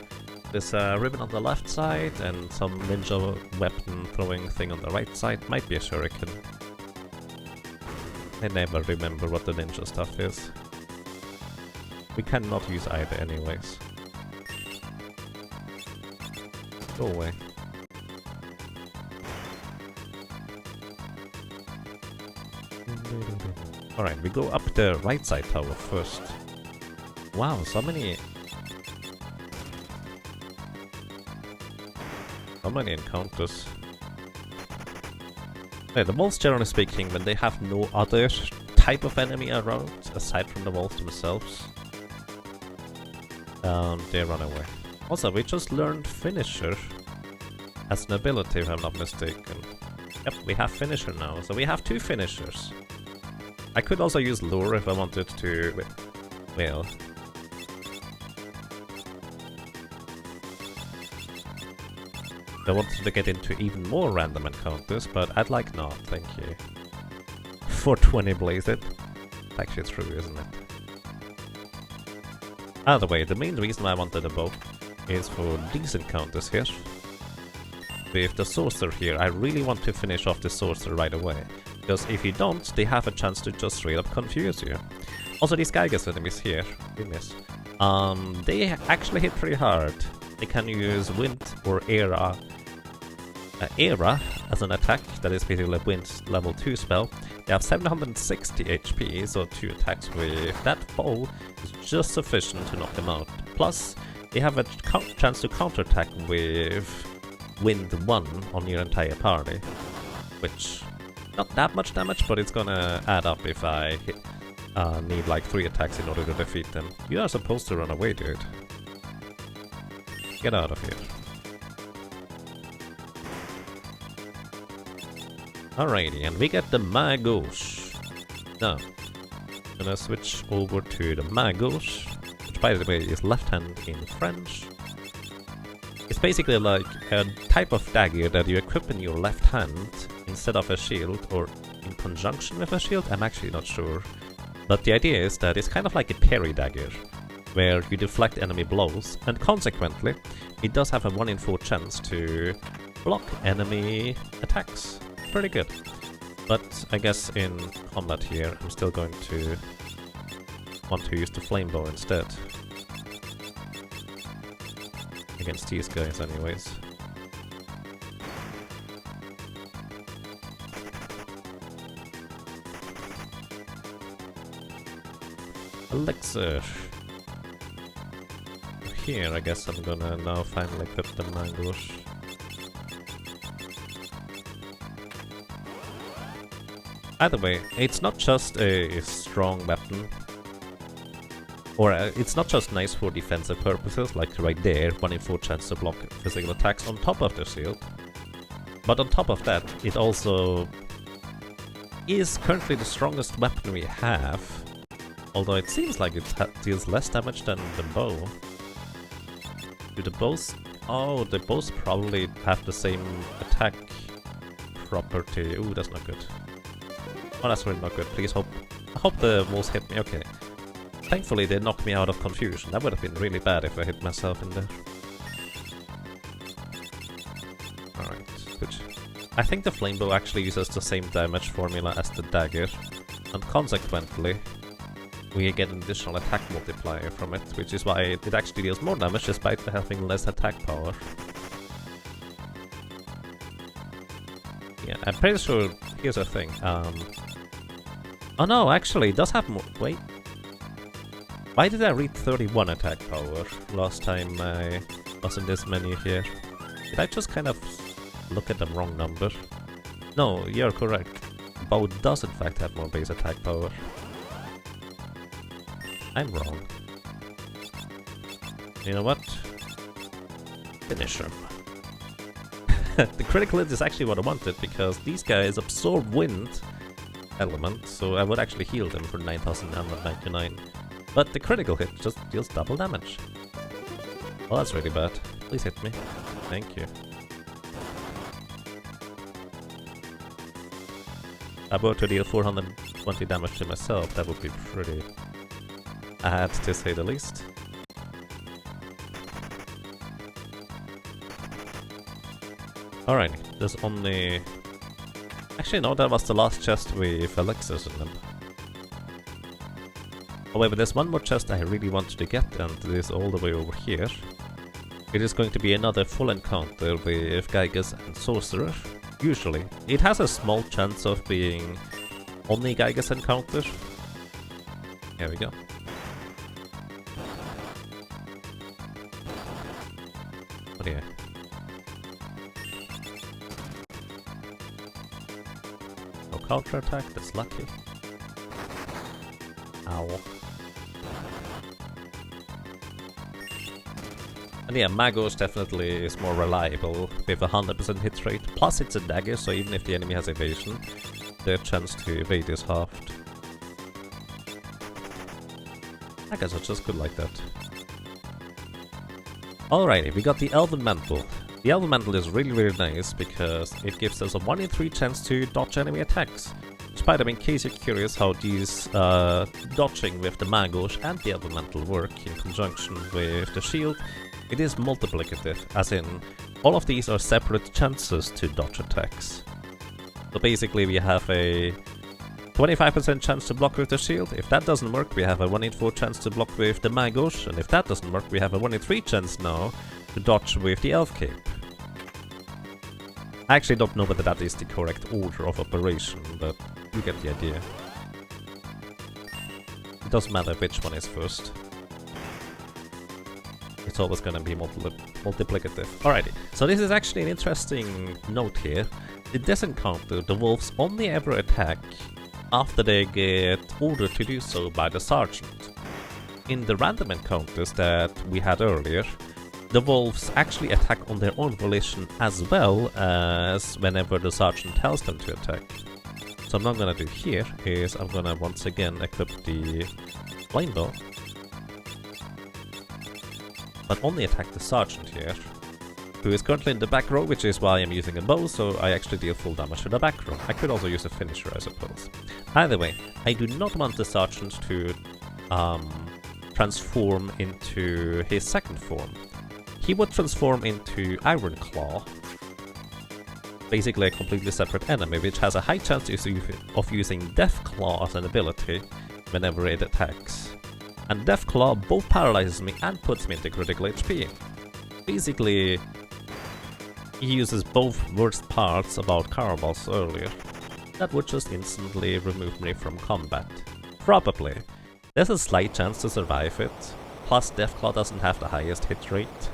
Speaker 1: There's a ribbon on the left side and some ninja weapon throwing thing on the right side. Might be a shuriken. I never remember what the ninja stuff is. We cannot use either anyways. Go away. Alright, we go up the right side tower first. Wow, so many encounters. Yeah, the wolves, generally speaking, when they have no other type of enemy around, aside from the wolves themselves, they run away. Also, we just learned Finisher as an ability, if I'm not mistaken. Yep, we have Finisher now, so we have 2 Finishers. I could also use Lure if I wanted to, well... I wanted to get into even more random encounters, but I'd like not, thank you. 420 Blaze it. Actually true, isn't it? Either way, the main reason I wanted a bow is for these encounters here. With the Sorcerer here, I really want to finish off the Sorcerer right away. Because if you don't, they have a chance to just straight up confuse you. Also, these Gygas enemies here, we miss. They actually hit pretty hard. They can use Wind or Era as an attack, that is basically a Wind level 2 spell. They have 760 HP, so 2 attacks with that bow is just sufficient to knock them out. Plus, they have a chance to counterattack with Wind 1 on your entire party, which, not that much damage, but it's gonna add up if I need like 3 attacks in order to defeat them. You are supposed to run away, dude. Get out of here. Alrighty, and we get the Magos. Now, I'm gonna switch over to the Magos, which by the way is left hand in French. It's basically like a type of dagger that you equip in your left hand instead of a shield, or in conjunction with a shield, I'm actually not sure. But the idea is that it's kind of like a parry dagger, where you deflect enemy blows, and consequently, it does have a 1 in 4 chance to block enemy attacks. Pretty good. But I guess in combat here, I'm still going to want to use the flame bow instead. Against these guys anyways. Elixir. Here, I guess I'm gonna now finally equip the Magos. Either way, it's not just a strong weapon. Or it's not just nice for defensive purposes, like right there, 1 in 4 chance to block physical attacks on top of the shield. But on top of that, it also is currently the strongest weapon we have. Although it seems like it deals less damage than the bow. Do the bows... Oh, the bows probably have the same attack property. Ooh, that's not good. Oh, that's really not good. Please hope... I hope the walls hit me. Okay. Thankfully, they knocked me out of confusion. That would have been really bad if I hit myself in there. Alright, switch. I think the flame bow actually uses the same damage formula as the dagger, and consequently, we get an additional attack multiplier from it, which is why it actually deals more damage despite having less attack power. Yeah, I'm pretty sure... Here's the thing, oh no, actually, it does have more... Wait. Why did I read 31 attack power last time I was in this menu here? Did I just kind of look at the wrong number? No, you're correct. Bow does in fact have more base attack power. I'm wrong. You know what? Finish him. The critical hit is actually what I wanted, because these guys absorb wind element, so I would actually heal them for 9,999. But the critical hit just deals double damage. Well, that's really bad. Please hit me. Thank you. I were to deal 420 damage to myself, that would be pretty bad, to say the least. Alright, there's only... Actually no, that was the last chest with elixirs in them. However, there's one more chest I really wanted to get, and it is all the way over here. It is going to be another full encounter with Gygas and Sorcerer. Usually. It has a small chance of being only Gygas encounter. Here we go. Oh yeah. No counter attack, that's lucky. Ow. And yeah, Magos definitely is more reliable with a 100% hit rate, plus it's a dagger, so even if the enemy has evasion, their chance to evade is halved. Daggers are just good like that. Alrighty, we got the Elven Mantle. The Elven Mantle is really nice because it gives us a 1 in 3 chance to dodge enemy attacks. Which, by the way, in case you're curious how these dodging with the Magos and the Elven Mantle work in conjunction with the shield, it is multiplicative, as in, all of these are separate chances to dodge attacks. So basically we have a 25% chance to block with the shield. If that doesn't work, we have a 1 in 4 chance to block with the Magos, and if that doesn't work, we have a 1 in 3 chance now to dodge with the Elf Cape. I actually don't know whether that is the correct order of operation, but you get the idea. It doesn't matter which one is first. It's always gonna be multiplicative. Alrighty, so this is actually an interesting note here. In this encounter, the wolves only ever attack after they get ordered to do so by the sergeant. In the random encounters that we had earlier, the wolves actually attack on their own volition as well as whenever the sergeant tells them to attack. So what I'm gonna do here is I'm gonna once again equip the flame bow, but only attack the sergeant here, who is currently in the back row, which is why I'm using a bow, so I actually deal full damage to the back row. I could also use a finisher, I suppose. Either way, I do not want the sergeant to transform into his second form. He would transform into Iron Claw, basically a completely separate enemy, which has a high chance of using Death Claw as an ability whenever it attacks. And Death Claw both paralyzes me and puts me into critical HP. Basically, he uses both worst parts about Carabal's earlier. That would just instantly remove me from combat. Probably. There's a slight chance to survive it, plus Death Claw doesn't have the highest hit rate.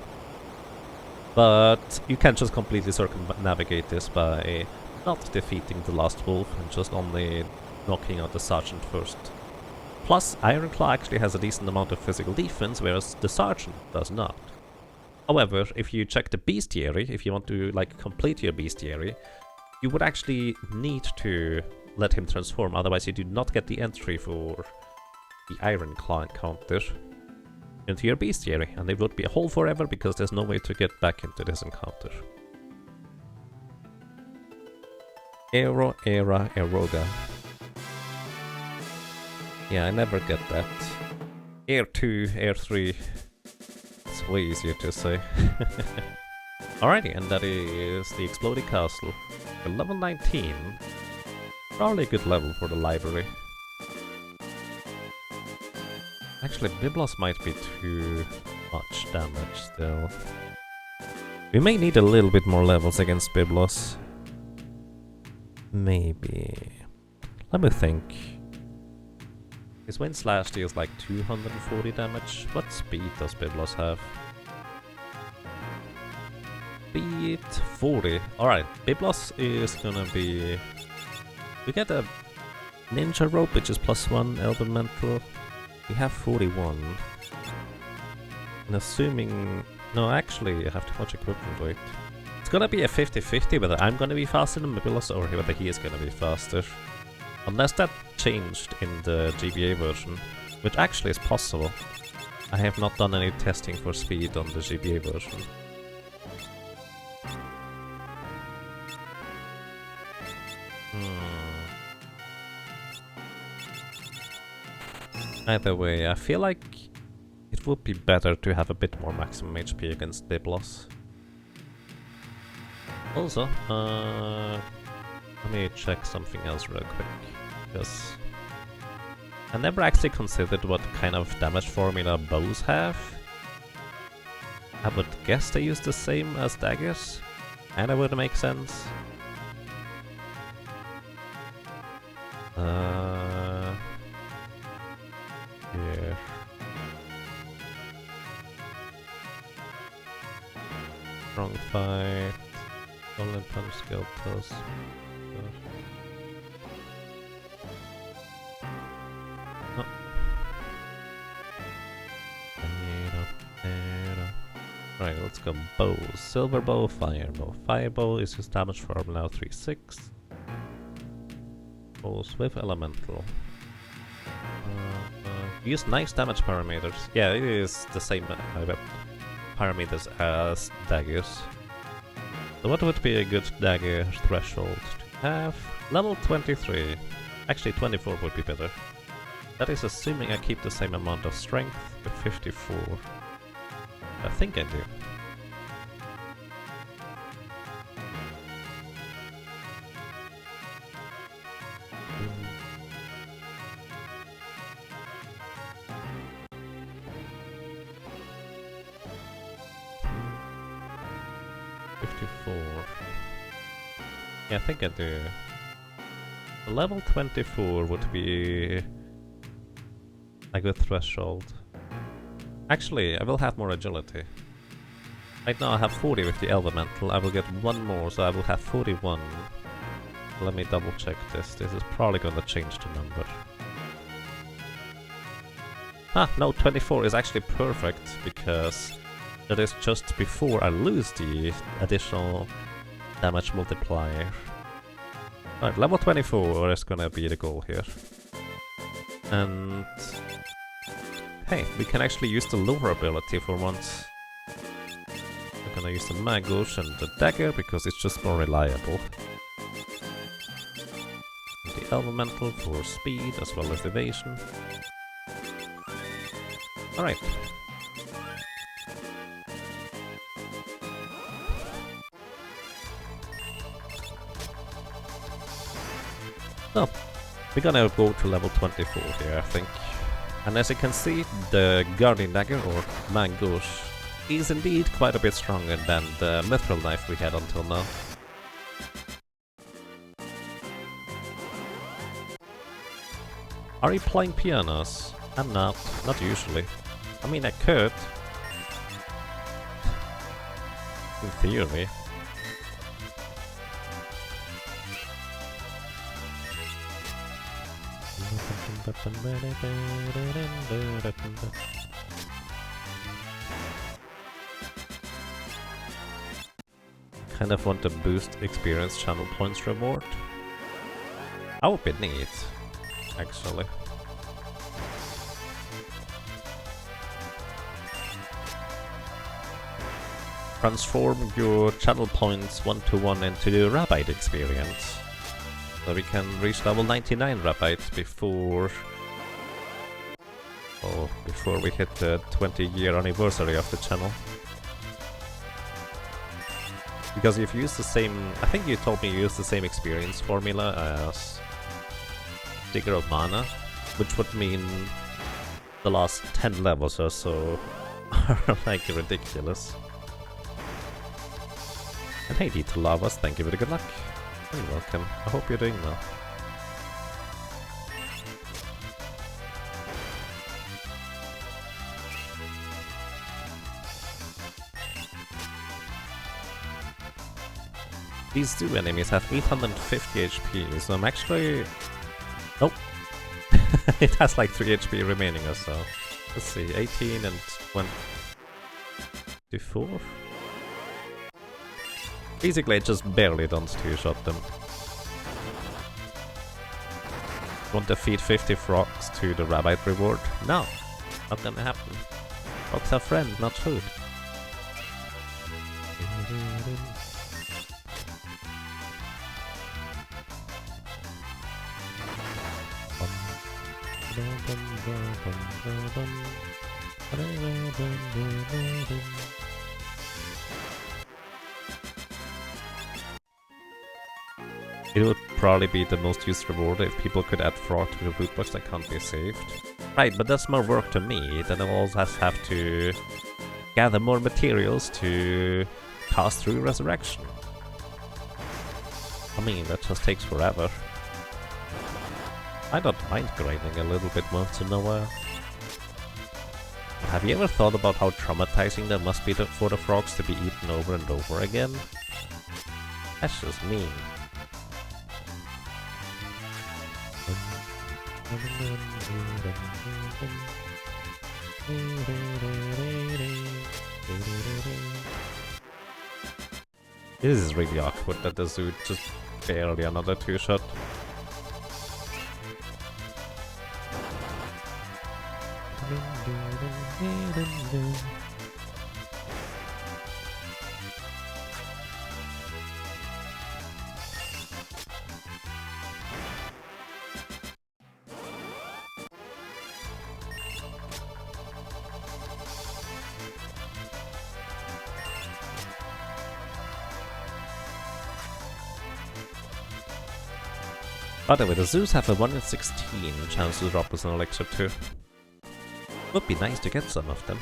Speaker 1: But you can just completely circumnavigate this by not defeating the last wolf and just only knocking out the sergeant first. Plus, Ironclaw actually has a decent amount of physical defense, whereas the Sergeant does not. However, if you check the bestiary, if you want to like complete your bestiary, you would actually need to let him transform, otherwise you do not get the entry for the Ironclaw encounter into your bestiary, and it would be a hole forever because there's no way to get back into this encounter. Aero, Era, Eroga. Yeah, I never get that. Air 2, Air 3. It's way easier to say. Alrighty, and that is the Exploding Castle. Level 19. Probably a good level for the library. Actually, Biblos might be too much damage still. We may need a little bit more levels against Biblos. Maybe. Let me think. His Wind Slash deals like 240 damage. What speed does Biblos have? Speed 40. Alright, Biblos is gonna be... We get a Ninja Rope, which is +1 Elemental. We have 41. And assuming... No, actually, I have too much equipment weight. It's gonna be a 50-50 whether I'm gonna be faster than Biblos or whether he is gonna be faster. Unless that changed in the GBA version, which actually is possible. I have not done any testing for speed on the GBA version. Either way, I feel like it would be better to have a bit more maximum HP against Biblos. Also, let me check something else real quick, because I never actually considered what kind of damage formula bows have. I would guess they use the same as daggers, and it would make sense. Here. Strong fight. Golden punch, skill plus. Oh. Right, let's go bows. Silver bow, fire bow. Fire bow is his damage formula 3-6. Bows with elemental. Use nice damage parameters. Yeah, it is the same parameters as daggers. So what would be a good dagger threshold to have? Level 23. Actually 24 would be better. That is assuming I keep the same amount of strength with 54. I think I do. Yeah, I think I do. Level 24 would be a good threshold. Actually, I will have more agility. Right now I have 40 with the elemental. I will get one more, so I will have 41. Let me double check this. This is probably gonna change the number. Ah, no, 24 is actually perfect, because that is just before I lose the additional damage multiplier. Alright, level 24 is gonna be the goal here. And... hey, we can actually use the lower ability for once. I'm gonna use the Magush and the dagger because it's just more reliable. And the elemental for speed as well as evasion. Alright. So, we're gonna go to level 24 here, I think. And as you can see, the Guardian Dagger, or Mangush, is indeed quite a bit stronger than the Mithril Knife we had until now. Are you playing pianos? I'm not usually. I mean, I could. In theory. Kind of want to boost experience channel points reward. I would be neat, actually. Transform your channel points 1-to-1 into the Rabbite experience. So we can reach level 99 Rabbite before we hit the 20-year anniversary of the channel. Because if you use the same, I think you told me you use the same experience formula as Digger of Mana, which would mean the last 10 levels or so are like ridiculous. And hey Dito Lavas, thank you for the good luck. You're welcome. I hope you're doing well. These two enemies have 850 HP, so I'm actually... Nope. It has like 3 HP remaining or so. Let's see, 18 and 24? Basically, I just barely don't two-shot them. Want to feed 50 frogs to the Rabbite reward? No, not gonna happen. Frogs are friends, not food. It would probably be the most used reward if people could add frog to the loot box that can't be saved. Right, but that's more work to me, then I'll also have to gather more materials to pass through Resurrection. I mean, that just takes forever. I don't mind grinding a little bit once in a while. Have you ever thought about how traumatizing that must be for the frogs to be eaten over and over again? That's just mean. This is really awkward that the zoo just barely another two-shot. By the way, the zoos have a 1 in 16 chance to drop us an elixir too. Would be nice to get some of them.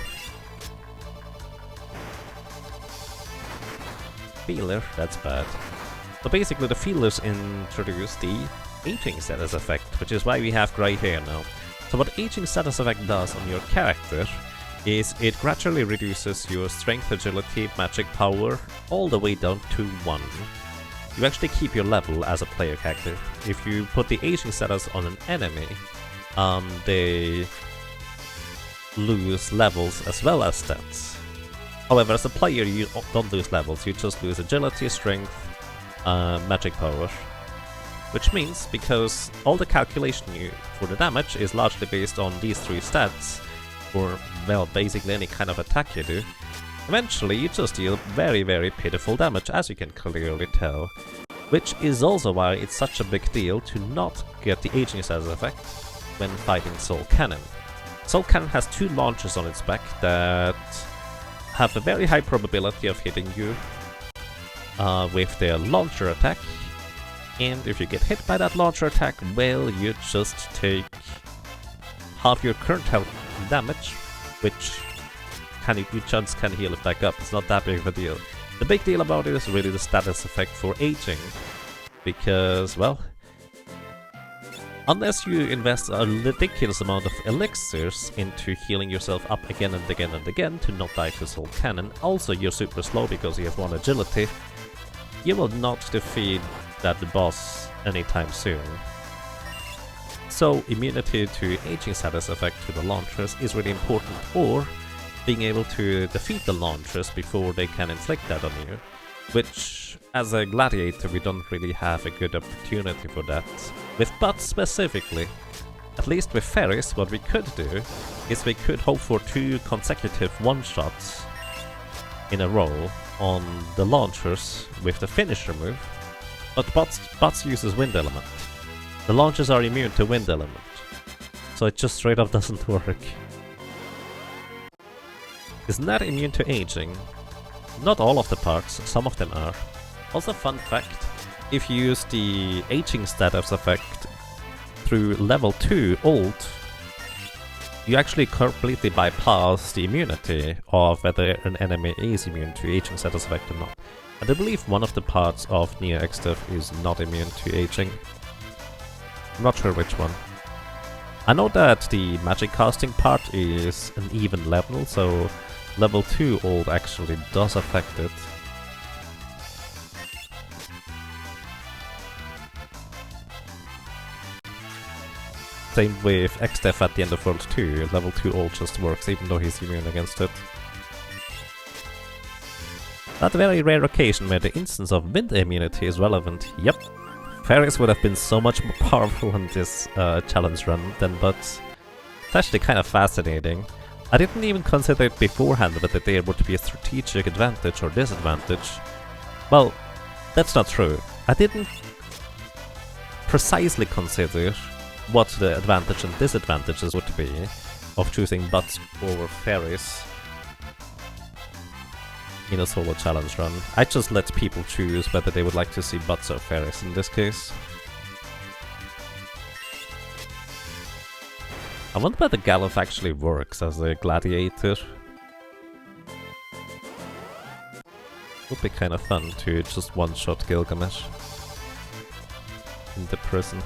Speaker 1: Feeler, that's bad. So basically the feelers introduce the aging status effect, which is why we have grey hair now. So what aging status effect does on your character is it gradually reduces your strength, agility, magic power all the way down to 1. You actually keep your level as a player character. If you put the aging status on an enemy, they lose levels as well as stats. However, as a player you don't lose levels, you just lose agility, strength, magic power. Which means, because all the calculation for the damage is largely based on these 3 stats, for, well, basically any kind of attack you do, eventually you just deal very, very pitiful damage, as you can clearly tell. Which is also why it's such a big deal to not get the aging status effect when fighting Soul Cannon. Soul Cannon has 2 launchers on its back that have a very high probability of hitting you with their launcher attack. And if you get hit by that launcher attack, well, you just take half your current health damage, which you just can heal it back up. It's not that big of a deal. The big deal about it is really the status effect for aging, because, well, unless you invest a ridiculous amount of elixirs into healing yourself up again and again and again to not die to Soul Cannon, also you're super slow because you have 1 agility, you will not defeat that boss anytime soon. So immunity to aging status effect to the launchers is really important, or being able to defeat the launchers before they can inflict that on you, which as a gladiator we don't really have a good opportunity for that. With bots specifically, at least with Ferris, what we could do is we could hope for 2 consecutive one-shots in a row on the launchers with the finisher move, but bots uses wind element. The launchers are immune to wind element, so it just straight up doesn't work. Is not immune to aging. Not all of the parts, some of them are. Also fun fact, if you use the aging status effect through level 2 ult, you actually completely bypass the immunity of whether an enemy is immune to aging status effect or not. And I believe one of the parts of Neo X-Dev is not immune to aging. I'm not sure which one. I know that the magic casting part is an even level, so level 2 ult actually does affect it. Same with X-Dev at the end of World 2, level 2 ult just works even though he's immune against it. That very rare occasion where the instance of wind immunity is relevant, yep. Ferris would have been so much more powerful in this challenge run than bots. It's actually kind of fascinating. I didn't even consider it beforehand whether there would be a strategic advantage or disadvantage. Well, that's not true. I didn't precisely consider what the advantage and disadvantages would be of choosing bots over Ferris in a solo challenge run. I just let people choose whether they would like to see bots or Ferris in this case. I wonder whether Galuf actually works as a gladiator. Would be kind of fun to just one-shot Gilgamesh in the prison.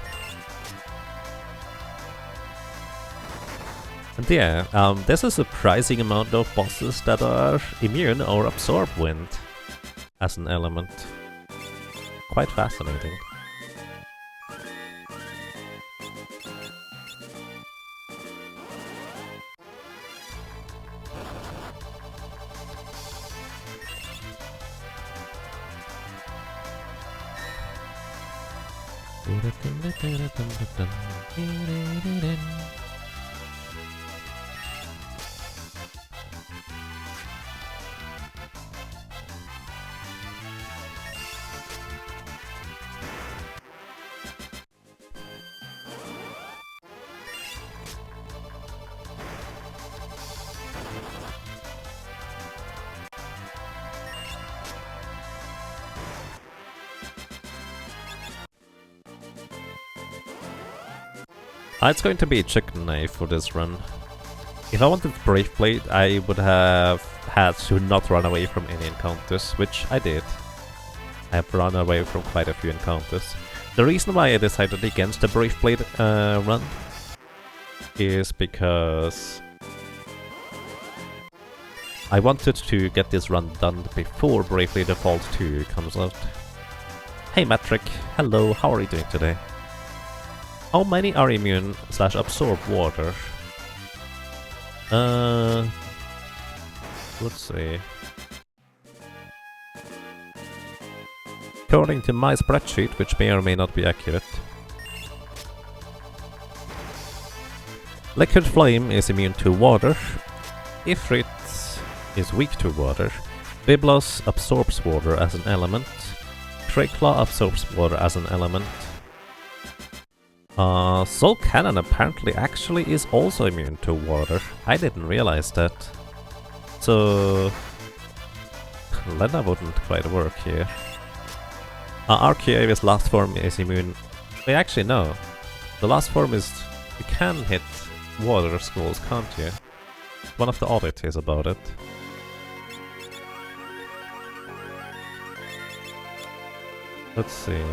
Speaker 1: And yeah, there's a surprising amount of bosses that are immune or absorb wind as an element. Quite fascinating. It's going to be a chicken knife for this run. If I wanted Brave Blade, I would have had to not run away from any encounters, which I did. I have run away from quite a few encounters. The reason why I decided against the Brave Blade run is because I wanted to get this run done before Bravely Default 2 comes out. Hey Metric, hello, how are you doing today? How many are immune / absorb water? Let's see. According to my spreadsheet, which may or may not be accurate, Liquid Flame is immune to water, Ifrit is weak to water, Biblos absorbs water as an element, Crayclaw absorbs water as an element, Soul Cannon apparently actually is also immune to water. I didn't realize that. So Lena wouldn't quite work here. Archaea's last form is immune. Wait, actually no. The last form is... you can hit water skulls, can't you? One of the oddities about it. Let's see...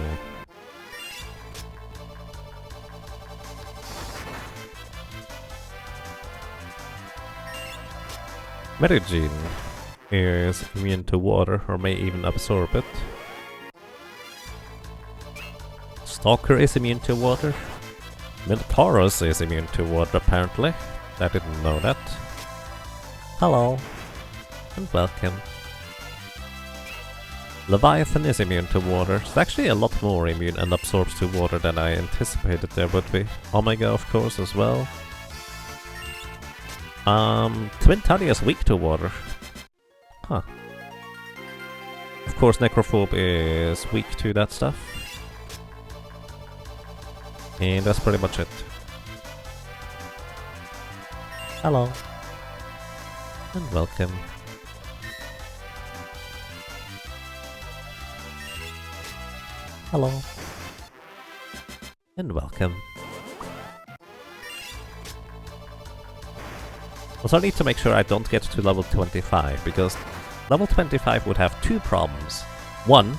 Speaker 1: Medigene is immune to water, or may even absorb it. Stalker is immune to water. Minotaurus is immune to water, apparently. I didn't know that. Hello, and welcome. Leviathan is immune to water. It's actually a lot more immune and absorbs to water than I anticipated there would be. Omega, of course, as well. Twin Tally is weak to water. Huh. Of course, Necrophobe is weak to that stuff. And that's pretty much it. Hello. And welcome. Hello. And welcome. Also, I need to make sure I don't get to level 25, because level 25 would have two problems. One,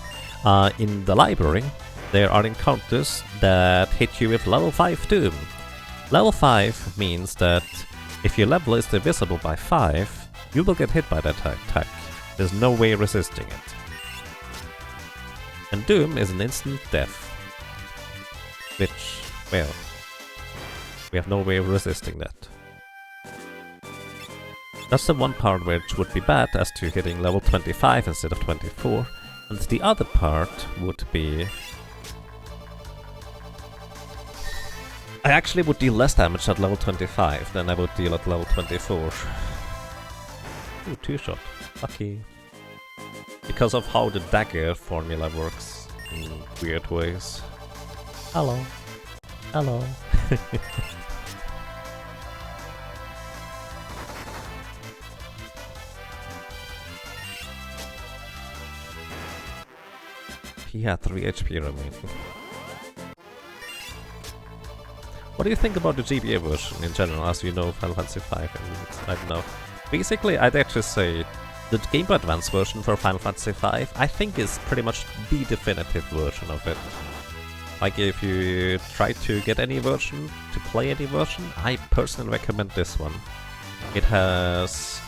Speaker 1: in the library, there are encounters that hit you with level 5 Doom. Level 5 means that if your level is divisible by 5, you will get hit by that attack. There's no way resisting it. And Doom is an instant death. Which, well, we have no way of resisting that. That's the one part which would be bad as to hitting level 25 instead of 24. And the other part would be... I actually would deal less damage at level 25 than I would deal at level 24. Ooh, 2-shot. Lucky. Because of how the dagger formula works in weird ways. Hello. Hello. He had 3 HP remaining. What do you think about the GBA version in general, as you know Final Fantasy V? I don't know. Basically, I'd actually say the Game Boy Advance version for Final Fantasy V, I think, is pretty much the definitive version of it. Like, if you try to get any version, to play any version, I personally recommend this one. It has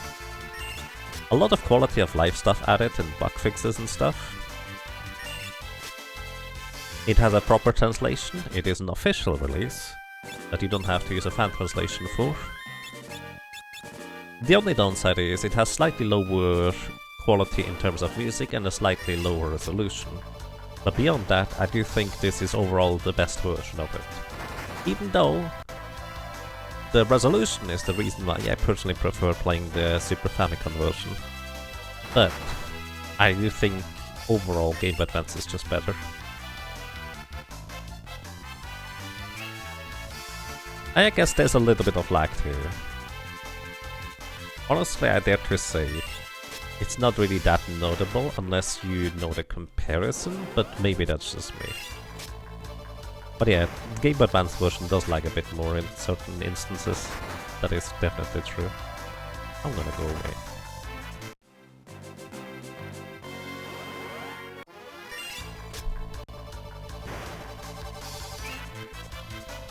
Speaker 1: a lot of quality of life stuff added and bug fixes and stuff. It has a proper translation, it is an official release that you don't have to use a fan translation for. The only downside is it has slightly lower quality in terms of music and a slightly lower resolution. But beyond that, I do think this is overall the best version of it. Even though the resolution is the reason why I personally prefer playing the Super Famicom version. But I do think overall Game Boy Advance is just better. I guess there's a little bit of lag here. Honestly, I dare to say it's not really that notable unless you know the comparison, but maybe that's just me. But yeah, the Game Boy Advance version does lag a bit more in certain instances. That is definitely true. I'm gonna go away.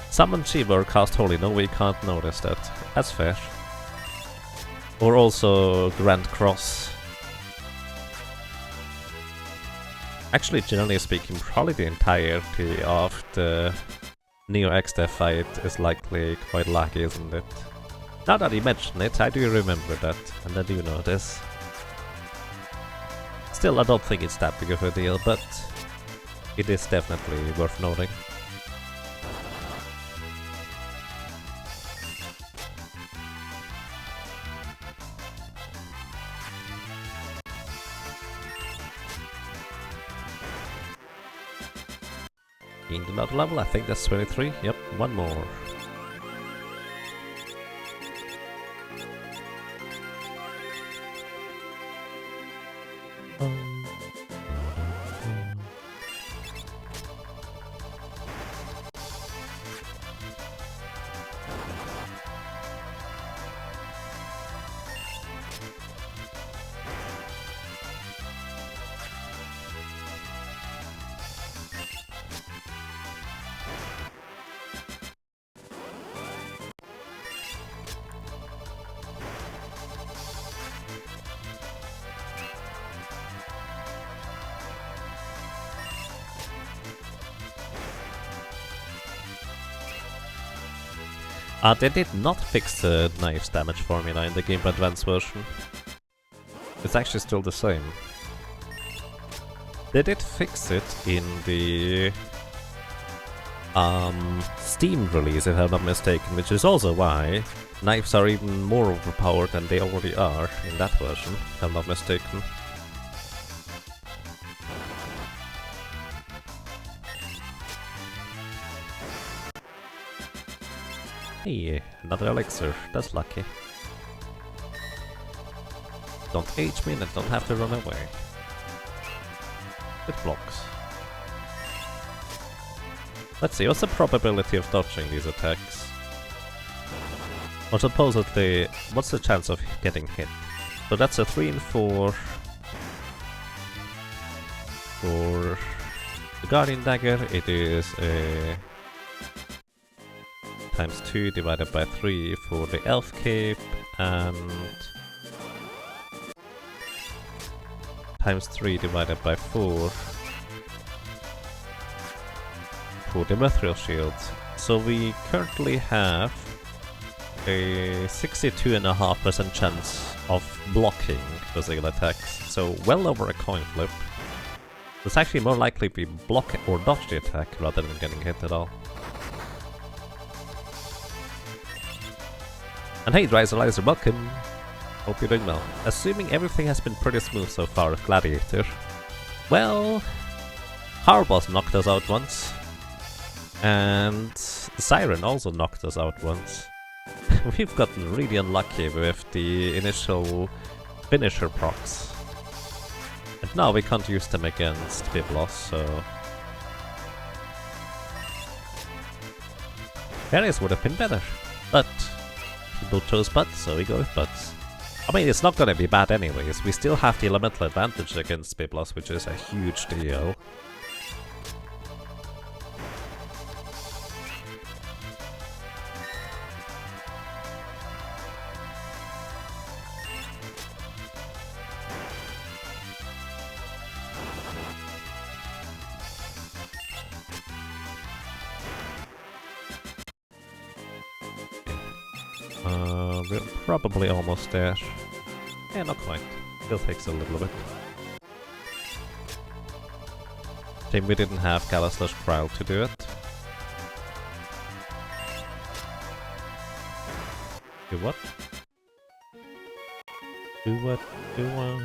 Speaker 1: Summon Shiva or cast Holy, no, we can't notice that. That's fair. Or also Grand Cross. Actually, generally speaking, probably the entirety of the Neo X-Death fight is likely quite laggy, isn't it? Now that you mention it, I do remember that, and I do know this. Still, I don't think it's that big of a deal, but it is definitely worth noting. Gained another level, I think that's 23. Yep, one more. They did not fix the knife's damage formula in the Game Boy Advance version. It's actually still the same. They did fix it in the Steam release, if I'm not mistaken, which is also why knives are even more overpowered than they already are in that version, if I'm not mistaken. Hey, another elixir, that's lucky. Don't age me and I don't have to run away. It blocks. Let's see, what's the probability of dodging these attacks? Or supposedly, what's the chance of getting hit? So that's a 3 and 4 for the Guardian Dagger. It is a times 2 divided by 3 for the Elf Cape, and times 3 divided by 4 for the Mithril Shield. So we currently have a 62.5% chance of blocking physical attacks, so well over a coin flip. It's actually more likely we block or dodge the attack rather than getting hit at all. And hey Riser, welcome! Hope you're doing well. Assuming everything has been pretty smooth so far with Gladiator. Well, Harboss knocked us out once. And Siren also knocked us out once. We've gotten really unlucky with the initial finisher procs. And now we can't use them against Biblos, so... Fairies would have been better, but people chose Butts, so we go with Butts. I mean, it's not gonna be bad anyways, we still have the elemental advantage against Biblos, which is a huge deal. We're probably almost there. Yeah, not quite. Still takes a little bit. Shame we didn't have Galaslash Cryle to do it. Do what? Do what? Do what?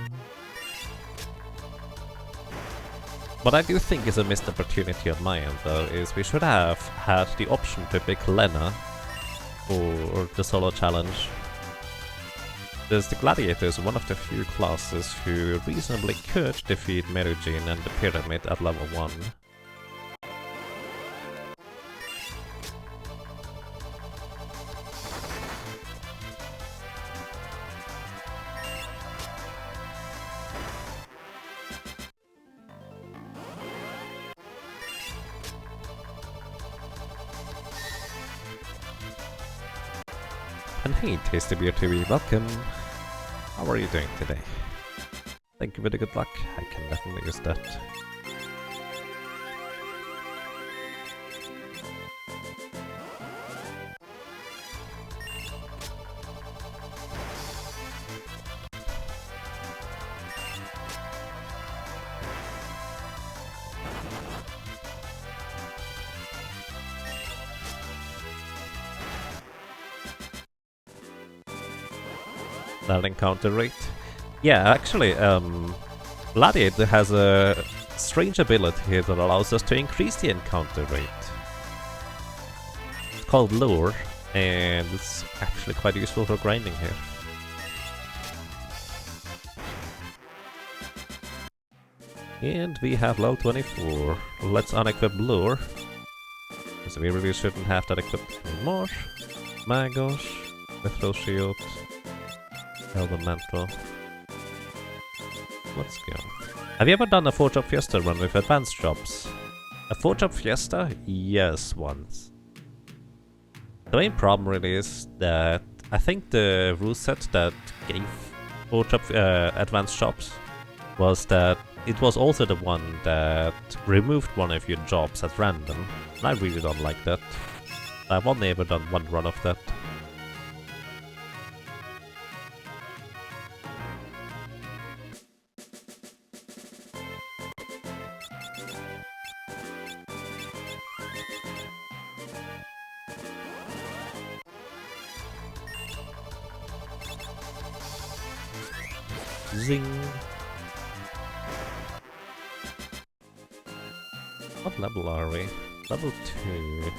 Speaker 1: What I do think is a missed opportunity on my end, though, is we should have had the option to pick Lena for the solo challenge. Because the Gladiator is one of the few classes who reasonably could defeat Merugene and the Pyramid at level 1. And hey, Tasty Beer TV, welcome! How are you doing today? Thank you for the good luck, I can definitely use that. That encounter rate? Yeah, actually, Gladiator has a strange ability here that allows us to increase the encounter rate. It's called Lure, and it's actually quite useful for grinding here. And we have level 24. Let's unequip Lure. So we really shouldn't have that equipped anymore. Magos, Mithril Shield. Elemental. Let's go. Have you ever done a 4-job Fiesta run with advanced jobs? A 4-job Fiesta? Yes, once. The main problem really is that I think the rule set that gave 4-job advanced jobs was that it was also the one that removed one of your jobs at random. And I really don't like that. I've only ever done one run of that. Zing! What level are we? Level 2.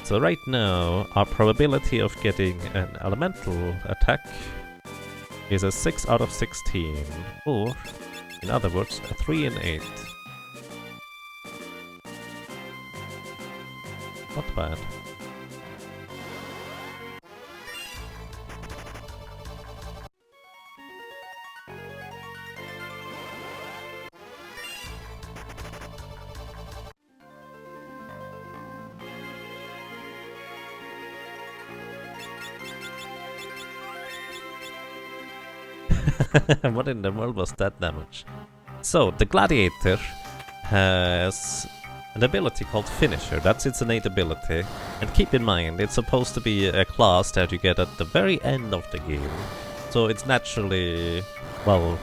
Speaker 1: So right now, our probability of getting an elemental attack is a 6 out of 16, or, in other words, a 3 in 8. Not bad. What in the world was that damage? So, the Gladiator has an ability called Finisher. That's its innate ability. And keep in mind, it's supposed to be a class that you get at the very end of the game. So it's naturally, well,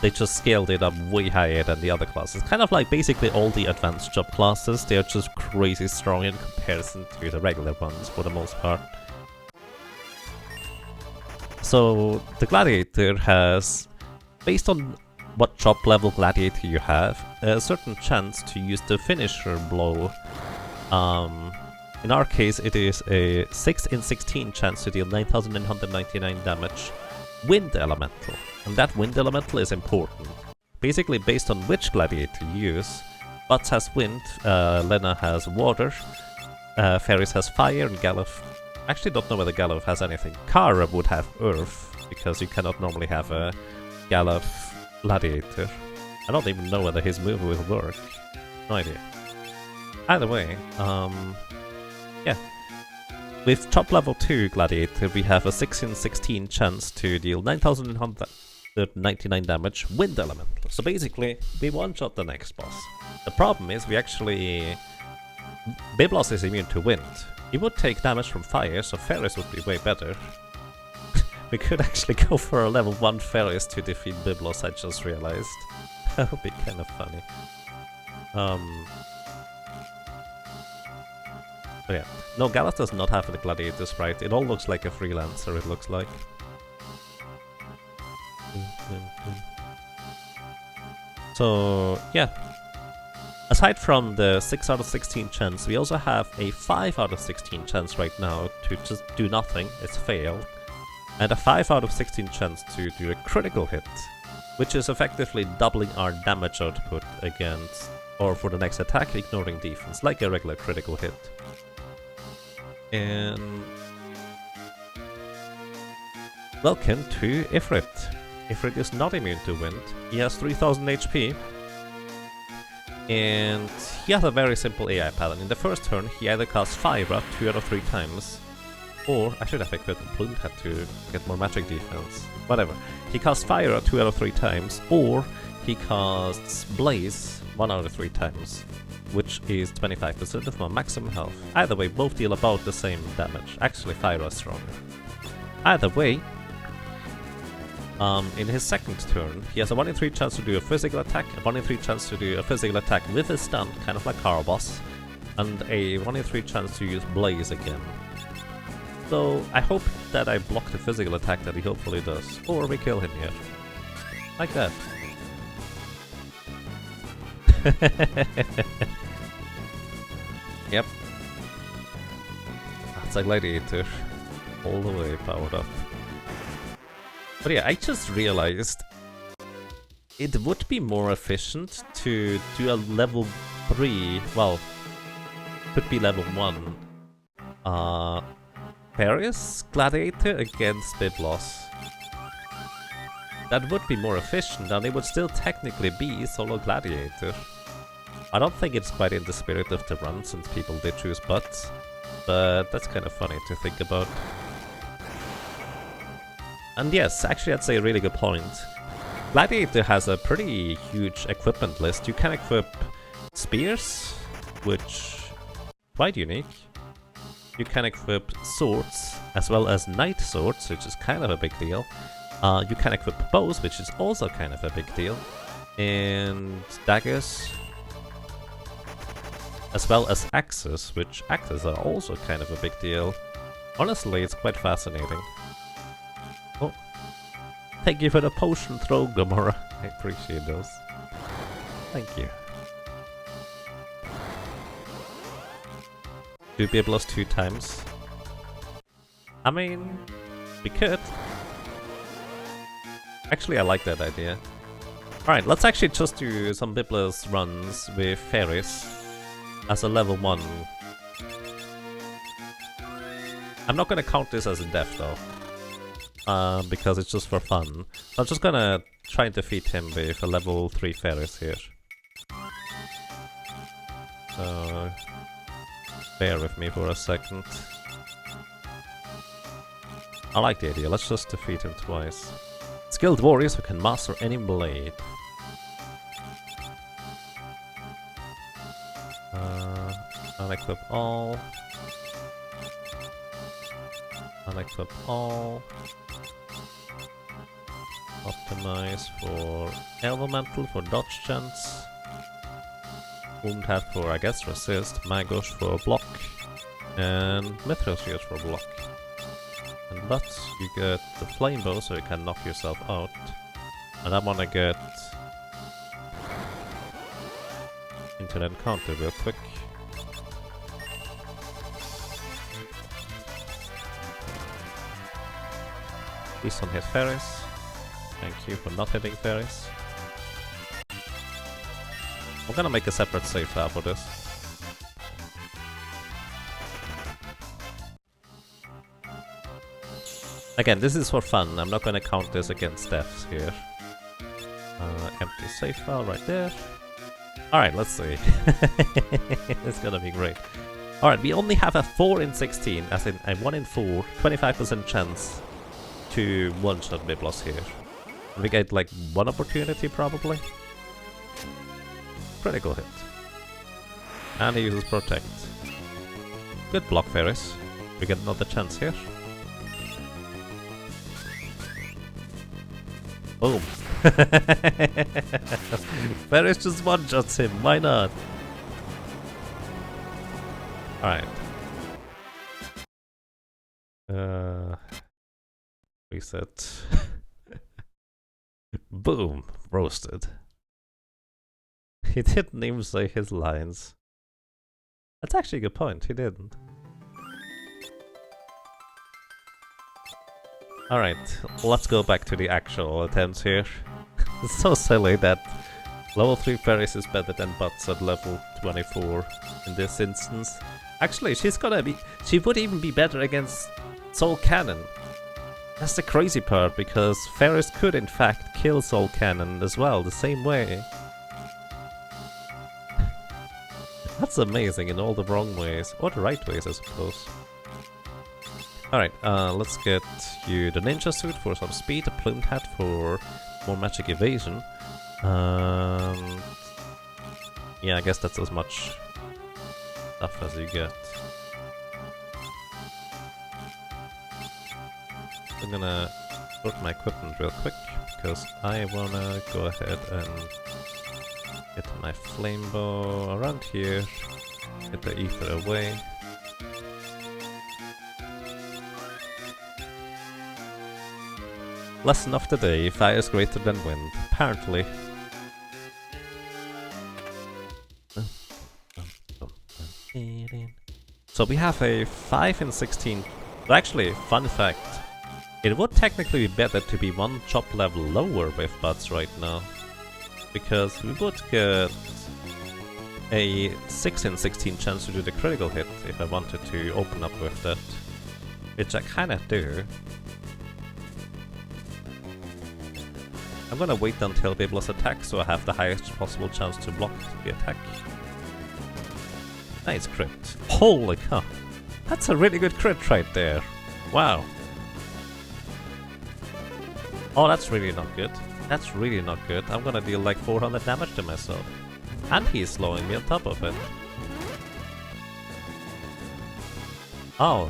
Speaker 1: they just scaled it up way higher than the other classes. Kind of like basically all the advanced job classes. They're just crazy strong in comparison to the regular ones for the most part. So the Gladiator has, based on what job level Gladiator you have, a certain chance to use the Finisher blow. In our case it is a 6 in 16 chance to deal 9,999 damage Wind Elemental. And that Wind Elemental is important. Basically based on which Gladiator you use. Butts has Wind, Lena has Water, Ferris has Fire, and Galuf... Actually don't know whether Galuf has anything. Kara would have Earth, because you cannot normally have a Galuf Gladiator. I don't even know whether his move will work. No idea. Either way, yeah. With top level 2 Gladiator, we have a 6 in 16 chance to deal 9,199 damage Wind Elemental. So basically, we one-shot the next boss. The problem is we actually... Biblos is immune to wind. He would take damage from fire, so Ferris would be way better. We could actually go for a level 1 Ferris to defeat Biblos, I just realized. That would be kind of funny. But yeah. No, Galuf does not have the Gladiator sprite. It all looks like a freelancer, it looks like. So, yeah. Aside from the 6 out of 16 chance, we also have a 5 out of 16 chance right now to just do nothing, it's fail. And a 5 out of 16 chance to do a critical hit, which is effectively doubling our damage output against, or for the next attack, ignoring defense, like a regular critical hit. And... welcome to Ifrit. Ifrit is not immune to wind, he has 3000 HP. And he has a very simple AI pattern. In the first turn, he either casts Fire 2 out of 3 times, or I should have equipped Plume Hat to get more magic defense. Whatever. He casts Fire 2 out of 3 times, or he casts Blaze 1 out of 3 times, which is 25% of my maximum health. Either way, both deal about the same damage. Actually, Fire is stronger. Either way, in his second turn, he has a 1 in 3 chance to do a physical attack, a 1 in 3 chance to do a physical attack with a stun, kind of like Caraboss, and a 1 in 3 chance to use Blaze again. So I hope that I block the physical attack that he hopefully does, or we kill him here. Like that. Yep. That's a Gladiator. All the way powered up. But yeah, I just realized it would be more efficient to do a level 3, well, could be level 1, Paris Gladiator against Biblos. That would be more efficient, and it would still technically be solo Gladiator. I don't think it's quite in the spirit of the run, since people did choose butts, but that's kind of funny to think about. And yes, actually that's a really good point. Gladiator has a pretty huge equipment list. You can equip spears, which quite unique. you can equip swords as well as knight swords, which is kind of a big deal. You can equip bows, which is also kind of a big deal. And daggers, as well as axes, which axes are also kind of a big deal. Honestly, it's quite fascinating. Oh, thank you for the potion throw, Gamora. I appreciate those. Thank you. Do Biblos 2 times? I mean, we could. Actually, I like that idea. Alright, let's actually just do some Biblos runs with fairies as a level 1. I'm not gonna count this as a death though, because it's just for fun. So I'm just gonna try and defeat him with a level 3 fairies here. So, bear with me for a second. I like the idea, let's just defeat him twice. Skilled warriors who can master any blade. Unequip all. Unequip all. Optimize for elemental for dodge chance. Wound hat for, I guess, resist. Magosh for block. And Mithril for block. And but you get the flame bow so you can knock yourself out. And I wanna get into the encounter real quick. Please don't hit fairies. Thank you for not hitting fairies. I'm gonna make a separate save file for this. Again, this is for fun. I'm not gonna count this against deaths here. Empty save file right there. Alright, let's see. It's gonna be great. Alright, we only have a 4 in 16, as in a 1 in 4, 25% chance to one-shot Biblos here. We get like 1 opportunity probably. Critical hit. And he uses Protect. Good block, fairies. We get another chance here. Boom. Fairies just one-shots him, why not? Alright. Reset. Boom. Roasted. He didn't even say his lines. That's actually a good point, he didn't. Alright, let's go back to the actual attempts here. It's so silly that level 3 fairies is better than bots at level 24 in this instance. Actually, she would even be better against Soul Cannon. That's the crazy part, because fairies could in fact kill Soul Cannon as well, the same way. That's amazing in all the wrong ways, or the right ways I suppose. Alright, let's get you the ninja suit for some speed, a plumed hat for more magic evasion. Yeah, I guess that's as much stuff as you get. I'm gonna sort my equipment real quick, because I wanna go ahead and get my flame bow around here, get the ether away. Lesson of the day, fire is greater than wind, apparently. So we have a 5 in 16. Actually, fun fact, it would technically be better to be 1 chop level lower with bots right now. Because we would get a 6 in 16 chance to do the critical hit if I wanted to open up with that. Which I kinda do. I'm gonna wait until Biblos attacks so I have the highest possible chance to block the attack. Nice crit. Holy cow! That's a really good crit right there. Wow. Oh, that's really not good. That's really not good. I'm gonna deal like 400 damage to myself. And he's slowing me on top of it. Oh.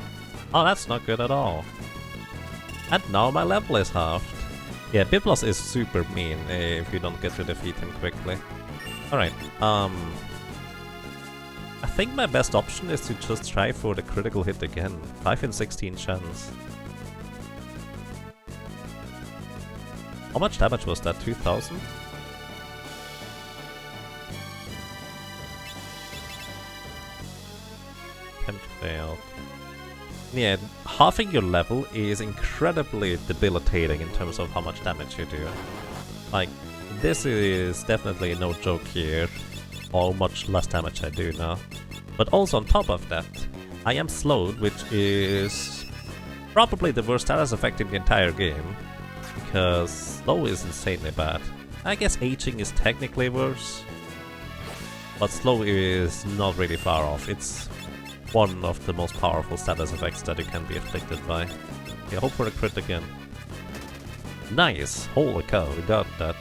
Speaker 1: Oh, that's not good at all. And now my level is halved. Yeah, Biblos is super mean if you don't get to defeat him quickly. Alright, I think my best option is to just try for the critical hit again. 5 in 16 chance. How much damage was that? 2000? Failed. Yeah, halving your level is incredibly debilitating in terms of how much damage you do. Like, this is definitely no joke here, how much less damage I do now. But also on top of that, I am slowed, which is probably the worst status effect in the entire game, because slow is insanely bad. I guess aging is technically worse, but slow is not really far off. It's one of the most powerful status effects that you can be afflicted by. Yeah, hope for a crit again. Nice! Holy cow, we got that.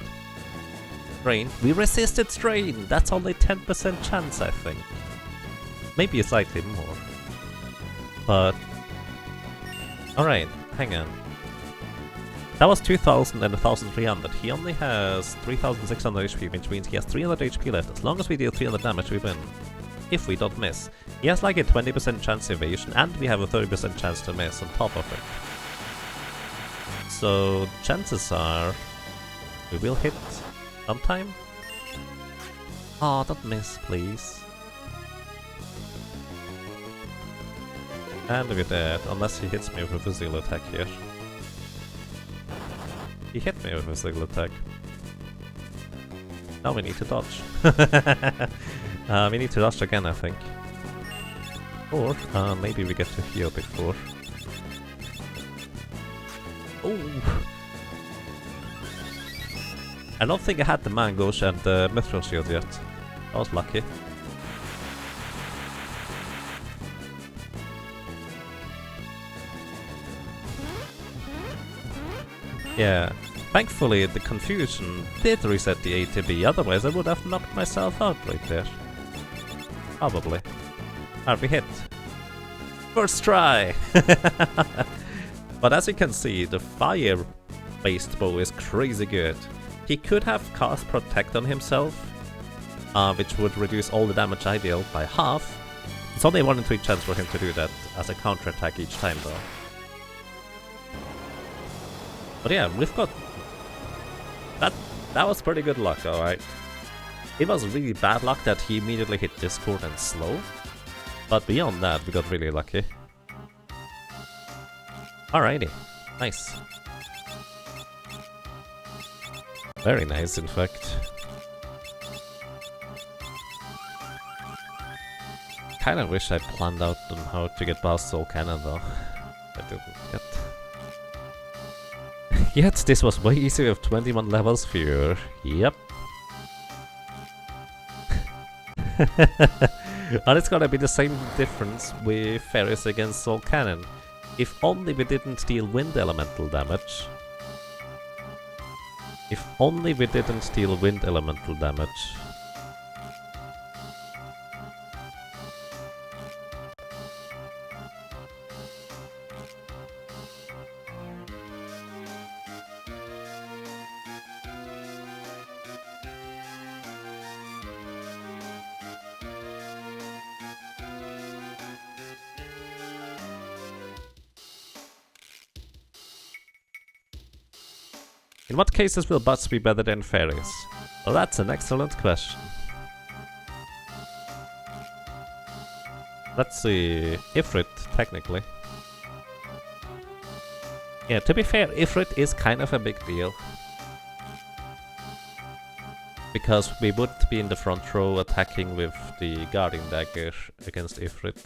Speaker 1: Strain. We resisted Strain! That's only 10% chance, I think. Maybe slightly more. But... alright, hang on. That was 2000 and 1300. He only has 3600 HP, which means he has 300 HP left. As long as we deal 300 damage, we win. If we don't miss. He has like a 20% chance evasion, and we have a 30% chance to miss on top of it. So, chances are we will hit sometime. Oh, don't miss, please. And we're dead, unless he hits me with a physical attack here. He hit me with a physical attack. Now we need to dodge. We need to dodge again, I think. Or maybe we get to heal before. Oh! I don't think I had the Mangosh and the Mithril Shield yet. I was lucky. Yeah. Thankfully, the confusion did reset the ATB, otherwise I would have knocked myself out right there. Probably. Are we hit? First try! But as you can see, the fire-based bow is crazy good. He could have cast Protect on himself, which would reduce all the damage I deal by half. It's only a 1 in 3 chance for him to do that as a counterattack each time though. But yeah, we've got... That was pretty good luck, alright. It was really bad luck that he immediately hit Discord and slow. But beyond that, we got really lucky. Alrighty. Nice. Very nice, in fact. Kinda wish I planned out on how to get past Soul Cannon though. I didn't yet. Yet this was way easier with 21 levels fewer. Yep. And it's gonna be the same difference with Ferris against Soul Cannon. If only we didn't deal wind elemental damage. If only we didn't deal wind elemental damage. In what cases will bots be better than fairies? Well, that's an excellent question. Let's see... Ifrit, technically. Yeah, to be fair, Ifrit is kind of a big deal. Because we would be in the front row attacking with the Guardian Dagger against Ifrit.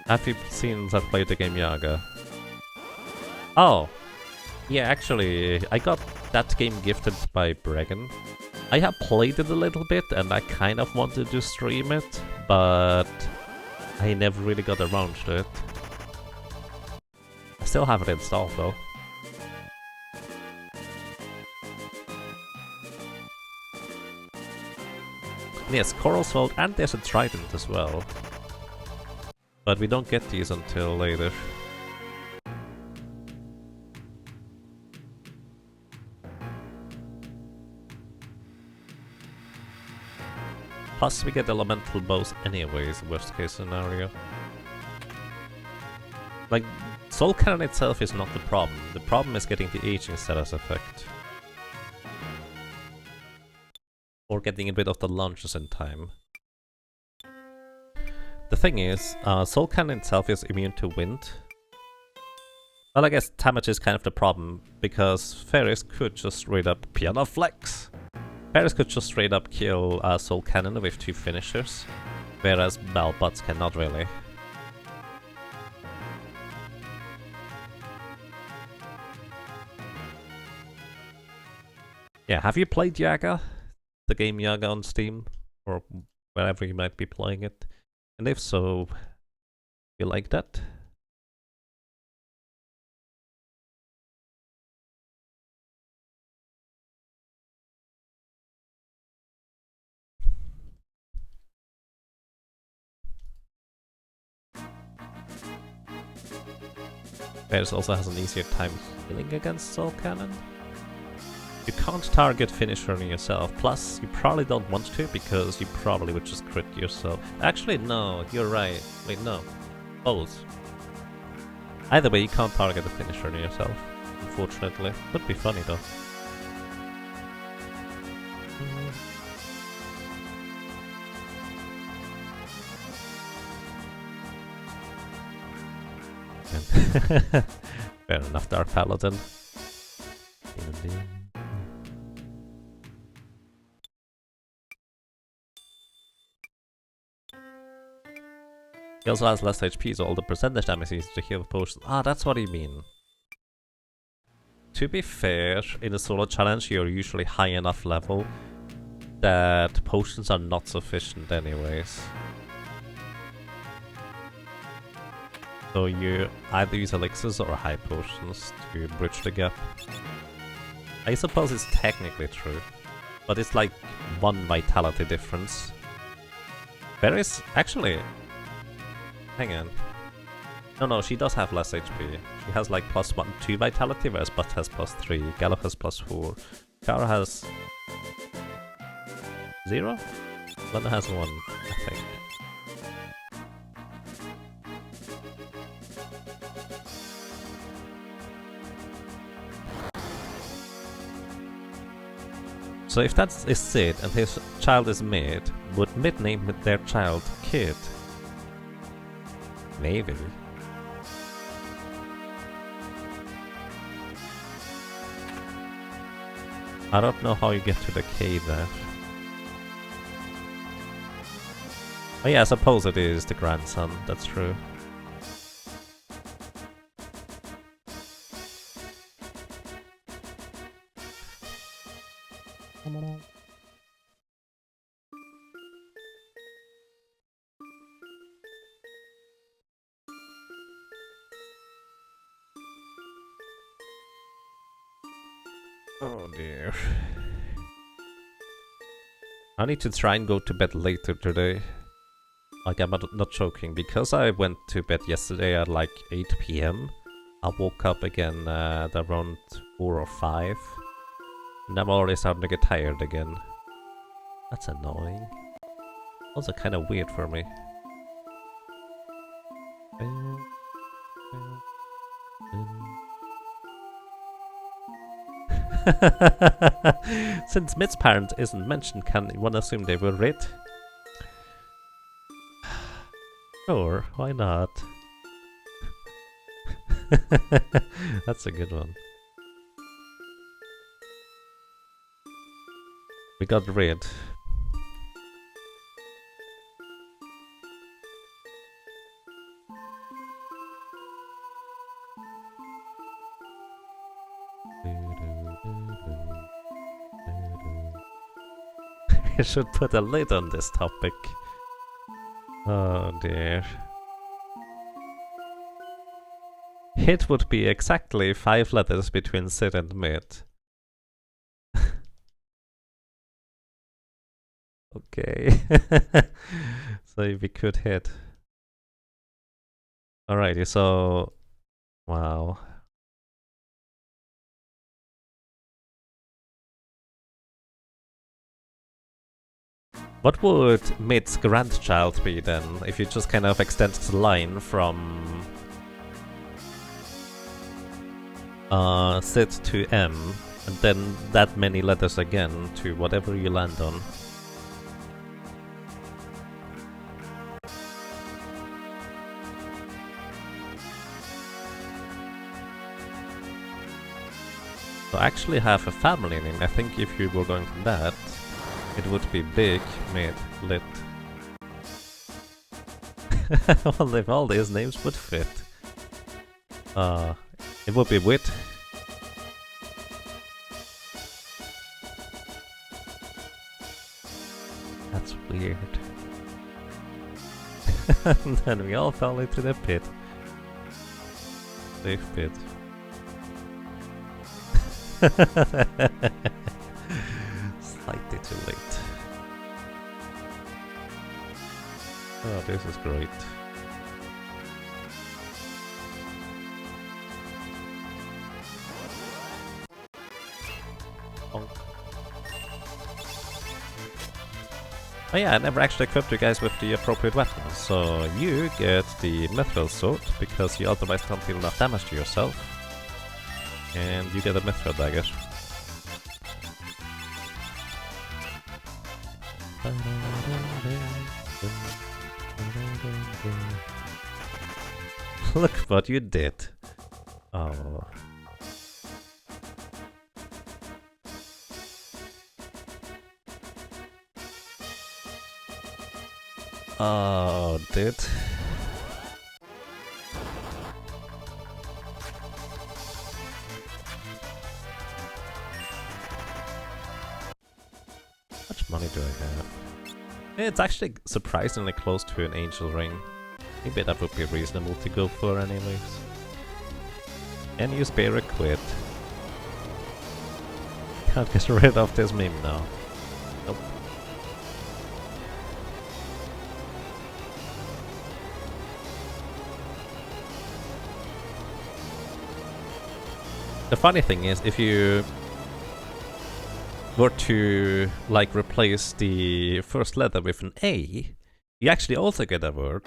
Speaker 1: Have you seen us play the game Yaga? Oh! Yeah, actually, I got that game gifted by Bregan. I have played it a little bit and I kind of wanted to stream it, but I never really got around to it. I still have it installed though. And yes, Coral Sword, and there's a Trident as well. But we don't get these until later. Plus we get elemental bows anyways, worst case scenario. Like, Soul Cannon itself is not the problem. The problem is getting the aging status effect. Or getting rid of the launches in time. The thing is, Soul Cannon itself is immune to wind. Well, I guess damage is kind of the problem, because Ferris could just straight up Piano Flex. Ferris could just straight up kill Soul Cannon with 2 finishers, whereas Bots cannot really. Yeah, have you played Yaga? The game Yaga on Steam? Or wherever you might be playing it? And if so, you like that? Ferris also has an easier time healing against Soul Cannon. You can't target finisher on yourself, plus you probably don't want to because you probably would just crit yourself. Actually no, you're right. Wait, no. Both. Either way, you can't target the finisher on yourself, unfortunately. Would be funny though. Fair enough, Dark Paladin. He also has less HP, so all the percentage damage he needs to heal potions. Ah, that's what you mean. To be fair, in a solo challenge you're usually high enough level that potions are not sufficient anyways. So you either use elixirs or high potions to bridge the gap. I suppose it's technically true, but it's like 1 vitality difference. There is actually... Hang on. No, she does have less HP. She has like +1, 2 vitality, whereas Butt has +3, Gallop has +4, Kara has 0? Lena has 1, I think. So if that is Sid and his child is Mid, would Mid name their child Kid? Maybe. I don't know how you get to the K there. Oh yeah, I suppose it is the grandson, that's true. Oh dear. I need to try and go to bed later today. Like, I'm not joking, because I went to bed yesterday at like 8 PM. I woke up again at around 4 or 5. And I'm already starting to get tired again. That's annoying. Also kind of weird for me. Since Mid's parent isn't mentioned, can one assume they were Rid? Sure, why not? That's a good one. We got Rid. I should put a lid on this topic. Oh dear. It would be exactly 5 letters between Sid and Mid. Okay. So we could hit. Alrighty, so... Wow. What would Mid's grandchild be then, if you just kind of extend the line from Sid to M, and then that many letters again to whatever you land on? So I actually have a family name. I think if you were going from that, it would be Big, Mid, Lit. Well, if all these names would fit. It would be Wit. That's weird. And then we all fell into the pit. Safe pit. Slightly too late. Oh, this is great. Bonk. Oh yeah, I never actually equipped you guys with the appropriate weapons. So you get the mithril sword because you otherwise can't deal enough damage to yourself. And you get a mithril dagger. Look what you did. Oh. Oh, dude. How much money do I have? It's actually surprisingly close to an angel ring. Maybe that would be reasonable to go for anyways. And use Bear Quit. Can't get rid of this meme now. Nope. The funny thing is, if you were to like replace the first letter with an A, you actually also get a word.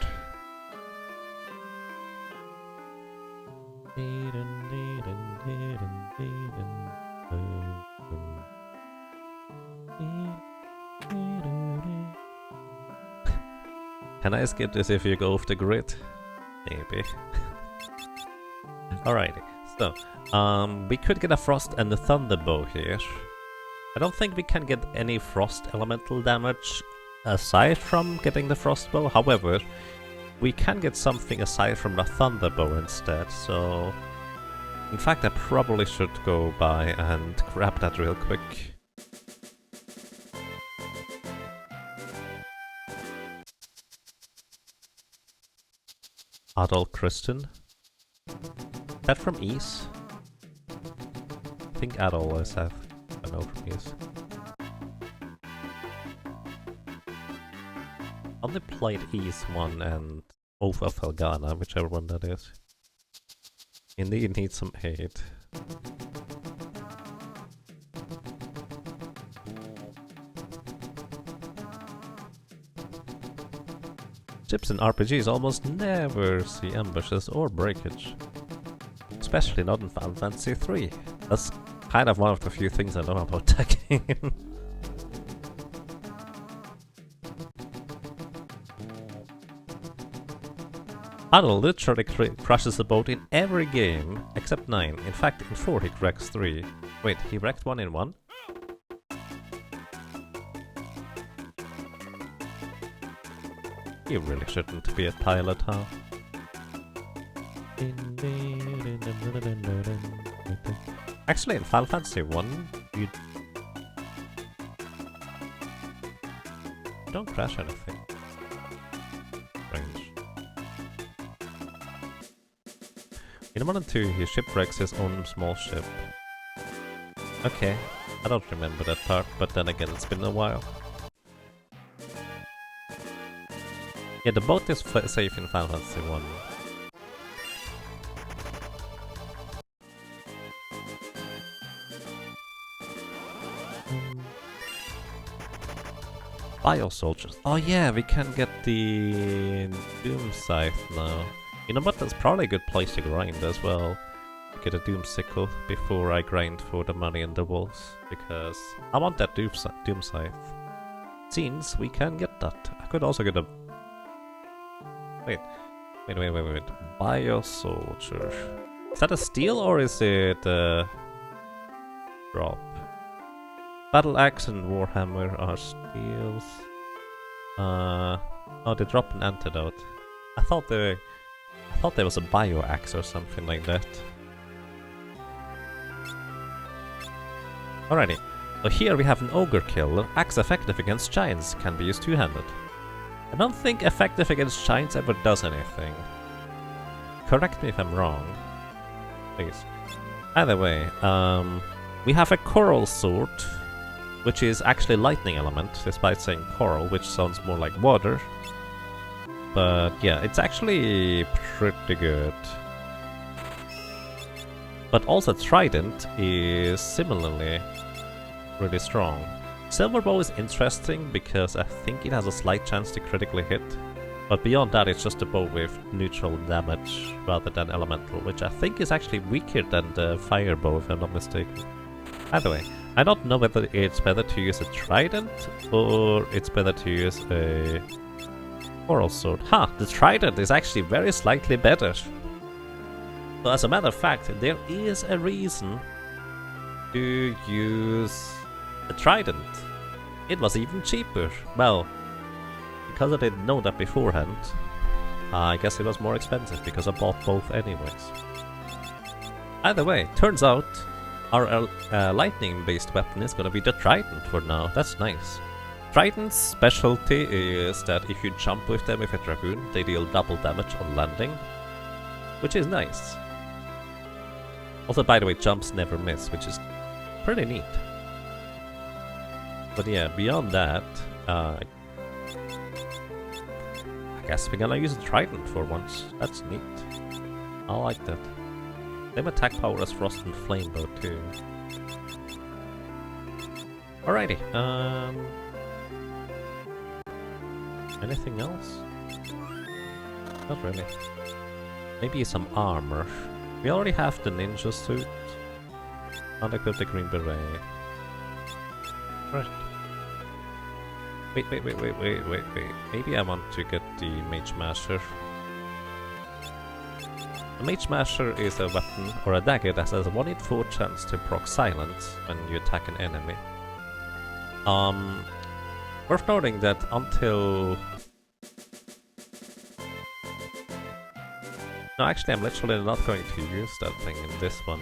Speaker 1: Can I skip this if you go off the grid? Maybe. Alrighty, so we could get a frost and a thunderbow here. I don't think we can get any frost elemental damage aside from getting the frostbow. However, we can get something aside from the thunderbow instead. So, in fact, I probably should go by and grab that real quick. Adol Kristen. Is that from East? I think Adol is that. I know from East. Only played East 1 and Oath of Helgana, whichever one that is. Indeed need some aid. Ships in RPGs almost never see ambushes or breakage. Especially not in Final Fantasy 3. That's kind of one of the few things I know about that game. Adol literally crushes a boat in every game except 9. In fact, in 4 he wrecks 3. Wait, he wrecked 1 in 1? You really shouldn't be a pilot, huh? Actually, in Final Fantasy 1, you don't crash anything. Strange. In 1 and 2, he shipwrecks his own small ship. Okay, I don't remember that part, but then again, it's been a while. Yeah, the boat is safe in Final Fantasy 1. Bio soldiers. Oh yeah, we can get the Doom Scythe now. You know what? That's probably a good place to grind as well. Get a Doom Sickle before I grind for the money and the walls, because I want that Doom Scythe. Since we can get that. I could also get a... Wait. Bio soldier. Is that a steal or is it a drop? Battle Axe and Warhammer are steals. Oh, they drop an antidote. I thought there was a Bio Axe or something like that. Alrighty. So here we have an Ogre Killer. Axe effective against giants, can be used two-handed. I don't think effective against giants ever does anything. Correct me if I'm wrong. Please. Either way, we have a Coral Sword, which is actually lightning element, despite saying coral, which sounds more like water. But yeah, it's actually pretty good. But also Trident is similarly really strong. Silver Bow is interesting because I think it has a slight chance to critically hit. But beyond that, it's just a bow with neutral damage rather than elemental, which I think is actually weaker than the Fire Bow if I'm not mistaken. Either way, I don't know whether it's better to use a Trident or it's better to use a Coral Sword. The Trident is actually very slightly better. So as a matter of fact, there is a reason to use a Trident. It was even cheaper. Well, because I didn't know that beforehand, I guess it was more expensive because I bought both anyways. Either way, turns out our lightning-based weapon is gonna be the Trident for now. That's nice. Trident's specialty is that if you jump with them with a Dragoon, they deal double damage on landing, which is nice. Also, by the way, jumps never miss, which is pretty neat. But yeah, beyond that, I guess we're gonna use a Trident for once. That's neat. I like that. They have attack power as Frost and Flame Bow too. Alrighty, anything else? Not really. Maybe some armor. We already have the ninja suit. Unequip the green beret. Right. Wait. Maybe I want to get the Mage Masher. A Mage Masher is a weapon or a dagger that has a 1 in 4 chance to proc silence when you attack an enemy. Worth noting that until... No, actually I'm literally not going to use that thing in this one.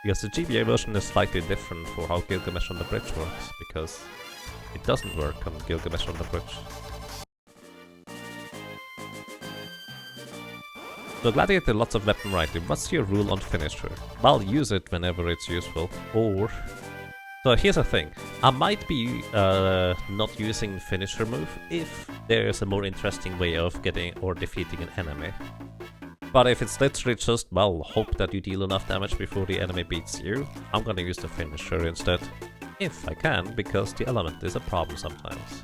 Speaker 1: Because the GBA version is slightly different for how Gilgamesh on the Bridge works, because it doesn't work on Gilgamesh on the Bridge. So Gladiator, lots of weapon variety. What's your rule on finisher? Well, use it whenever it's useful, or... So here's the thing, I might be not using finisher move if there's a more interesting way of getting or defeating an enemy. But if it's literally just, well, hope that you deal enough damage before the enemy beats you, I'm gonna use the finisher instead. If I can, because the element is a problem sometimes.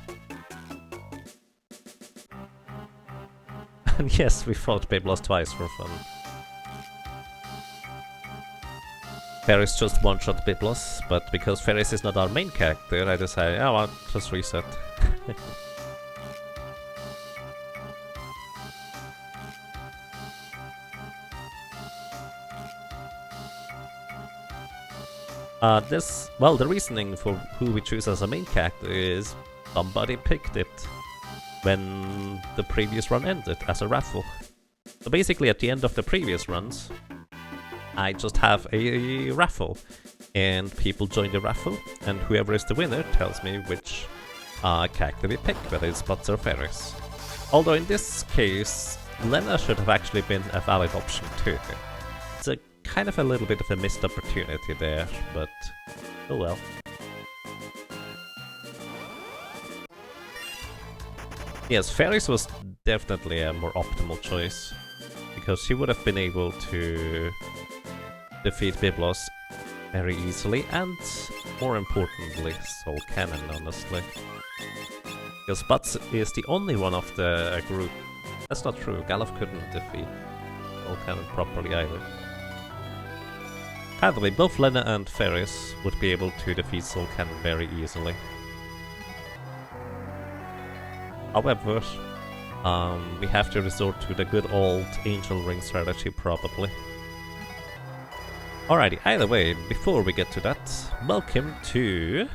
Speaker 1: And yes, we fought Biblos twice for fun. Ferris just one-shot Biblos, but because Ferris is not our main character, I decided, oh, I'll just reset. Well, the reasoning for who we choose as a main character is somebody picked it when the previous run ended as a raffle. So basically at the end of the previous runs, I just have a raffle, and people join the raffle, and whoever is the winner tells me which character we pick, whether it's Spots or Ferris. Although in this case, Lena should have actually been a valid option too. It's a kind of a little bit of a missed opportunity there, but oh well. Yes, Ferris was definitely a more optimal choice, because she would have been able to defeat Biblos very easily, and more importantly, Soul Cannon, honestly. Because Butts is the only one of the group. That's not true, Galuf couldn't defeat Soul Cannon properly either. Either way, both Lena and Ferris would be able to defeat Soul Cannon very easily. However, we have to resort to the good old Angel Ring strategy, probably. Alrighty, either way, before we get to that, welcome to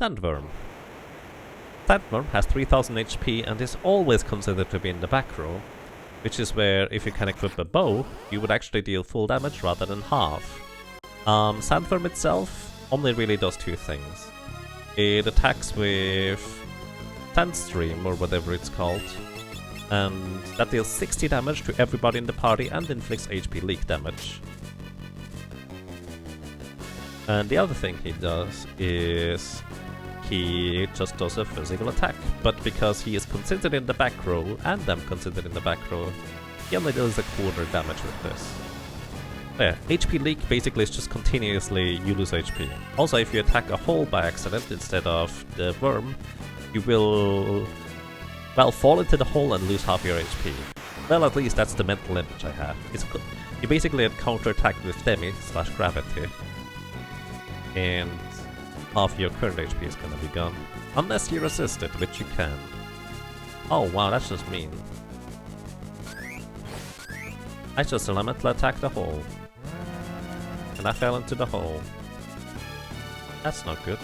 Speaker 1: Sandworm. Sandworm has 3000 HP and is always considered to be in the back row, which is where, if you can equip a bow, you would actually deal full damage rather than half. Sandworm itself only really does two things. It attacks with Sandstream, or whatever it's called, and that deals 60 damage to everybody in the party and inflicts HP leak damage. And the other thing he does is he just does a physical attack, but because he is considered in the back row, and I'm considered in the back row, he only deals a quarter damage with this. Yeah, HP leak basically is just continuously you lose HP. Also, if you attack a hole by accident instead of the worm, you will, well, fall into the hole and lose half your HP. Well, at least that's the mental image I have. You basically counter-attack with Demi/Gravity, and half your current HP is gonna be gone. Unless you resist it, which you can. Oh wow, that's just mean. I just elementally attacked the hole. And I fell into the hole. That's not good.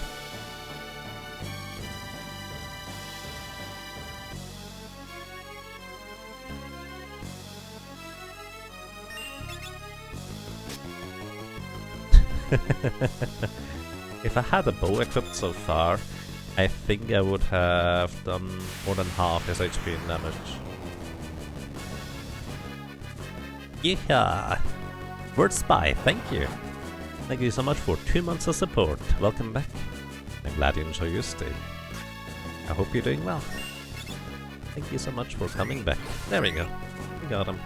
Speaker 1: If I had a bow equipped so far, I think I would have done more than half his HP in damage. Yeah! Word Spy, thank you! Thank you so much for 2 months of support. Welcome back. I'm glad you enjoy your stay. I hope you're doing well. Thank you so much for coming back. There we go. We got him.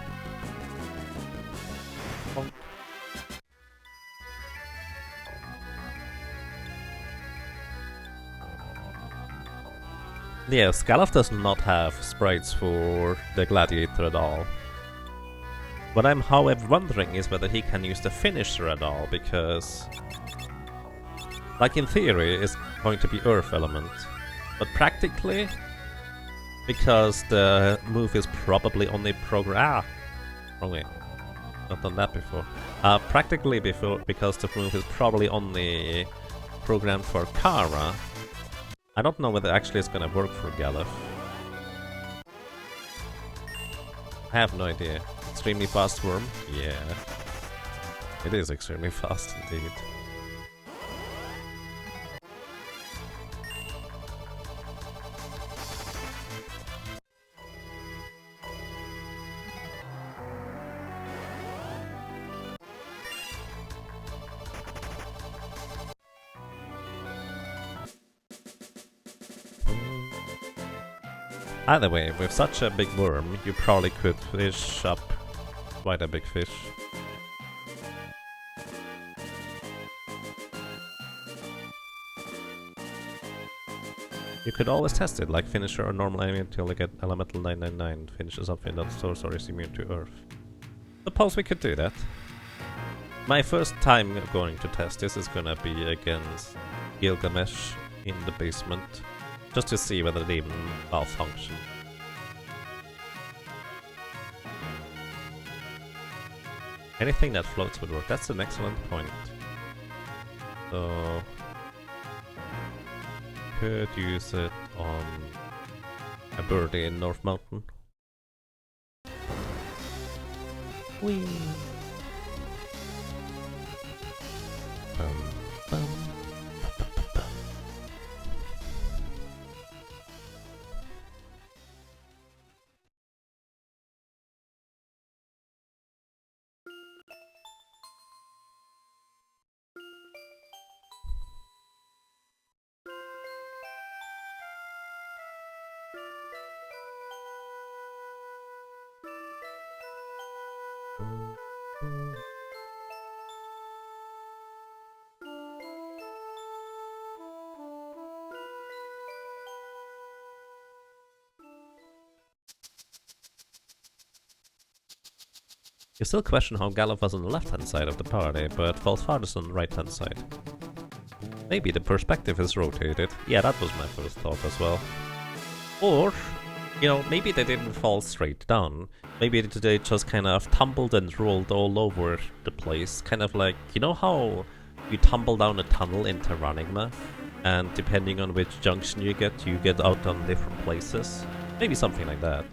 Speaker 1: Oh. Yeah, Scalaf does not have sprites for the Gladiator at all. What I'm however wondering is whether he can use the finisher at all, because, like in theory, it's going to be Earth Element, but practically, because the move is probably only wrong way. Not done that before. Practically because the move is probably only programmed for Kara. I don't know whether actually it's gonna work for Galuf. I have no idea. Extremely fast worm? Yeah. It is extremely fast indeed. Either way, with such a big worm, you probably could fish up quite a big fish. You could always test it, like finisher or normal enemy until they get elemental 999, finishes something that sorcerer is immune to earth. Suppose we could do that. My first time going to test this is gonna be against Gilgamesh in the basement, just to see whether they even malfunction. Anything that floats would work, that's an excellent point. So, could use it on a birdie in North Mountain. Whee! Bum, bum. You still question how Gallup was on the left-hand side of the party, but falls farthest on the right-hand side. Maybe the perspective is rotated. Yeah, that was my first thought as well. Or, you know, maybe they didn't fall straight down. Maybe they just kind of tumbled and rolled all over the place. Kind of like, you know how you tumble down a tunnel into Ranigma? And depending on which junction you get out on different places? Maybe something like that.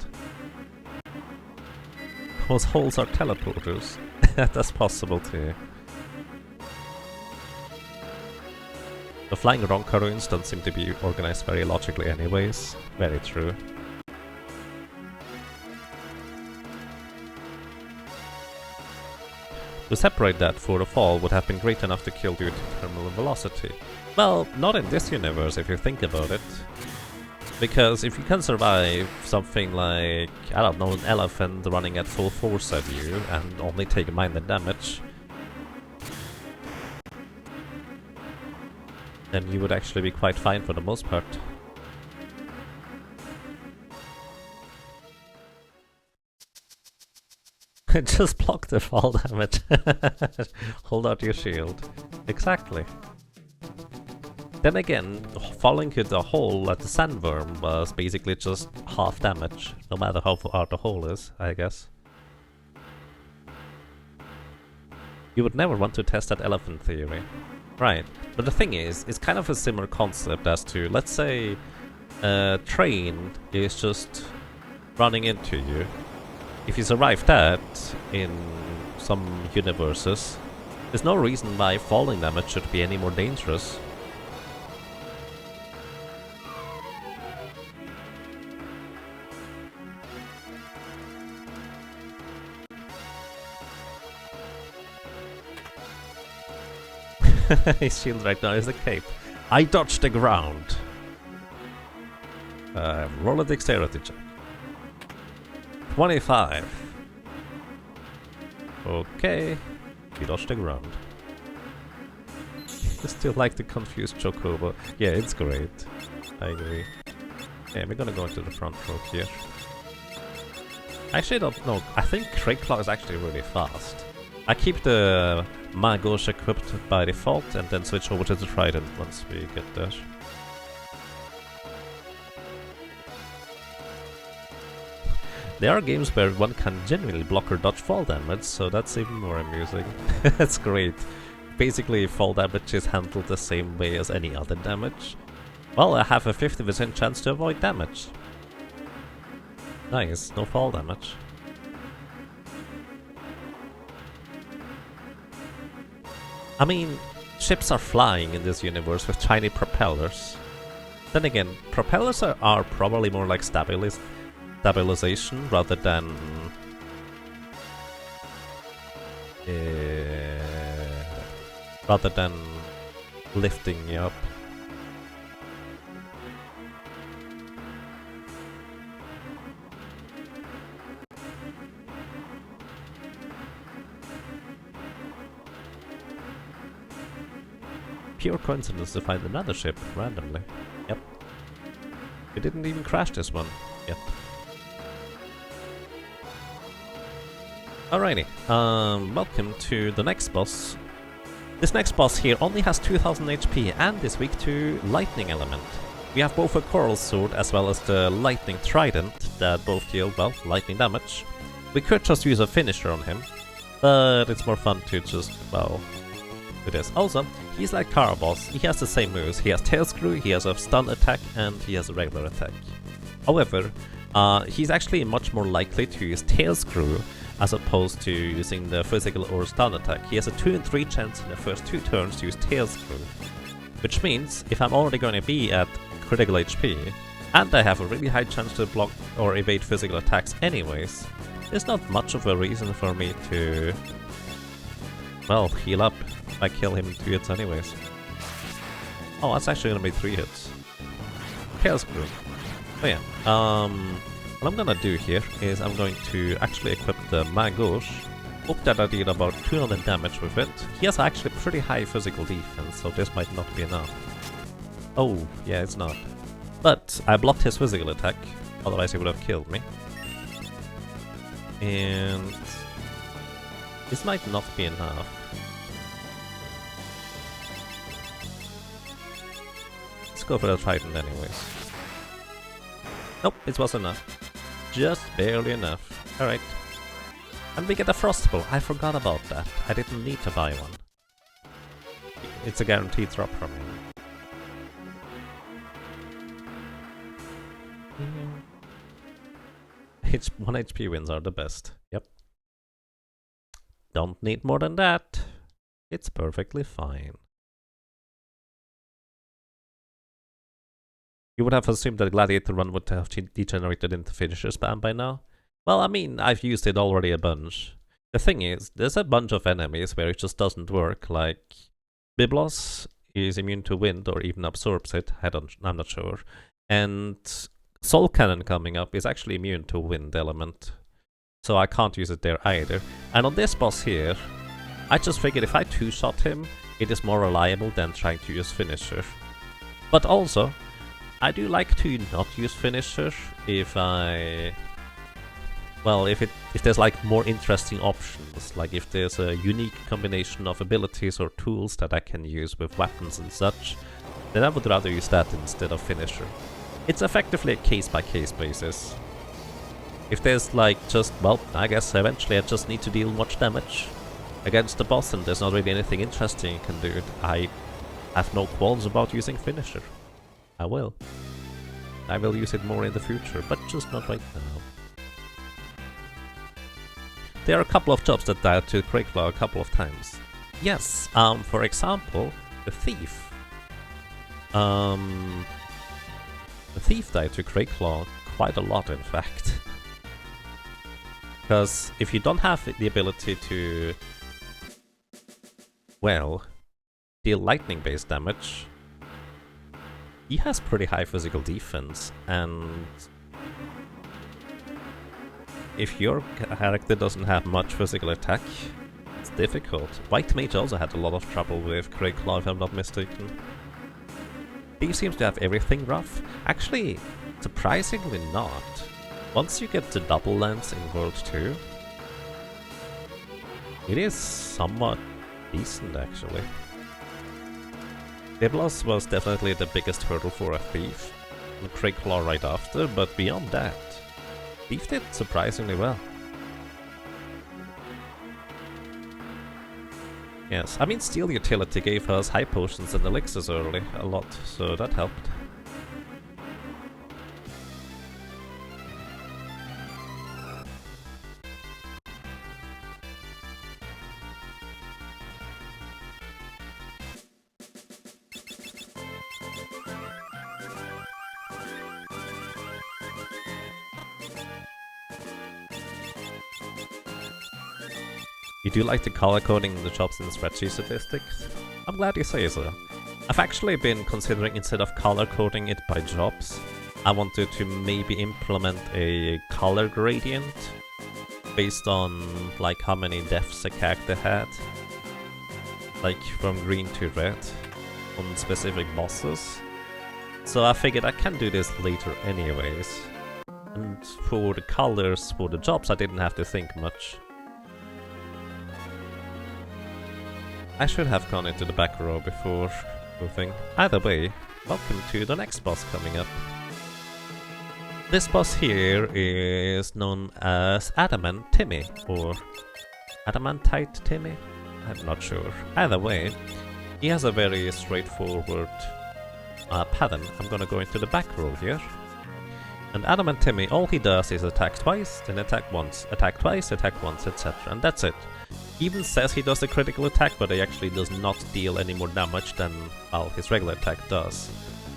Speaker 1: Those holes are teleporters. That's possible too. The flying Ronka ruins don't seem to be organized very logically anyways. Very true. To separate that for the fall would have been great enough to kill due to terminal velocity. Well, not in this universe if you think about it. Because if you can survive something like, I don't know, an elephant running at full force at you and only take minor damage, then you would actually be quite fine for the most part. Just block the fall damage. Hold out your shield. Exactly. Then again, falling into the hole at the sandworm was basically just half damage, no matter how far the hole is, I guess. You would never want to test that elephant theory. Right, but the thing is, it's kind of a similar concept as to, let's say, a train is just running into you. If you survive that in some universes, there's no reason why falling damage should be any more dangerous. His shield right now is a cape. I dodged the ground. Roll a dexterity check. 25. Okay. You dodged the ground. I still like the confused Chocobo. Yeah, it's great. I agree. Yeah, we're gonna go into the front row here. Actually, I don't know. I think Crayclaw is actually really fast. I keep the Magos equipped by default and then switch over to the Trident once we get there. There are games where one can genuinely block or dodge fall damage, so that's even more amusing. That's great. Basically, fall damage is handled the same way as any other damage. Well, I have a 50% chance to avoid damage. Nice, no fall damage. I mean, ships are flying in this universe with tiny propellers. Then again, propellers are probably more like stabilization rather than lifting you up. Pure coincidence to find another ship randomly. Yep. We didn't even crash this one yet. Alrighty, welcome to the next boss. This next boss here only has 2000 HP and is weak to lightning element. We have both a coral sword as well as the lightning trident that both deal, well, lightning damage. We could just use a finisher on him, but it's more fun to just, well, do this. Also, he's like Caraboss, he has the same moves. He has tail screw, he has a stun attack, and he has a regular attack. However, he's actually much more likely to use tail screw as opposed to using the physical or stun attack. He has a 2 in 3 chance in the first 2 turns to use tail screw. Which means, if I'm already going to be at critical HP, and I have a really high chance to block or evade physical attacks anyways, there's not much of a reason for me to, well, heal up. I kill him in 2 hits anyways. Oh, that's actually gonna be 3 hits. Tail screw. Oh yeah, what I'm gonna do here is I'm going to actually equip the Magos Hope that I did about 200 damage with it. He has actually pretty high physical defense, so this might not be enough. Oh, yeah, it's not. But I blocked his physical attack, otherwise he would have killed me. And this might not be enough. Let's go for the Trident anyways. Nope, it was enough. Just barely enough. Alright. And we get a Frostbow. I forgot about that. I didn't need to buy one. It's a guaranteed drop from him. It's 1 HP wins are the best. Yep. Don't need more than that. It's perfectly fine. You would have assumed that Gladiator run would have degenerated into finisher spam by now. Well, I mean, I've used it already a bunch. The thing is, there's a bunch of enemies where it just doesn't work, like Biblos is immune to wind or even absorbs it, I'm not sure. And Soul Cannon coming up is actually immune to wind element, so I can't use it there either. And on this boss here, I just figured if I two-shot him, it is more reliable than trying to use finisher. But also, I do like to not use finisher if there's like more interesting options, like if there's a unique combination of abilities or tools that I can use with weapons and such, then I would rather use that instead of finisher. It's effectively a case-by-case basis. If there's like just, well, I guess eventually I just need to deal much damage against the boss and there's not really anything interesting you can do, I have no qualms about using finisher. I will. I will use it more in the future, but just not right now. There are a couple of jobs that died to Crayclaw a couple of times. Yes, for example, the Thief. The Thief died to Crayclaw quite a lot, in fact. Because if you don't have the ability to, well, deal lightning-based damage, he has pretty high physical defense, and if your character doesn't have much physical attack, it's difficult. White Mage also had a lot of trouble with Crayclaw, if I'm not mistaken. He seems to have everything rough. Actually, surprisingly not. Once you get to double lance in World 2, it is somewhat decent, actually. Biblos was definitely the biggest hurdle for a Thief, and Crayclaw right after, but beyond that, Thief did surprisingly well. Yes, I mean, Steel Utility gave us high potions and elixirs early a lot, so that helped. You do like the color coding in the jobs in the spreadsheet statistics? I'm glad you say so. I've actually been considering, instead of color coding it by jobs, I wanted to maybe implement a color gradient based on like how many deaths a character had, like from green to red on specific bosses. So I figured I can do this later anyways. And for the colors for the jobs I didn't have to think much. I should have gone into the back row before moving. Either way, welcome to the next boss coming up. This boss here is known as Adamant Timmy, or Adamantite Timmy? I'm not sure. Either way, he has a very straightforward pattern. I'm gonna go into the back row here. And Adamant Timmy, all he does is attack twice, then attack once, attack twice, attack once, etc. And that's it. He even says he does a critical attack, but he actually does not deal any more damage than, well, his regular attack does.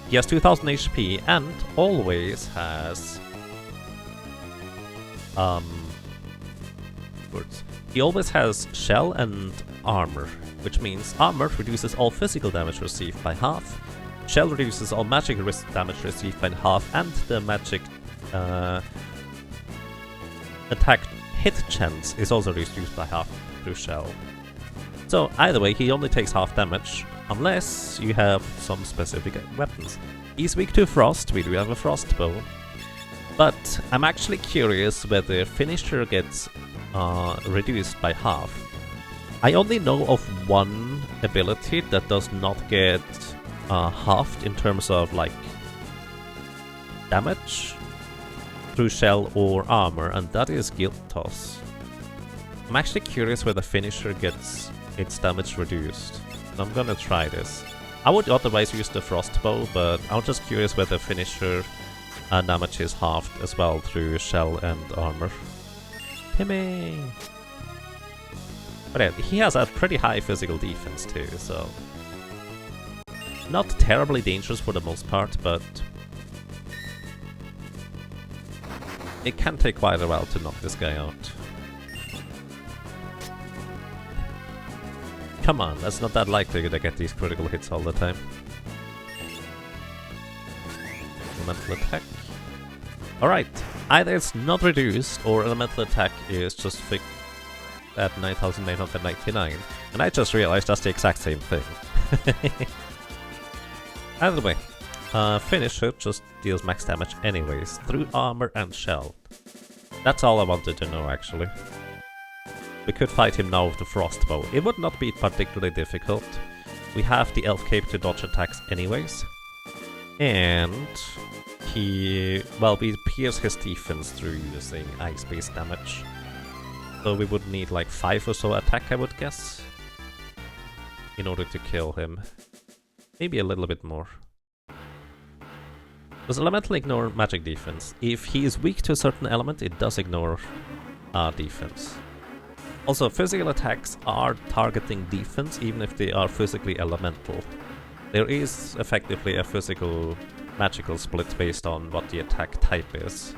Speaker 1: He has 2000 HP and always has... He always has shell and armor, which means armor reduces all physical damage received by half, shell reduces all magic damage received by half, and the magic attack hit chance is also reduced by half through shell. So either way, he only takes half damage, unless you have some specific weapons. He's weak to frost, we do have a frost bow. But I'm actually curious whether finisher gets reduced by half. I only know of one ability that does not get halved in terms of like damage through shell or armor, and that is Guilt Toss. I'm actually curious whether finisher gets its damage reduced. So I'm gonna try this. I would otherwise use the frost bow, but I'm just curious whether finisher damage is halved as well through shell and armor. Timmy! But yeah, he has a pretty high physical defense too, so not terribly dangerous for the most part, but it can take quite a while to knock this guy out. Come on, that's not that likely to get these critical hits all the time. Elemental attack. Alright, either it's not reduced or elemental attack is just fixed at 9,999, and I just realized that's the exact same thing. Either way, finisher just deals max damage anyways, through armor and shell. That's all I wanted to know actually. We could fight him now with the frost bow. It would not be particularly difficult. We have the elf cape to dodge attacks anyways. And we pierce his defense through using ice-based damage. So we would need like 5 or so attack, I would guess, in order to kill him. Maybe a little bit more. Does elemental ignore magic defense? If he is weak to a certain element, it does ignore defense. Also, physical attacks are targeting defense even if they are physically elemental. There is effectively a physical magical split based on what the attack type is.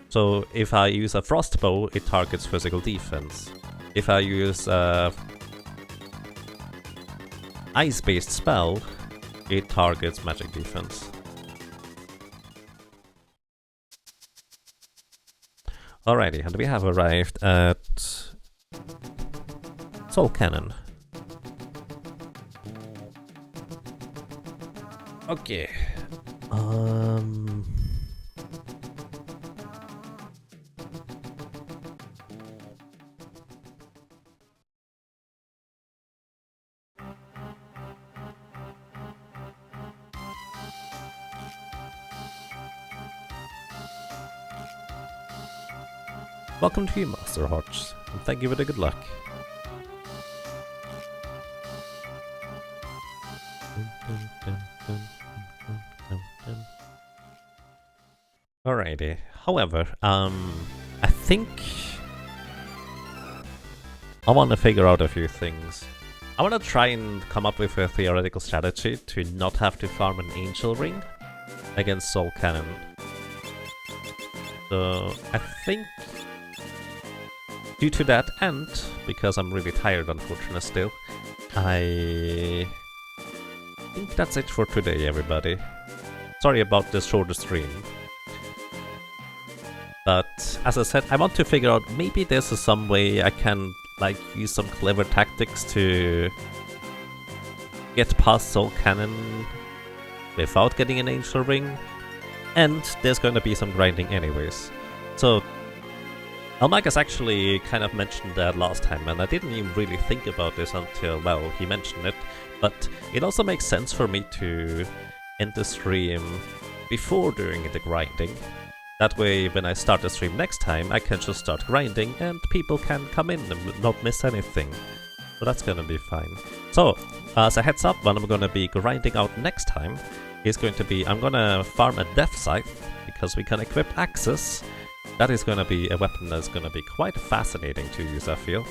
Speaker 1: So if I use a frost bow, it targets physical defense. If I use a ice-based spell, it targets magic defense. Alrighty, and we have arrived at Soul Cannon. Okay. Welcome to you, Master Hodge, and thank you for the good luck. Alrighty. However, I think I want to figure out a few things. I want to try and come up with a theoretical strategy to not have to farm an Angel Ring against Soul Cannon. So I think due to that, and because I'm really tired unfortunately still, I think that's it for today, everybody. Sorry about the shorter stream. But as I said, I want to figure out maybe there's some way I can like use some clever tactics to get past Soul Cannon without getting an Angel Ring. And there's going to be some grinding anyways. So Almagas actually kind of mentioned that last time, and I didn't even really think about this until, well, he mentioned it. But it also makes sense for me to end the stream before doing the grinding. That way, when I start the stream next time, I can just start grinding and people can come in and not miss anything. So that's gonna be fine. So, as a heads up, what I'm gonna be grinding out next time is going to be, I'm gonna farm a Death Scythe, because we can equip Axes. That is gonna be a weapon that's gonna be quite fascinating to use, I feel.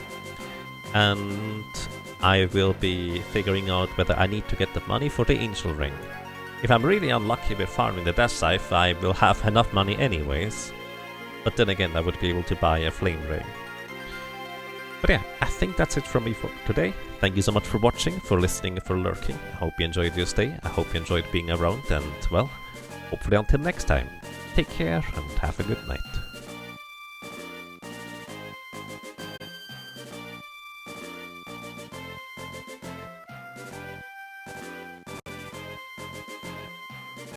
Speaker 1: And I will be figuring out whether I need to get the money for the Angel Ring. If I'm really unlucky with farming the Death Scythe, I will have enough money anyways. But then again, I would be able to buy a Flame Ring. But yeah, I think that's it from me for today. Thank you so much for watching, for listening, for lurking. I hope you enjoyed your stay. I hope you enjoyed being around, and well, hopefully until next time. Take care and have a good night.